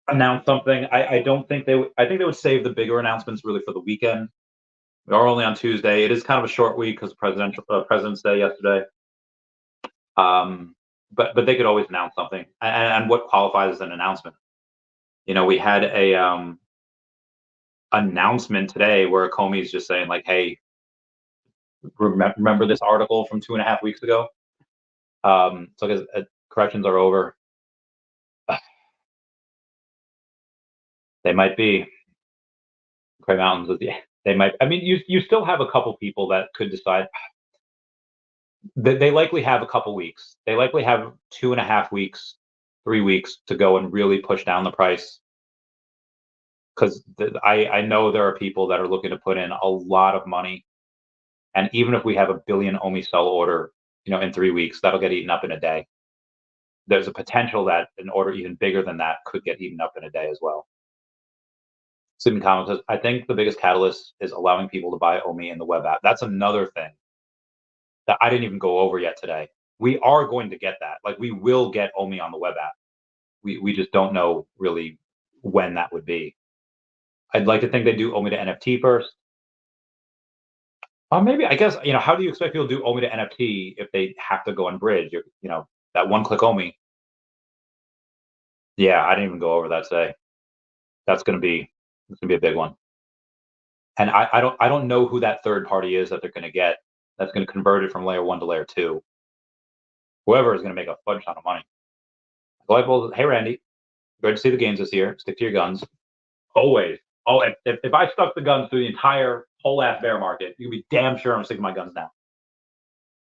A: announce something. I don't think they. I think they would save the bigger announcements really for the weekend. We are only on Tuesday. It is kind of a short week because President's Day yesterday. But they could always announce something. And what qualifies as an announcement? We had a announcement today where Ecomi is just saying like, "Hey, remember this article from 2.5 weeks ago?" So I guess corrections are over. They might be. Gray Mountains, yeah, they might. I mean, you still have a couple people that could decide. They likely have a couple weeks. They likely have 2.5 weeks, 3 weeks to go and really push down the price. Because I know there are people that are looking to put in a lot of money, and even if we have a billion OMI sell order, in 3 weeks, that'll get eaten up in a day. There's a potential that an order even bigger than that could get eaten up in a day as well. Sleeping Comics says, I think the biggest catalyst is allowing people to buy OMI in the web app. That's another thing that I didn't even go over yet today. We are going to get that. Like, we will get OMI on the web app. We just don't know really when that would be. I'd like to think they do OMI to NFT first. Maybe, I guess, how do you expect people to do OMI to NFT if they have to go on Bridge? That one-click OMI. Yeah, I didn't even go over that today. That's going to be a big one. And I don't know who that third party is that they're going to get that's going to convert it from layer 1 to layer 2. Whoever is going to make a fudge ton of money. Collectible, hey Randy, great to see the games this year. Stick to your guns. Always. Oh, if I stuck the guns through the entire whole ass bear market, you can be damn sure I'm sticking my guns now.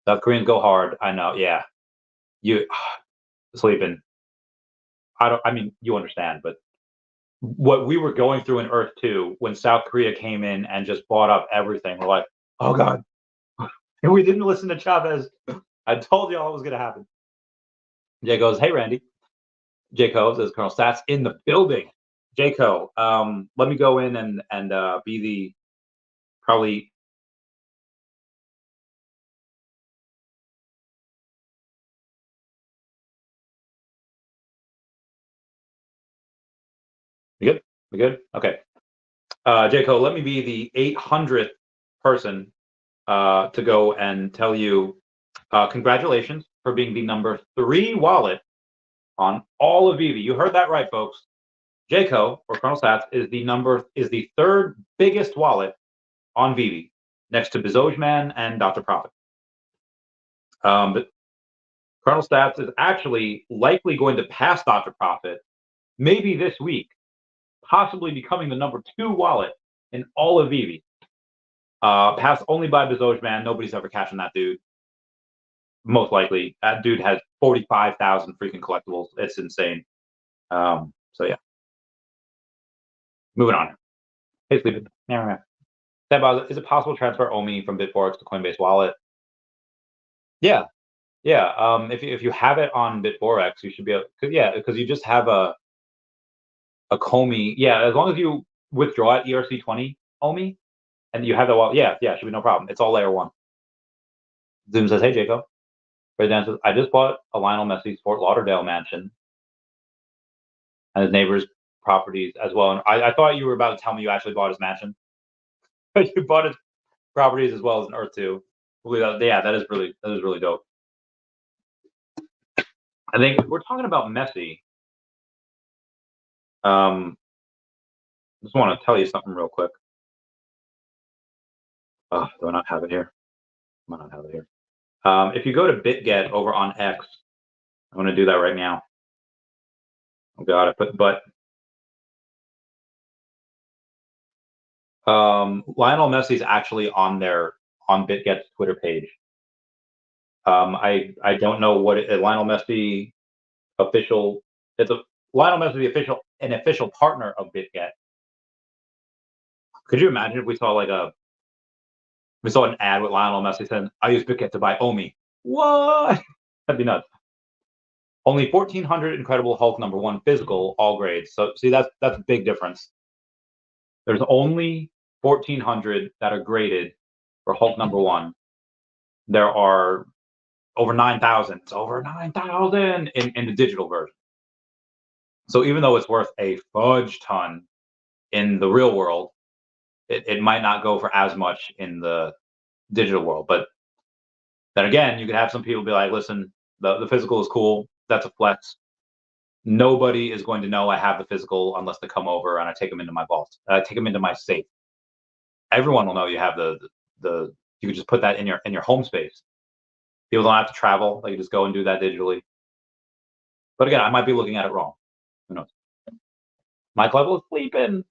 A: South Koreans go hard. I know. Yeah. You sleeping. I mean, you understand, but what we were going through in Earth 2 when South Korea came in and just bought up everything, we're like, oh God. And we didn't listen to Chavez. I told you all was going to happen. Jay goes, hey, Randy. Jaco says, Colonel Stats in the building. Jaco, let me go in and be the probably. We good? We good? Okay. Jaco, let me be the 800th person to go and tell you congratulations for being the number 3 wallet on all of Veve. You heard that right, folks. Jaco, or Colonel Stats, is the third biggest wallet on Veve, next to Bezojman and Dr. Profit. But Colonel Stats is actually likely going to pass Dr. Profit maybe this week, possibly becoming the number 2 wallet in all of Veve. Passed only by Bezojman. Nobody's ever catching that dude. Most likely. That dude has 45,000 freaking collectibles. It's insane. So yeah. Moving on. Hey, Sleeping. Yeah. Is it possible to transfer OMI from Bitforex to Coinbase Wallet? Yeah. Yeah. If you have it on Bitforex, you should be able, because you just have a Ecomi. Yeah, as long as you withdraw at ERC20 OMI and you have that wallet, yeah, should be no problem. It's all layer 1. Zoom says, hey, Jacob. Red Dan says, I just bought a Lionel Messi's Fort Lauderdale mansion and his neighbor's properties as well. And I thought you were about to tell me you actually bought his mansion. But you bought his properties as well as an Earth 2. Yeah, that is really dope. I think if we're talking about Messi, just want to tell you something real quick. Oh, do I not have it here? I might not have it here. If you go to BitGet over on X, I'm going to do that right now. Oh God, Lionel Messi's actually on BitGet's Twitter page. I don't know what Lionel Messi official. It's a Lionel Messi an official partner of BitGet. Could you imagine if we saw an ad with Lionel Messi saying, "I use BitGet to buy OMI"? What? That'd be nuts. Only 1,400 Incredible Hulk #1 physical, all grades. So see, that's a big difference. There's only 1,400 that are graded for Hulk #1. There are over 9,000. It's over 9,000 in the digital version. So even though it's worth a fudge ton in the real world, it might not go for as much in the digital world. But then again, you could have some people be like, listen, the physical is cool. That's a flex. Nobody is going to know I have the physical unless they come over and I take them into my vault. I take them into my safe. Everyone will know you have the you could just put that in your home space. People don't have to travel. They can just go and do that digitally. But again, I might be looking at it wrong. Who knows? Mike Level is sleeping.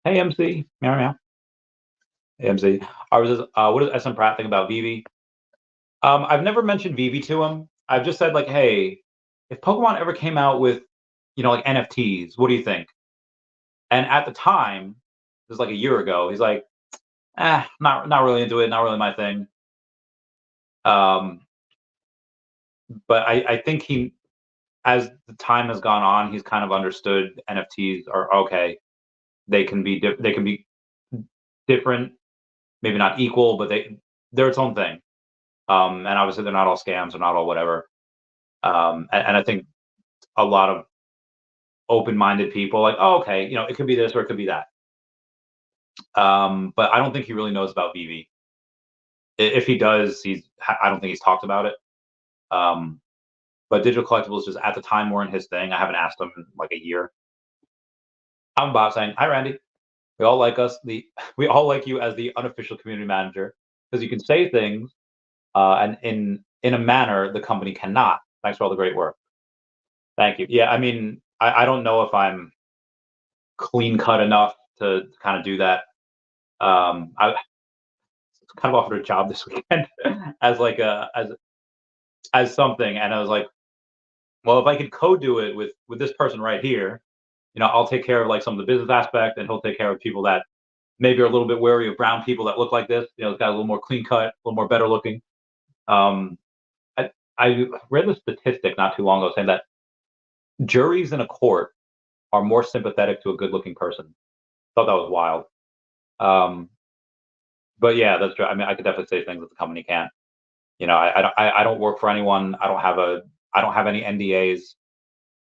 A: Hey, MC. Meow, meow. Hey, MC. What does SM Pratt think about Veve? I've never mentioned Veve to him. I've just said, like, hey, if Pokemon ever came out with, like NFTs, what do you think? And at the time, it was like a year ago, he's like, not really into it, not really my thing. But I think as the time has gone on, he's kind of understood NFTs are okay. They can be different, maybe not equal, but they're its own thing. And obviously, they're not all scams, they're not all whatever. And I think a lot of open-minded people like, oh, okay, it could be this or it could be that. But I don't think he really knows about Veve. If he does, I don't think he's talked about it. But digital collectibles just at the time weren't his thing. I haven't asked him in like a year. I'm Bob saying, hi, Randy. We all like we all like you as the unofficial community manager because you can say things and in a manner the company cannot. Thanks for all the great work. Thank you. Yeah, I mean, I don't know if I'm clean cut enough to kind of do that. I kind of offered a job this weekend as like as something, and I was like, well, if I could co-do it with this person right here, I'll take care of like some of the business aspect, and he'll take care of people that maybe are a little bit wary of brown people that look like this. It's got a little more clean cut, a little more better looking. I read the statistic not too long ago saying that juries in a court are more sympathetic to a good-looking person. Thought that was wild. But yeah, that's true. I mean, I could definitely say things that the company can't. I don't work for anyone. I don't have any NDAs.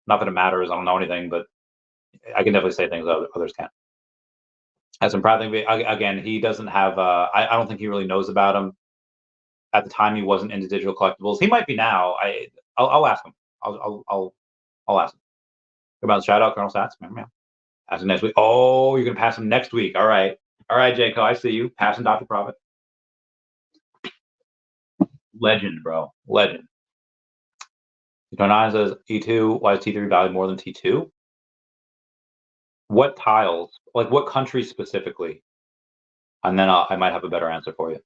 A: Not that it matters. I don't know anything, but I can definitely say things that others can't. As I'm proud again, he doesn't have. I don't think he really knows about him. At the time, he wasn't into digital collectibles. He might be now. I'll ask him. I'll ask him. About the shout out, Colonel Sats. Ask him next week. Oh, you're gonna pass him next week. All right, Jayco. I see you passing Dr. Profit. Legend, bro. Legend. Tonine says E2. Why is T3 valued more than T2? What tiles? Like what country specifically? And then I might have a better answer for you.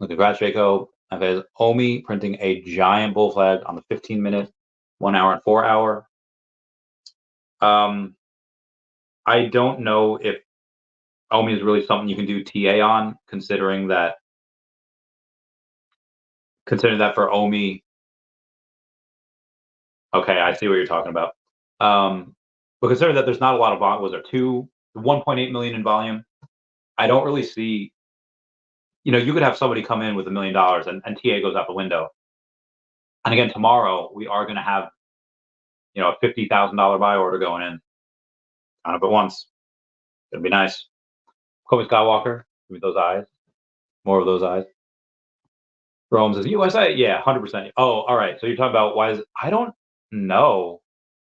A: Congrats, Jayco. I've OMI printing a giant bull flag on the 15-minute, 1 hour, and 4 hour. I don't know if OMI is really something you can do TA on, considering that for OMI. Okay, I see what you're talking about. But considering that there's not a lot of volume, was there 1.8 million in volume? I don't really see. You could have somebody come in with $1 million and TA goes out the window. And again, tomorrow we are going to have, a $50,000 buy order going in. On it at once. It's gonna be nice. Kobe Skywalker, give me those eyes. More of those eyes. Rome says USA, yeah, 100%. Oh, all right. So you're talking about why is I don't know.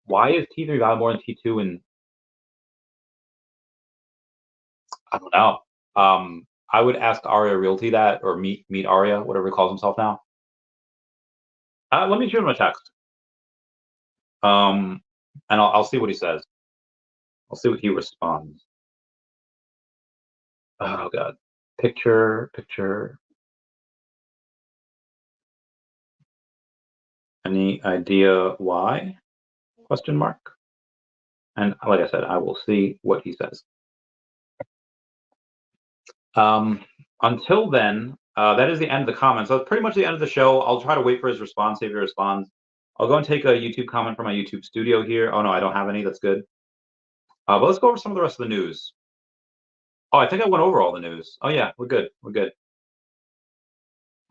A: Why is T3 valued more than T2? And I don't know. I would ask Aria Realty that, or meet Aria, whatever he calls himself now. Let me shoot him a text. And I'll see what he says. I'll see what he responds. Oh God. Picture. Any idea why? Question mark. And like I said, I will see what he says. Until then, that is the end of the comments. So that's pretty much the end of the show. I'll try to wait for his response, see if he responds. I'll go and take a YouTube comment from my YouTube studio here. Oh no, I don't have any. That's good. But let's go over some of the rest of the news. Oh, I think I went over all the news. Oh yeah, we're good. We're good.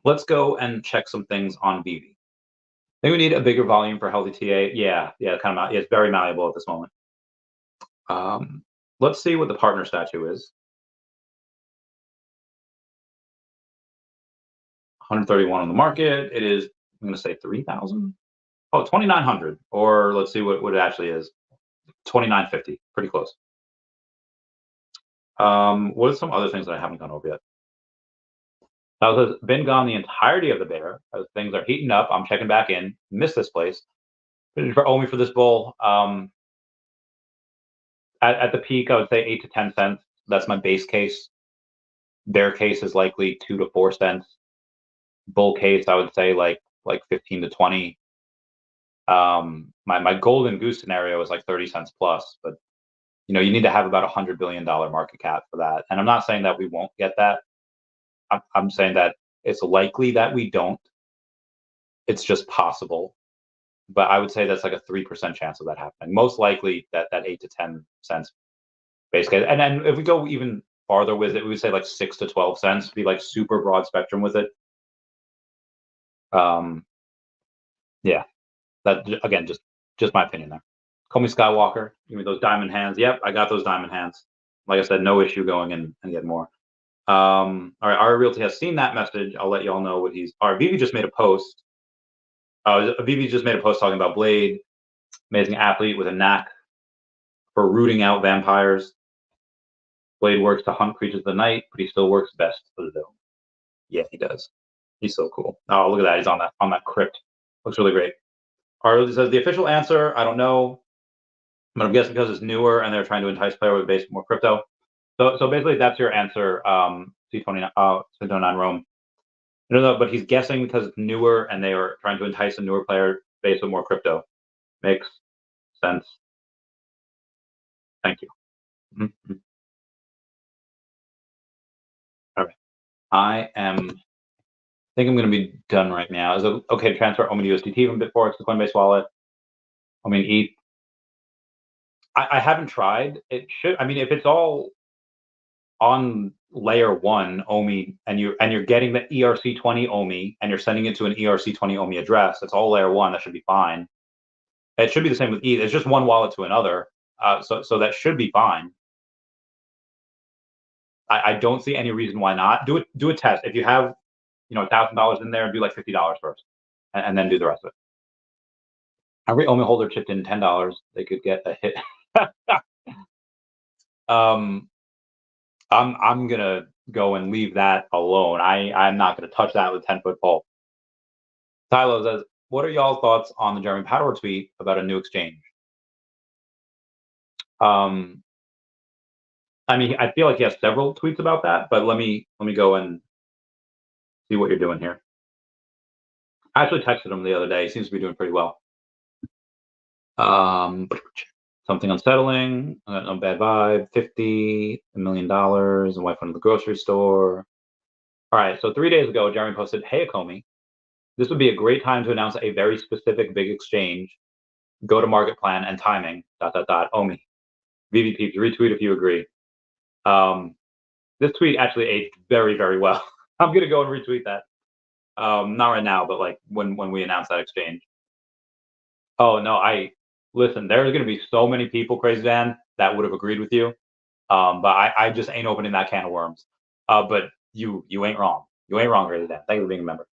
A: Let's go and check some things on Veve. I think we need a bigger volume for healthy TA. Yeah, kind of. It's very malleable at this moment. Let's see what the partner statue is. 131 on the market. It is, I'm going to say 3,000. Oh, 2,900. Or let's see what it actually is. 2,950. Pretty close. What are some other things that I haven't gone over yet? Now, it says, been gone the entirety of the bear. As things are heating up, I'm checking back in. Missed this place. For OMI for this bull. At the peak, I would say 8 to 10 cents. That's my base case. Bear case is likely 2 to 4 cents. Bull case, I would say like 15 to 20. My golden goose scenario is like 30 cents plus, but you know, you need to have about $100 billion market cap for that. And I'm not saying that we won't get that. I'm saying that it's likely that we don't. It's just possible. But I would say that's like a 3% chance of that happening. Most likely that 8 to 10 cents base case. And then if we go even farther with it, we would say like 6 to 12 cents, be like super broad spectrum with it. Yeah, that again, just my opinion there. Call me Skywalker. Give me those diamond hands. Yep, I got those diamond hands. Like I said, no issue going in and get more. All right, our realty has seen that message. I'll let y'all know what he's. All right, Veve just made a post. Veve just made a post talking about Blade, amazing athlete with a knack for rooting out vampires. Blade works to hunt creatures of the night, but he still works best for the dome. Yeah, he does. He's so cool. Oh, look at that. He's on that crypt. Looks really great. Our realty says the official answer. I don't know, but I'm guessing because it's newer and they're trying to entice player with base more crypto. So basically, that's your answer. C29, C29 Rome. No, but he's guessing because it's newer and they are trying to entice a newer player base with more crypto. Makes sense. Thank you. Mm-hmm. All right. I think I'm going to be done right now. Is it okay to transfer OMI USDT from Bitforex to Coinbase Wallet? I mean, ETH. I haven't tried. It should. I mean, if it's all on layer one OMI and you're getting the ERC20 OMI and you're sending it to an ERC20 OMI address, it's all layer one. That should be fine. It should be the same with ETH. It's just one wallet to another. So that should be fine. I don't see any reason why not. Do a test. If you have, $1,000 in there, do like $50 first, and then do the rest of it. Every OMI holder chipped in $10. They could get a hit. I'm gonna go and leave that alone. I'm not gonna touch that with 10-foot pole. Tylo says, "What are y'all's thoughts on the Jeremy Powder tweet about a new exchange?" I mean, I feel like he has several tweets about that, but let me go and see what you're doing here. I actually texted him the other day. He seems to be doing pretty well. Something unsettling, a bad vibe, $50 million, a wife went to the grocery store. All right, so 3 days ago, Jeremy posted, "Hey, Ecomi, this would be a great time to announce a very specific big exchange, go-to-market plan, and timing, ... OMI. VVP, retweet if you agree." This tweet actually aged very, very well. I'm going to go and retweet that. Not right now, but like when we announce that exchange. Oh, no, listen, there's going to be so many people, Crazy Dan, that would have agreed with you. But I just ain't opening that can of worms. But you ain't wrong. You ain't wrong, Crazy Dan. Thank you for being a member.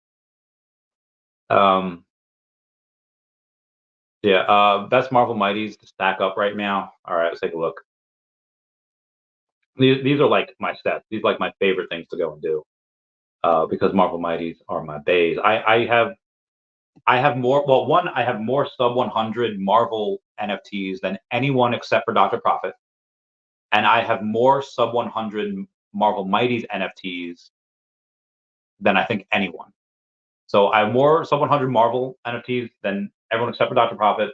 A: Yeah, best Marvel Mighties to stack up right now. All right, let's take a look. These are like my sets. These are like my favorite things to go and do. Because Marvel Mighties are my bays. I have more. Well, one, I have more sub 100 Marvel NFTs than anyone except for Dr. Profit, and I have more sub 100 Marvel Mighties NFTs than I think anyone. So I have more sub 100 Marvel NFTs than everyone except for Dr. Profit.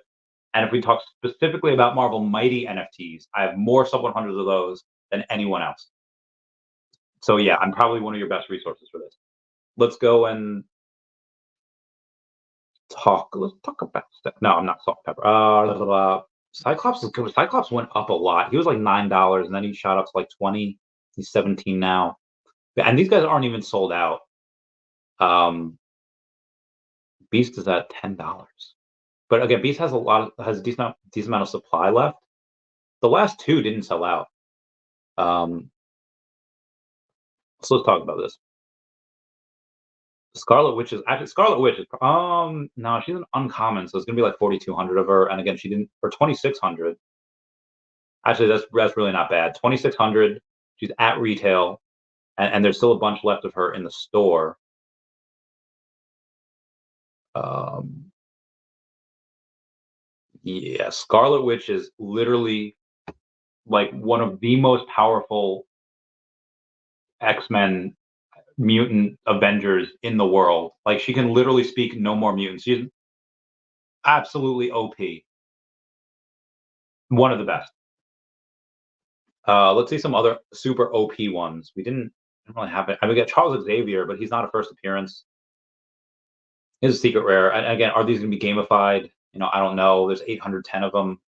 A: And if we talk specifically about Marvel Mighty NFTs, I have more sub 100s of those than anyone else. So yeah, I'm probably one of your best resources for this. Let's go and talk. Let's talk about stuff. No, I'm not salt and pepper. Cyclops is good. Cyclops went up a lot. He was like $9, and then he shot up to like 20. He's 17 now, and these guys aren't even sold out. Beast is at $10, but again, Beast has a decent amount of supply left. The last two didn't sell out. So let's talk about this. Scarlet Witch is no, she's an uncommon, so it's gonna be like 4,200 of her, and again, she didn't, or 2,600. Actually, that's really not bad. 2,600. She's at retail, and there's still a bunch left of her in the store. Yeah, Scarlet Witch is literally like one of the most powerful X-Men mutant Avengers in the world. Like, she can literally speak no more mutants. She's absolutely OP. One of the best. Let's see some other super OP ones. We didn't really have it. I mean, we got Charles Xavier, but he's not a first appearance. He's a secret rare. And again, are these going to be gamified? You know, I don't know. There's 810 of them.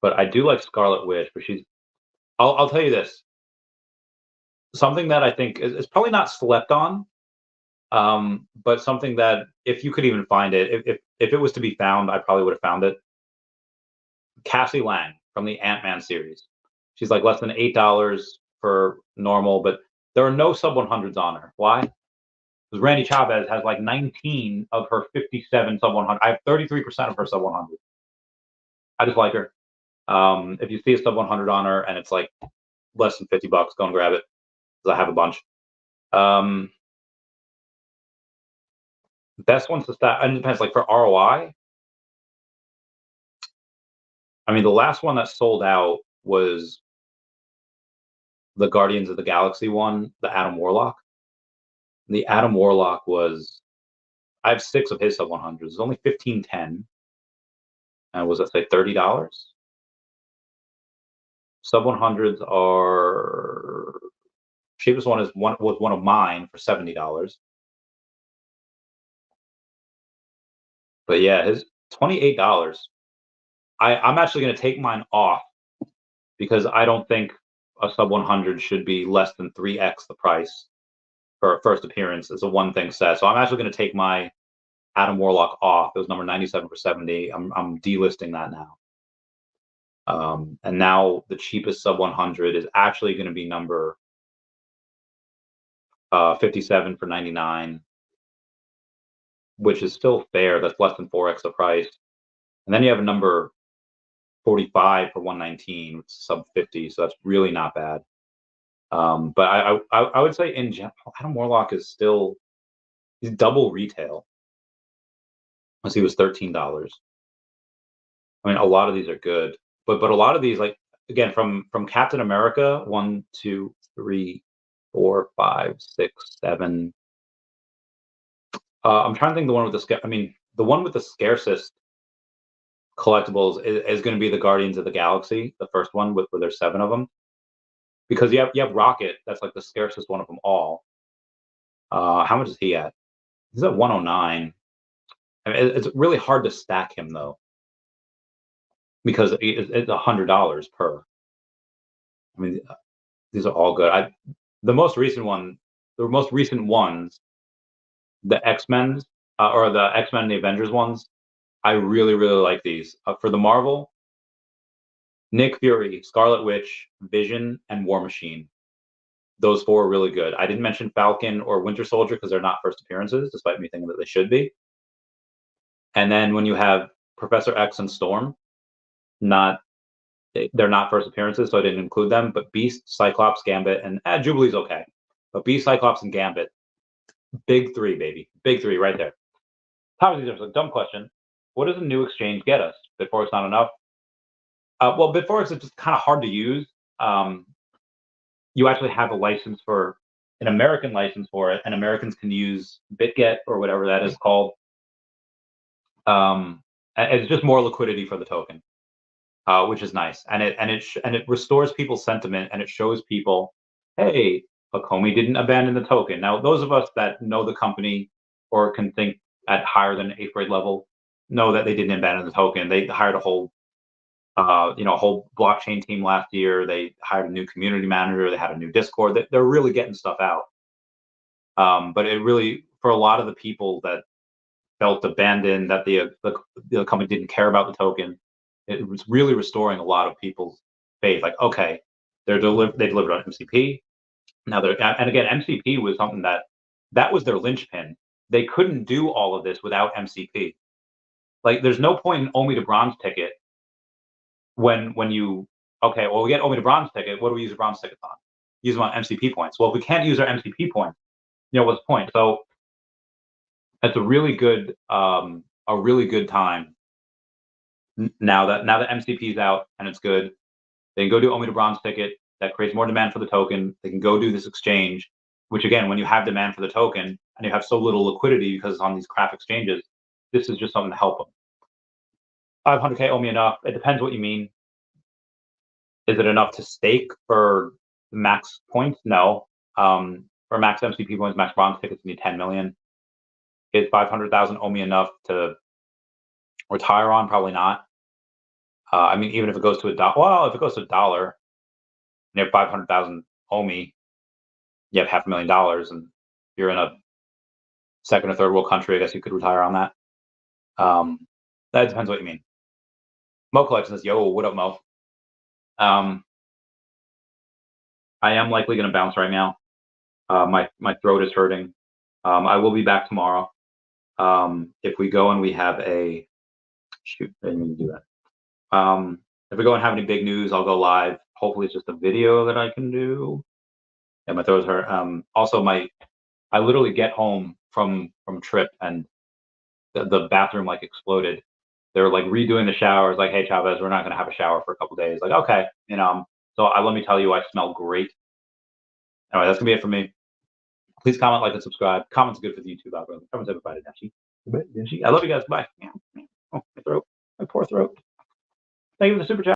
A: But I do like Scarlet Witch, but she's. I'll tell you this. Something that I think is probably not slept on, but something that if you could even find it, if it was to be found, I probably would have found it. Cassie Lang from the Ant-Man series. She's like less than $8 for normal, but there are no sub 100s on her. Why? Because Randy Chavez has like 19 of her 57 sub 100. I have 33% of her sub 100. I just like her. If you see a sub 100 on her and it's like less than $50, go and grab it because I have a bunch. Best ones to start, and it depends. Like for ROI, I mean, the last one that sold out was the Guardians of the Galaxy one, the Adam Warlock. The Adam Warlock was, I have 6 of his sub 100s. It's only 1510, and was it say $30? Sub 100s are cheapest one was one of mine for $70. But yeah, his $28. I'm actually going to take mine off because I don't think a sub 100 should be less than 3x the price for a first appearance. It's a one thing set. So I'm actually going to take my Adam Warlock off. It was number 97 for 70. I'm delisting that now. And now the cheapest sub 100 is actually going to be number 57 for 99, which is still fair. That's less than 4x the price. And then you have a number 45 for 119, which is sub 50. So that's really not bad. But I would say in general, Adam Warlock is still, he's double retail. Unless he was $13. I mean, a lot of these are good, but a lot of these, like again, from Captain America, 1, 2, 3, 4, 5, 6, 7. I'm trying to think the one with the one with the scarcest collectibles is going to be the Guardians of the Galaxy, the first one where there's 7 of them, because you have Rocket, that's like the scarcest one of them all. How much is he at? He's at 109. I mean, it's really hard to stack him though, because it's $100 per. I mean, these are all good. The most recent ones, the X-Men or the X-Men and the Avengers ones, I really like these. For the Marvel, Nick Fury, Scarlet Witch, Vision, and War Machine. Those 4 are really good. I didn't mention Falcon or Winter Soldier because they're not first appearances, despite me thinking that they should be. And then when you have Professor X and Storm, they're not first appearances, so I didn't include them. But Beast, Cyclops, Gambit, and Jubilee's okay. But Beast, Cyclops, and Gambit, big 3, baby. Big 3 right there. How is a dumb question. What does a new exchange get us? Bitforex not enough? Well, Bitforex is just kind of hard to use. You actually have a license for an American license for it, and Americans can use BitGet or whatever that is called. It's just more liquidity for the token, which is nice, and it restores people's sentiment, and it shows people, hey, Ecomi didn't abandon the token. Now, those of us that know the company or can think at higher than 8th grade level know that they didn't abandon the token. They hired a whole blockchain team last year. They hired a new community manager. They had a new Discord. They're really getting stuff out. But it really, for a lot of the people that felt abandoned, that the company didn't care about the token, it was really restoring a lot of people's faith. Like, okay, they delivered on MCP. Now and again, MCP was something that was their linchpin. They couldn't do all of this without MCP. Like, there's no point in OMI to bronze ticket when you, okay, well, we get OMI to bronze ticket. What do we use a bronze ticket on? Use them on MCP points. Well, if we can't use our MCP points, what's the point? So it's a really good time Now that MCP is out and it's good, they can go do OMI to bronze ticket. That creates more demand for the token. They can go do this exchange, which again, when you have demand for the token and you have so little liquidity because it's on these crap exchanges, this is just something to help them. 500K OMI enough? It depends what you mean. Is it enough to stake for max points? No. For max MCP points, max bronze tickets, you need 10 million. Is 500,000 OMI enough to retire on? Probably not. I mean, even if it goes to $1, well, if it goes to $1, and you have 500,000 OMI, you have $500,000, and you're in a second or third world country, I guess you could retire on that. That depends what you mean. Mo Collection says, yo, what up, Mo? I am likely going to bounce right now. My throat is hurting. I will be back tomorrow. If we go and we have a shoot, I didn't mean to do that. If we go and have any big news, I'll go live. Hopefully, it's just a video that I can do. Yeah, my throat hurt. Also, I literally get home from trip and the bathroom like exploded. They're like redoing the showers. Like, hey, Chavez, we're not going to have a shower for a couple days. Like, okay, So let me tell you, I smell great. Anyway, that's gonna be it for me. Please comment, like, and subscribe. Comments are good for the YouTube algorithm. Everyone's everybody, didn't she? I love you guys. Bye. Oh, my throat, my poor throat. Thank you for the super chat.